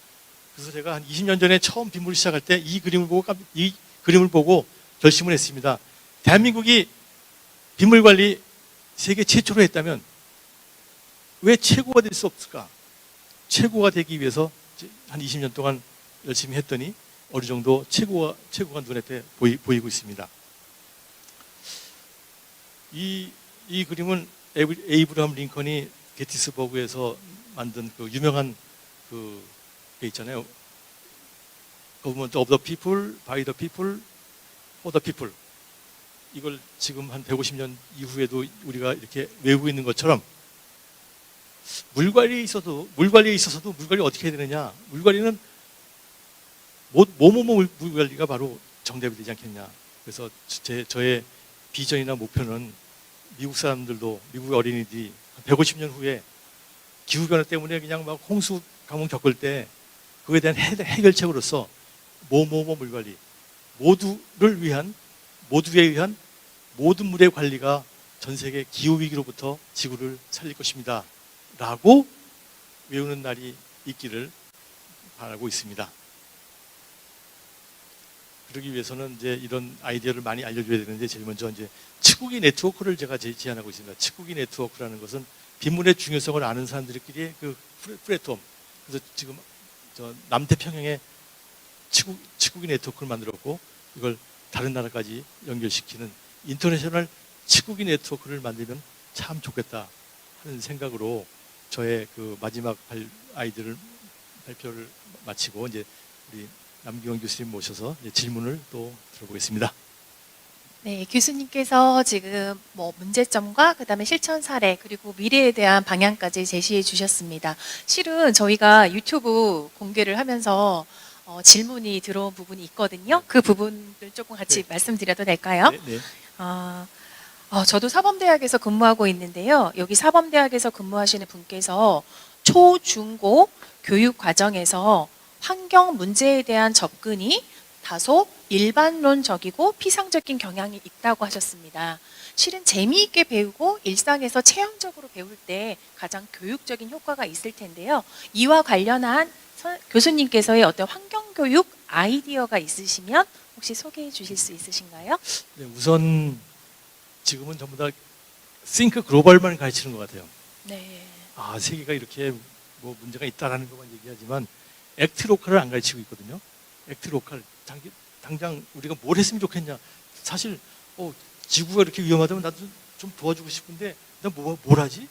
그래서 제가 한 20년 전에 처음 빗물을 시작할 때 이 그림을 보고 결심을 했습니다. 대한민국이 빗물 관리 세계 최초로 했다면 왜 최고가 될 수 없을까? 최고가 되기 위해서 한 20년 동안 열심히 했더니 어느 정도 최고가 눈앞에 보이고 있습니다. 이 그림은 에이브라함 링컨이 게티스버그에서 만든 그 유명한 게 있잖아요. Government of the people, by the people, for the people. 이걸 지금 한 150년 이후에도 우리가 이렇게 외우고 있는 것처럼 물 관리에 있어서도 물 관리 어떻게 해야 되느냐? 물 관리는 물 관리가 바로 정답이 되지 않겠냐. 그래서 저의 비전이나 목표는 미국 사람들도 미국 어린이들이 150년 후에 기후변화 때문에 그냥 막 홍수 가뭄 겪을 때 그에 대한 해결책으로서 물 관리 모두에 의한 모든 물의 관리가 전 세계 기후 위기로부터 지구를 살릴 것입니다. 라고 외우는 날이 있기를 바라고 있습니다. 그러기 위해서는 이제 이런 아이디어를 많이 알려줘야 되는데 제일 먼저 이제 치국이 네트워크를 제가 제안하고 있습니다. 치국이 네트워크라는 것은 빗물의 중요성을 아는 사람들끼리의 그 플랫폼. 그래서 지금 저 남태평양에 치국이 네트워크를 만들었고 이걸 다른 나라까지 연결시키는 인터내셔널 치국이 네트워크를 만들면 참 좋겠다 하는 생각으로 저의 그 마지막 발표를 마치고 이제 우리 남기원 교수님 모셔서 이제 질문을 또 들어보겠습니다. 네, 교수님께서 지금 뭐 문제점과 그다음에 실천 사례 그리고 미래에 대한 방향까지 제시해 주셨습니다. 실은 저희가 유튜브 공개를 하면서 질문이 들어온 부분이 있거든요. 그 부분을 조금 같이 말씀드려도 될까요? 네. 저도 사범대학에서 근무하고 있는데요. 여기 사범대학에서 근무하시는 분께서 초, 중, 고 교육 과정에서 환경 문제에 대한 접근이 다소 일반론적이고 피상적인 경향이 있다고 하셨습니다. 실은 재미있게 배우고 일상에서 체험적으로 배울 때 가장 교육적인 효과가 있을 텐데요. 이와 관련한 교수님께서의 어떤 환경교육 아이디어가 있으시면 혹시 소개해 주실 수 있으신가요? 네, 우선 지금은 전부 다 think 글로벌만 가르치는 것 같아요. 네. 세계가 이렇게 뭐 문제가 있다라는 것만 얘기하지만 액트 로컬을 안 가르치고 있거든요. 액트 로컬. 당장 우리가 뭘 했으면 좋겠냐. 사실 지구가 이렇게 위험하다면 나도 좀 도와주고 싶은데 난 뭘 하지?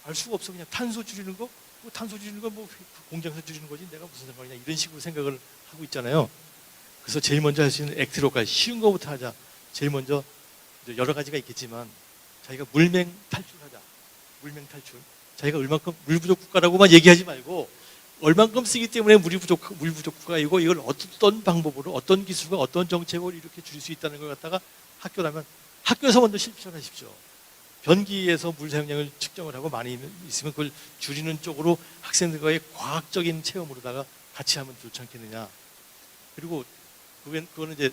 알 수가 없어. 그냥 탄소 줄이는 거? 탄소 줄이는 건 뭐 공장에서 줄이는 거지 내가 무슨 상관이냐 이런 식으로 생각을 하고 있잖아요. 그래서 제일 먼저 할 수 있는 액트 로컬 쉬운 거부터 하자. 제일 먼저 여러 가지가 있겠지만 자기가 물맹 탈출하자. 물맹 탈출. 자기가 얼만큼 물 부족 국가라고만 얘기하지 말고 얼만큼 쓰기 때문에 물 부족 국가이고 이걸 어떤 방법으로 어떤 기술과 어떤 정책으로 이렇게 줄일 수 있다는 걸 갖다가 학교 나면 학교에서 먼저 실천하십시오. 변기에서 물 사용량을 측정을 하고 많이 있으면 그걸 줄이는 쪽으로 학생들과의 과학적인 체험으로다가 같이 하면 좋지 않겠느냐. 그리고 그거는 이제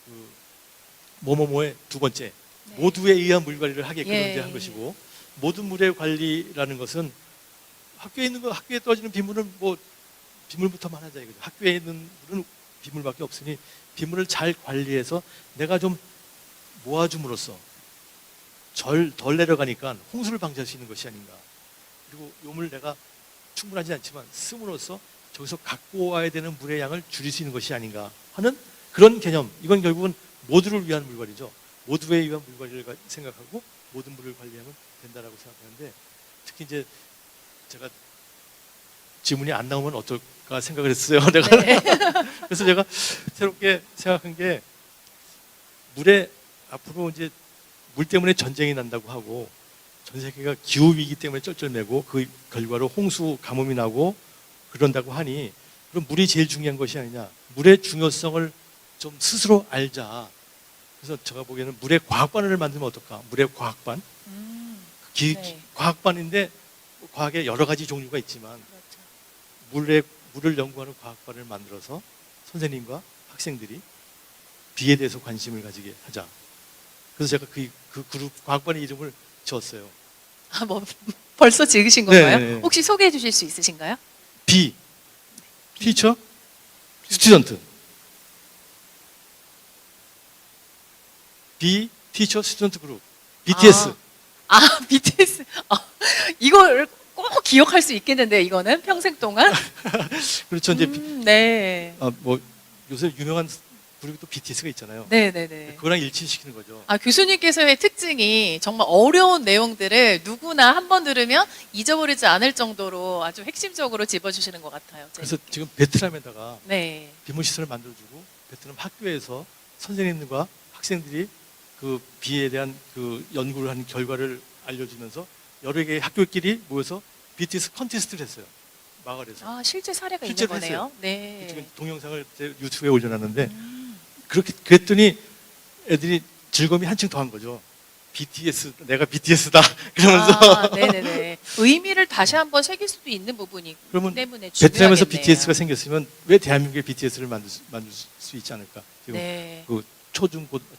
그 뭐뭐뭐의 두 번째 모두에 의한 물 관리를 하게끔 예. 이제 한 것이고 모든 물의 관리라는 것은 학교에 있는 거 학교에 떨어지는 빗물은 뭐 빗물부터만 하자 이거죠. 학교에 있는 물은 빗물밖에 없으니 빗물을 잘 관리해서 내가 좀 모아줌으로써 덜 내려가니까 홍수를 방지할 수 있는 것이 아닌가. 그리고 요 물 내가 충분하지 않지만 씀으로써 저기서 갖고 와야 되는 물의 양을 줄일 수 있는 것이 아닌가 하는 그런 개념. 이건 결국은 모두를 위한 물관리죠. 모두에 의한 물관리를 생각하고 모든 물을 관리하면 된다라고 생각하는데 특히 이제 제가 질문이 안 나오면 어떨까 생각을 했어요. 내가 네. 그래서 제가 새롭게 생각한 게 물에 앞으로 이제 물 때문에 전쟁이 난다고 하고 전 세계가 기후 위기 때문에 쩔쩔매고 그 결과로 홍수 가뭄이 나고 그런다고 하니 그럼 물이 제일 중요한 것이 아니냐. 물의 중요성을 좀 스스로 알자. 그래서 제가 보기에는 물의 과학반을 만들면 어떨까? 물의 과학반. 네. 과학반인데 과학에 여러 가지 종류가 있지만 그렇죠. 물을 연구하는 과학반을 만들어서 선생님과 학생들이 비에 대해서 관심을 가지게 하자. 그래서 제가 그 그룹 과학반의 이름을 지었어요. 아, 뭐 벌써 지으신 건가요? 네, 네, 네. 혹시 소개해 주실 수 있으신가요? 비, 티처, 스튜던트. 비, 티처, 스튜던트 그룹. BTS. BTS. 이걸 꼭 기억할 수 있겠는데 이거는 평생 동안. 그렇죠. 이제 네. 뭐 요새 유명한 그룹이 또 BTS가 있잖아요. 네네네. 그거랑 일치시키는 거죠. 교수님께서의 특징이 정말 어려운 내용들을 누구나 한 번 들으면 잊어버리지 않을 정도로 아주 핵심적으로 짚어주시는 것 같아요. 그래서 지금 베트남에다가 네. 빗물 시설을 만들어주고 베트남 학교에서 선생님들과 학생들이 그 비에 대한 그 연구를 한 결과를 알려주면서 여러 개의 학교끼리 모여서 BTS 컨테스트를 했어요. 마을에서. 실제 사례가 있는 실제로 거네요. 했어요. 네. 지금 동영상을 제 유튜브에 올려놨는데 그렇게 그랬더니 애들이 즐거움이 한층 더한 거죠. BTS 내가 BTS다 그러면서 네네네. 의미를 다시 한번 새길 수도 있는 부분이 그러면 때문에 베트남에서 중요하겠네요. BTS가 생겼으면 왜 대한민국에 BTS를 만들 수 있지 않을까? 지금 네. 그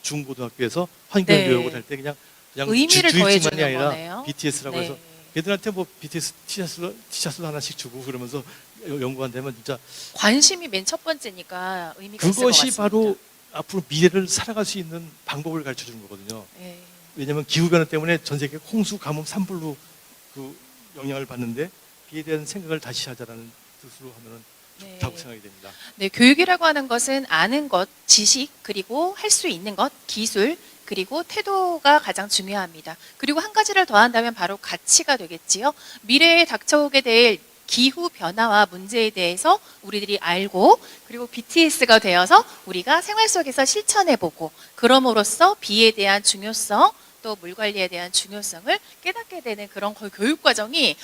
중고등학교에서 환경교육을 네. 할 때 그냥 의미를 주입식만이 더해주는 아니라 거네요. BTS라고 네. 해서 걔들한테 뭐 BTS 티셔츠도 하나씩 주고 그러면서 연구한다면 진짜 관심이 맨 첫 번째니까 의미가 있을 것 그것이 같습니다. 바로 앞으로 미래를 살아갈 수 있는 방법을 가르쳐 주는 거거든요. 네. 왜냐하면 기후변화 때문에 전 세계 홍수, 가뭄, 산불로 그 영향을 받는데 비에 대한 생각을 다시 하자라는 뜻으로 하면은 네. 좋다고 생각이 됩니다. 네, 교육이라고 하는 것은 아는 것, 지식, 그리고 할 수 있는 것, 기술, 그리고 태도가 가장 중요합니다. 그리고 한 가지를 더한다면 바로 가치가 되겠지요. 미래에 닥쳐오게 될 기후 변화와 문제에 대해서 우리들이 알고 그리고 BTS가 되어서 우리가 생활 속에서 실천해보고 그럼으로써 비에 대한 중요성 또 물 관리에 대한 중요성을 깨닫게 되는 그런 교육 과정이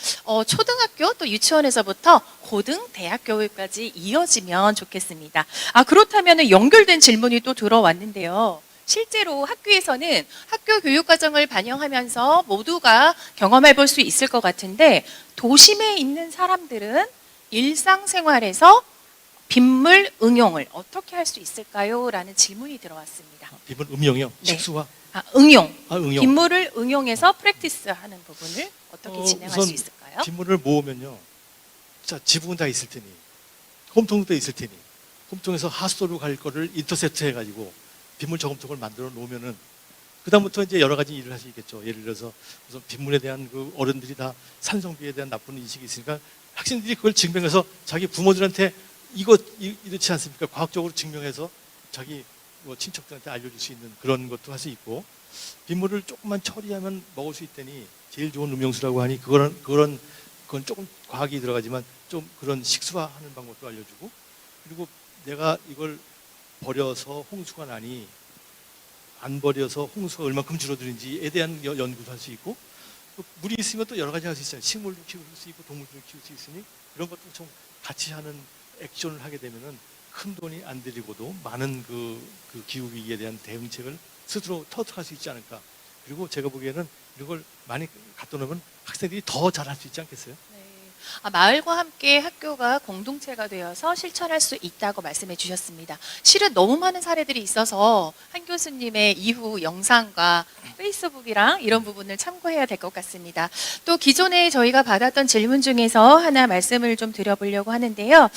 초등학교 또 유치원에서부터 고등, 대학 교육까지 이어지면 좋겠습니다. 그렇다면 연결된 질문이 또 들어왔는데요. 실제로 학교에서는 학교 교육 과정을 반영하면서 모두가 경험해 볼 수 있을 것 같은데 도심에 있는 사람들은 일상생활에서 빗물 응용을 어떻게 할 수 있을까요? 라는 질문이 들어왔습니다. 빗물 음용이요? 네. 식수와 응용. 응용. 빗물을 응용해서 프랙티스하는 부분을 어떻게 진행할 우선 수 있을까요? 빗물을 모으면요. 자, 지붕은 다 있을 테니, 홈통도 있을 테니, 홈통에서 하수도로 갈 거를 인터셉트 해가지고 빗물 저금통을 만들어 놓으면은 그다음부터 이제 여러 가지 일을 할 수 있겠죠. 예를 들어서 우선 빗물에 대한 그 어른들이 다 산성비에 대한 나쁜 인식이 있으니까 학생들이 그걸 증명해서 자기 부모들한테 이렇지 않습니까? 과학적으로 증명해서 자기 뭐 친척들한테 알려줄 수 있는 그런 것도 할 수 있고 빗물을 조금만 처리하면 먹을 수 있다니 제일 좋은 음용수라고 하니 그건 조금 과학이 들어가지만 좀 그런 식수화하는 방법도 알려주고 그리고 내가 이걸 버려서 홍수가 나니 안 버려서 홍수가 얼마큼 줄어드는지에 대한 연구도 할 수 있고 물이 있으면 또 여러 가지 할 수 있잖아요. 식물도 키울 수 있고 동물도 키울 수 있으니 그런 것도 좀 같이 하는 액션을 하게 되면은 큰 돈이 안 들이고도 많은 그 기후 위기에 대한 대응책을 스스로 터득할 수 있지 않을까. 그리고 제가 보기에는 이런 걸 많이 갖다 놓으면 학생들이 더 잘할 수 있지 않겠어요? 네. 마을과 함께 학교가 공동체가 되어서 실천할 수 있다고 말씀해 주셨습니다. 실은 너무 많은 사례들이 있어서 한 교수님의 이후 영상과 페이스북이랑 이런 부분을 참고해야 될 것 같습니다. 또 기존에 저희가 받았던 질문 중에서 하나 말씀을 좀 드려보려고 하는데요.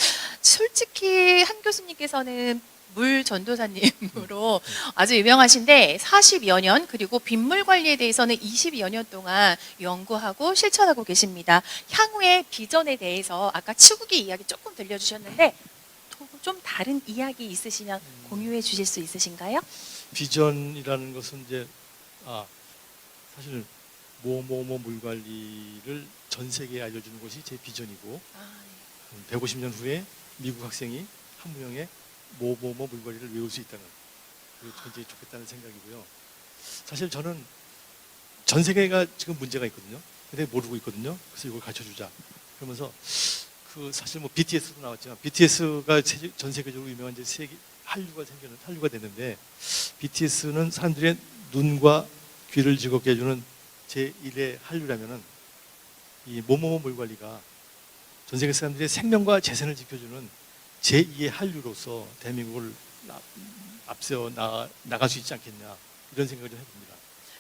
솔직히 한 교수님께서는 물 전도사님으로 아주 유명하신데 40여 년 그리고 빗물 관리에 대해서는 20여 년 동안 연구하고 실천하고 계십니다. 향후의 비전에 대해서 아까 추구기 이야기 조금 들려주셨는데 좀 다른 이야기 있으시면 공유해 주실 수 있으신가요? 비전이라는 것은 이제 사실 뭐뭐뭐 물 관리를 전 세계에 알려주는 것이 제 비전이고 150년 후에 미국 학생이 한 명의 뭐뭐뭐 물관리를 외울 수 있다는 그게 굉장히 좋겠다는 생각이고요. 사실 저는 전 세계가 지금 문제가 있거든요. 근데 모르고 있거든요. 그래서 이걸 가르쳐주자. 그러면서 사실 뭐 BTS도 나왔지만 BTS가 전 세계적으로 유명한 이제 한류가 됐는데 BTS는 사람들의 눈과 귀를 즐겁게 해주는 제1의 한류라면은 이 뭐뭐뭐 물관리가 전 세계 사람들의 생명과 재산을 지켜주는 제2의 한류로서 대한민국을 앞세워 나갈 수 있지 않겠냐 이런 생각을 좀 해봅니다.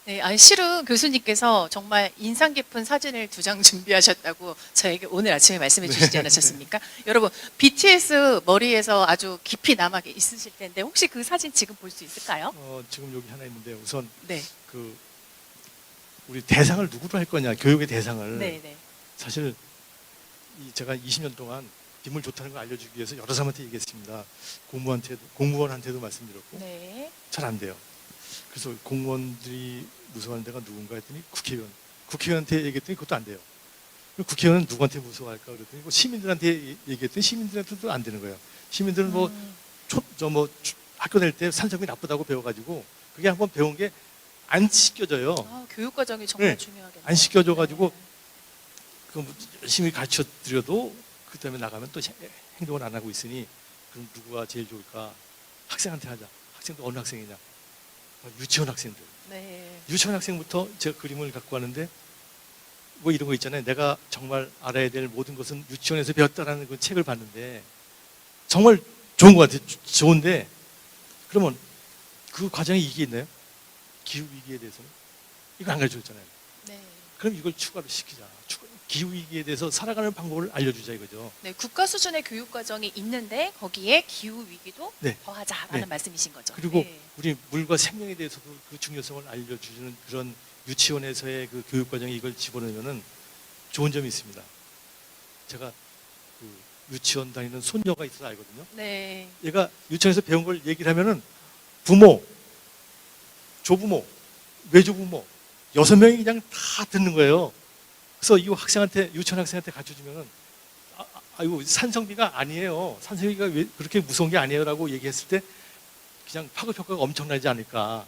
네, 실은 교수님께서 정말 인상 깊은 사진을 2장 준비하셨다고 저에게 오늘 아침에 말씀해 주시지 않으셨습니까? 여러분 BTS 머리에서 아주 깊이 남아 있으실 텐데 혹시 그 사진 지금 볼 수 있을까요? 지금 여기 하나 있는데 우선 네. 우리 대상을 누구로 할 거냐 교육의 대상을 네. 사실 제가 20년 동안 빗물 좋다는 걸 알려주기 위해서 여러 사람한테 얘기했습니다. 공무원한테도 말씀드렸고 네. 잘 안 돼요. 그래서 공무원들이 무서워하는 데가 누군가 했더니 국회의원한테 얘기했더니 그것도 안 돼요. 그럼 국회의원은 누구한테 무서워할까 그랬더니 시민들한테 얘기했더니 시민들한테도 안 되는 거예요. 시민들은 학교 다닐 때 산성이 나쁘다고 배워가지고 그게 한번 배운 게 안 씻겨져요. 교육 과정이 정말 네. 중요하겠네요. 안 씻겨져가지고 열심히 가르쳐 드려도 그 다음에 나가면 또 행동을 안 하고 있으니 그럼 누구가 제일 좋을까? 학생한테 하자. 학생도 어느 학생이냐? 유치원 학생들. 네. 유치원 학생부터 제가 그림을 갖고 왔는데 뭐 이런 거 있잖아요. 내가 정말 알아야 될 모든 것은 유치원에서 배웠다라는 그 책을 봤는데 정말 좋은 것 같아요. 좋은데 그러면 그 과정에 이게 있나요? 기후위기에 대해서는? 이거 안 가르쳐줬잖아요. 네. 그럼 이걸 추가로 시키자. 기후위기에 대해서 살아가는 방법을 알려주자 이거죠. 네, 국가 수준의 교육 과정이 있는데 거기에 기후 위기도 네. 더하자라는 네. 말씀이신 거죠. 그리고 네. 우리 물과 생명에 대해서도 그 중요성을 알려주는 그런 유치원에서의 그 교육 과정에 이걸 집어넣으면은 좋은 점이 있습니다. 제가 유치원 다니는 손녀가 있어서 알거든요. 네. 얘가 유치원에서 배운 걸 얘기를 하면은 부모, 조부모, 외조부모 6명이 그냥 다 듣는 거예요. 그래서 이 유치원 학생한테 가르쳐주면은 이거 산성비가 아니에요. 산성비가 왜 그렇게 무서운 게 아니에요라고 얘기했을 때 그냥 파급 효과가 엄청나지 않을까.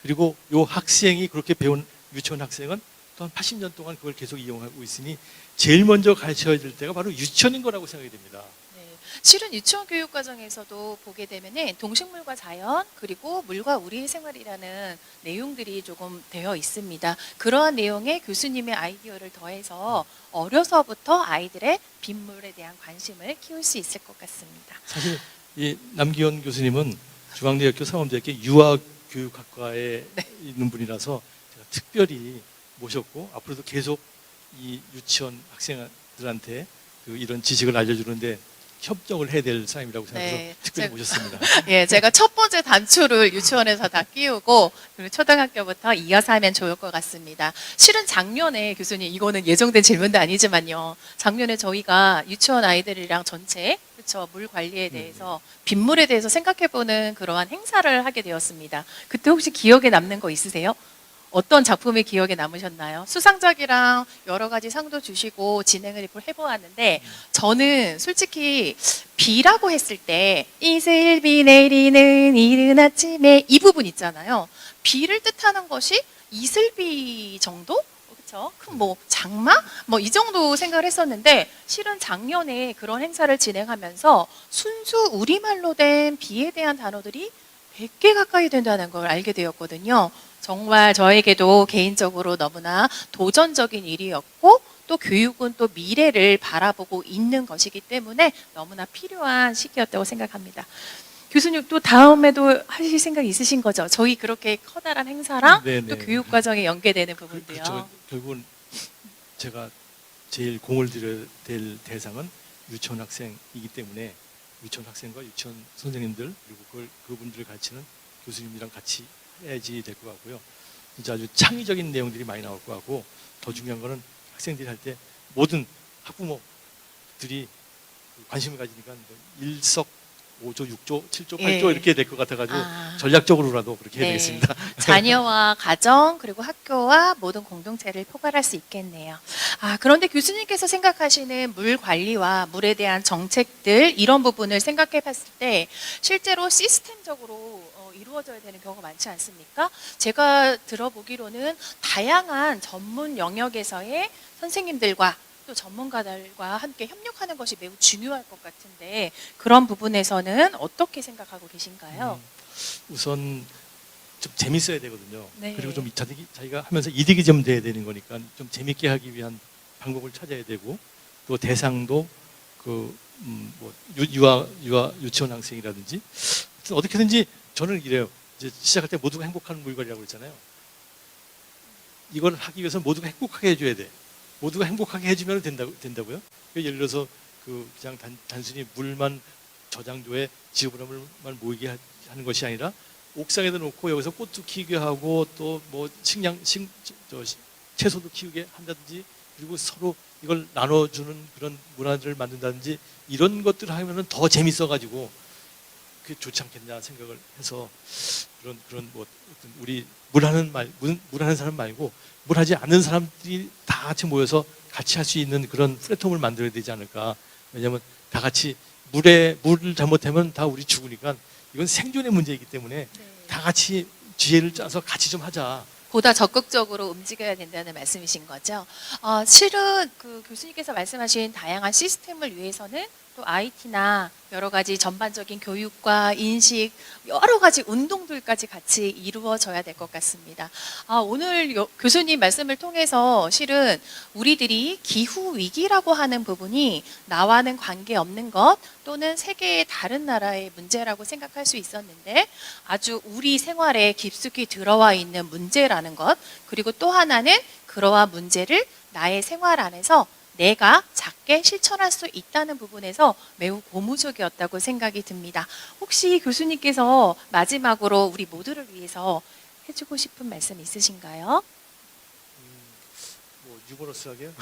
그리고 이 학생이 그렇게 배운 유치원 학생은 또 한 80년 동안 그걸 계속 이용하고 있으니 제일 먼저 가르쳐야 될 때가 바로 유치원인 거라고 생각이 됩니다. 네. 실은 유치원 교육 과정에서도 보게 되면은 동식물과 자연 그리고 물과 우리의 생활이라는 내용들이 조금 되어 있습니다. 그러한 내용에 교수님의 아이디어를 더해서 어려서부터 아이들의 빗물에 대한 관심을 키울 수 있을 것 같습니다. 사실 이 남기현 교수님은 중앙대학교 상업대학교 유아교육학과에 있는 분이라서 제가 특별히 모셨고 앞으로도 계속 이 유치원 학생들한테 이런 지식을 알려주는데 협력을 해야 될 사람이라고 생각해서 네, 특별히 모셨습니다. 예, 제가 첫 번째 단추를 유치원에서 다 끼우고 그리고 초등학교부터 이어서 하면 좋을 것 같습니다. 실은 작년에 교수님 이거는 예정된 질문도 아니지만요. 작년에 저희가 유치원 아이들이랑 전체 그렇죠 물 관리에 대해서 빗물에 대해서 생각해보는 그러한 행사를 하게 되었습니다. 그때 혹시 기억에 남는 거 있으세요? 어떤 작품이 기억에 남으셨나요? 수상작이랑 여러 가지 상도 주시고 진행을 해보았는데 저는 솔직히 비라고 했을 때 이슬비 내리는 이른 아침에 이 부분 있잖아요. 비를 뜻하는 것이 이슬비 정도? 그렇죠. 큰 뭐 장마 뭐 이 정도 생각을 했었는데 실은 작년에 그런 행사를 진행하면서 순수 우리말로 된 비에 대한 단어들이 100개 가까이 된다는 걸 알게 되었거든요. 정말 저에게도 개인적으로 너무나 도전적인 일이었고 또 교육은 또 미래를 바라보고 있는 것이기 때문에 너무나 필요한 시기였다고 생각합니다. 교수님 또 다음에도 하실 생각 있으신 거죠? 저희 그렇게 커다란 행사랑 네네. 또 교육 과정에 연계되는 부분도요. 그렇죠. 결국은 제가 제일 공을 들여야 될 대상은 유치원 학생이기 때문에 유치원 학생과 유치원 선생님들 그리고 그분들을 가르치는 교수님이랑 같이 해야지 될 것 같고요. 진짜 아주 창의적인 내용들이 많이 나올 것 같고 더 중요한 거는 학생들이 할 때 모든 학부모들이 관심을 가지니까 일석오조, 6조, 7조, 8조 예. 이렇게 될 것 같아가지고 아. 전략적으로라도 그렇게 해야 네. 되겠습니다. 자녀와 가정 그리고 학교와 모든 공동체를 포괄할 수 있겠네요. 그런데 교수님께서 생각하시는 물 관리와 물에 대한 정책들 이런 부분을 생각해 봤을 때 실제로 시스템적으로 이루어져야 되는 경우가 많지 않습니까? 제가 들어보기로는 다양한 전문 영역에서의 선생님들과 또 전문가들과 함께 협력하는 것이 매우 중요할 것 같은데 그런 부분에서는 어떻게 생각하고 계신가요? 우선 좀 재밌어야 되거든요. 네. 그리고 좀 자기가 하면서 이득이 좀 돼야 되는 거니까 좀 재밌게 하기 위한 방법을 찾아야 되고 또 대상도 뭐 유치원 학생이라든지 어떻게든지 저는 이래요. 이제 시작할 때 모두가 행복한 물건이라고 그랬잖아요. 이걸 하기 위해서 모두가 행복하게 해줘야 돼. 모두가 행복하게 해주면 된다고요? 예를 들어서 그냥 단순히 물만 저장조에 지저분함만 모이게 하는 것이 아니라 옥상에다 놓고 여기서 꽃도 키우게 하고 또 뭐 채소도 키우게 한다든지 그리고 서로 이걸 나눠주는 그런 문화들을 만든다든지 이런 것들을 하면은 더 재밌어가지고 그게 좋지 않겠냐 생각을 해서 그런 뭐 우리 물하는 사람 말고 물하지 않는 사람들이 다 같이 모여서 같이 할 수 있는 그런 플랫폼을 만들어야 되지 않을까. 왜냐하면 다 같이 물을 잘못하면 다 우리 죽으니까 이건 생존의 문제이기 때문에 다 같이 지혜를 짜서 같이 좀 하자. 보다 적극적으로 움직여야 된다는 말씀이신 거죠. 실은 그 교수님께서 말씀하신 다양한 시스템을 위해서는 또 IT나 여러 가지 전반적인 교육과 인식, 여러 가지 운동들까지 같이 이루어져야 될 것 같습니다. 오늘 교수님 말씀을 통해서 실은 우리들이 기후 위기라고 하는 부분이 나와는 관계없는 것 또는 세계의 다른 나라의 문제라고 생각할 수 있었는데 아주 우리 생활에 깊숙이 들어와 있는 문제라는 것 그리고 또 하나는 그러한 문제를 나의 생활 안에서 내가 작게 실천할 수 있다는 부분에서 매우 고무적이었다고 생각이 듭니다. 혹시 교수님께서 마지막으로 우리 모두를 위해서 해주고 싶은 말씀 있으신가요? 뭐 유머러스하게요?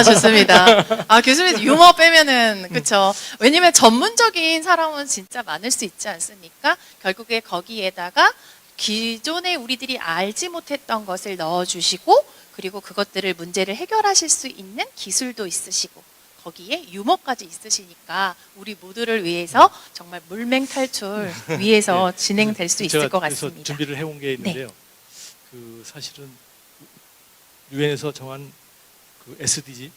좋습니다. 교수님 유머 빼면은 그렇죠. 왜냐면 전문적인 사람은 진짜 많을 수 있지 않습니까? 결국에 거기에다가 기존에 우리들이 알지 못했던 것을 넣어주시고 그리고 그것들을 문제를 해결하실 수 있는 기술도 있으시고 거기에 유머까지 있으시니까 우리 모두를 위해서 정말 물맹 탈출 위해서 진행될 수 있을 것 같습니다. 그래서 준비를 해온 게 있는데요. 사실은 유엔에서 정한 SDG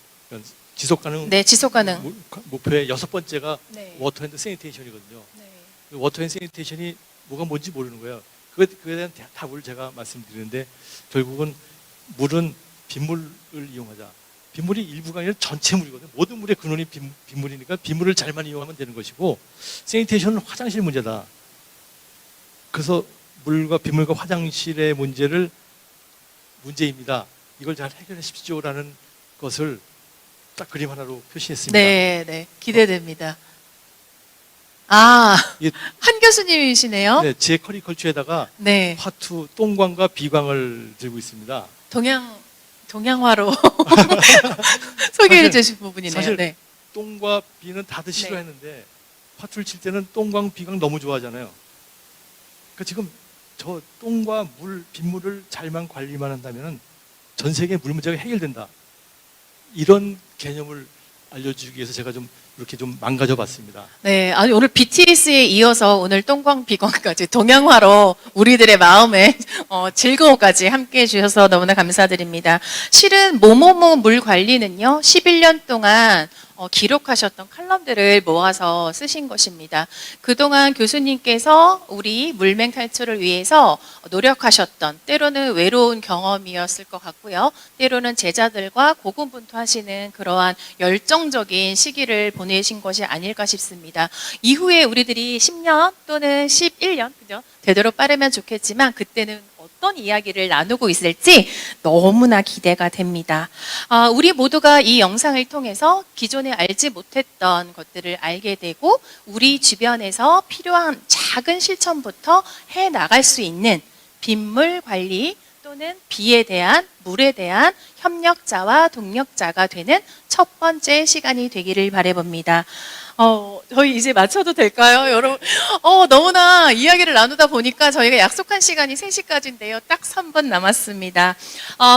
지속 가능 지속 가능 목표의 6번째가 네. 워터 앤드 세니테이션이거든요. 네. 워터 앤드 세니테이션이 뭐가 뭔지 모르는 거예요. 그거에 대한 답을 제가 말씀드리는데 결국은 물은 빗물을 이용하자. 빗물이 일부가 아니라 전체 물이거든요. 모든 물의 근원이 빗물이니까 빗물을 잘만 이용하면 되는 것이고 세니테이션은 화장실 문제다. 그래서 빗물과 화장실의 문제입니다. 이걸 잘 해결하십시오라는 것을 딱 그림 하나로 표시했습니다. 네, 기대됩니다. 이게 한 교수님이시네요. 네, 제 커리컬처에다가 네, 화투, 똥광과 비광을 들고 있습니다. 동양화로 소개해 주신 부분이네요. 사실 네. 똥과 비는 다들 싫어했는데 화투를 칠 때는 똥광, 비광 너무 좋아하잖아요. 그러니까 지금 저 똥과 빗물을 잘만 관리만 한다면 전 세계 물 문제가 해결된다. 이런 개념을 알려주기 위해서 제가 좀 이렇게 좀 망가져봤습니다. 네, 아니 오늘 BTS에 이어서 오늘 똥광비광까지 동양화로 우리들의 마음에 즐거움까지 함께해 주셔서 너무나 감사드립니다. 실은 모모모 물 관리는요, 11년 동안 기록하셨던 칼럼들을 모아서 쓰신 것입니다. 그동안 교수님께서 우리 물맹 탈출을 위해서 노력하셨던, 때로는 외로운 경험이었을 것 같고요. 때로는 제자들과 고군분투하시는 그러한 열정적인 시기를 보내신 것이 아닐까 싶습니다. 이후에 우리들이 10년 또는 11년, 그죠? 되도록 빠르면 좋겠지만 그때는 어떤 이야기를 나누고 있을지 너무나 기대가 됩니다. 우리 모두가 이 영상을 통해서 기존에 알지 못했던 것들을 알게 되고 우리 주변에서 필요한 작은 실천부터 해 나갈 수 있는 빗물 관리 또는 비에 대한, 물에 대한 협력자와 동력자가 되는 첫 번째 시간이 되기를 바라봅니다. 저희 이제 마쳐도 될까요? 여러분, 너무나 이야기를 나누다 보니까 저희가 약속한 시간이 3시까지인데요. 딱 3분 남았습니다.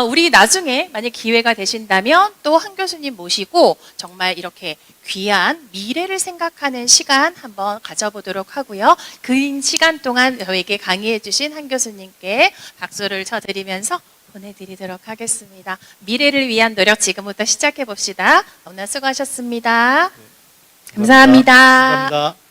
우리 나중에 만약 기회가 되신다면 또 한 교수님 모시고 정말 이렇게 귀한 미래를 생각하는 시간 한번 가져보도록 하고요. 그 시간 동안 저에게 강의해 주신 한 교수님께 박수를 쳐드리면서 보내드리도록 하겠습니다. 미래를 위한 노력 지금부터 시작해 봅시다. 너무나 수고하셨습니다. 감사합니다. 감사합니다.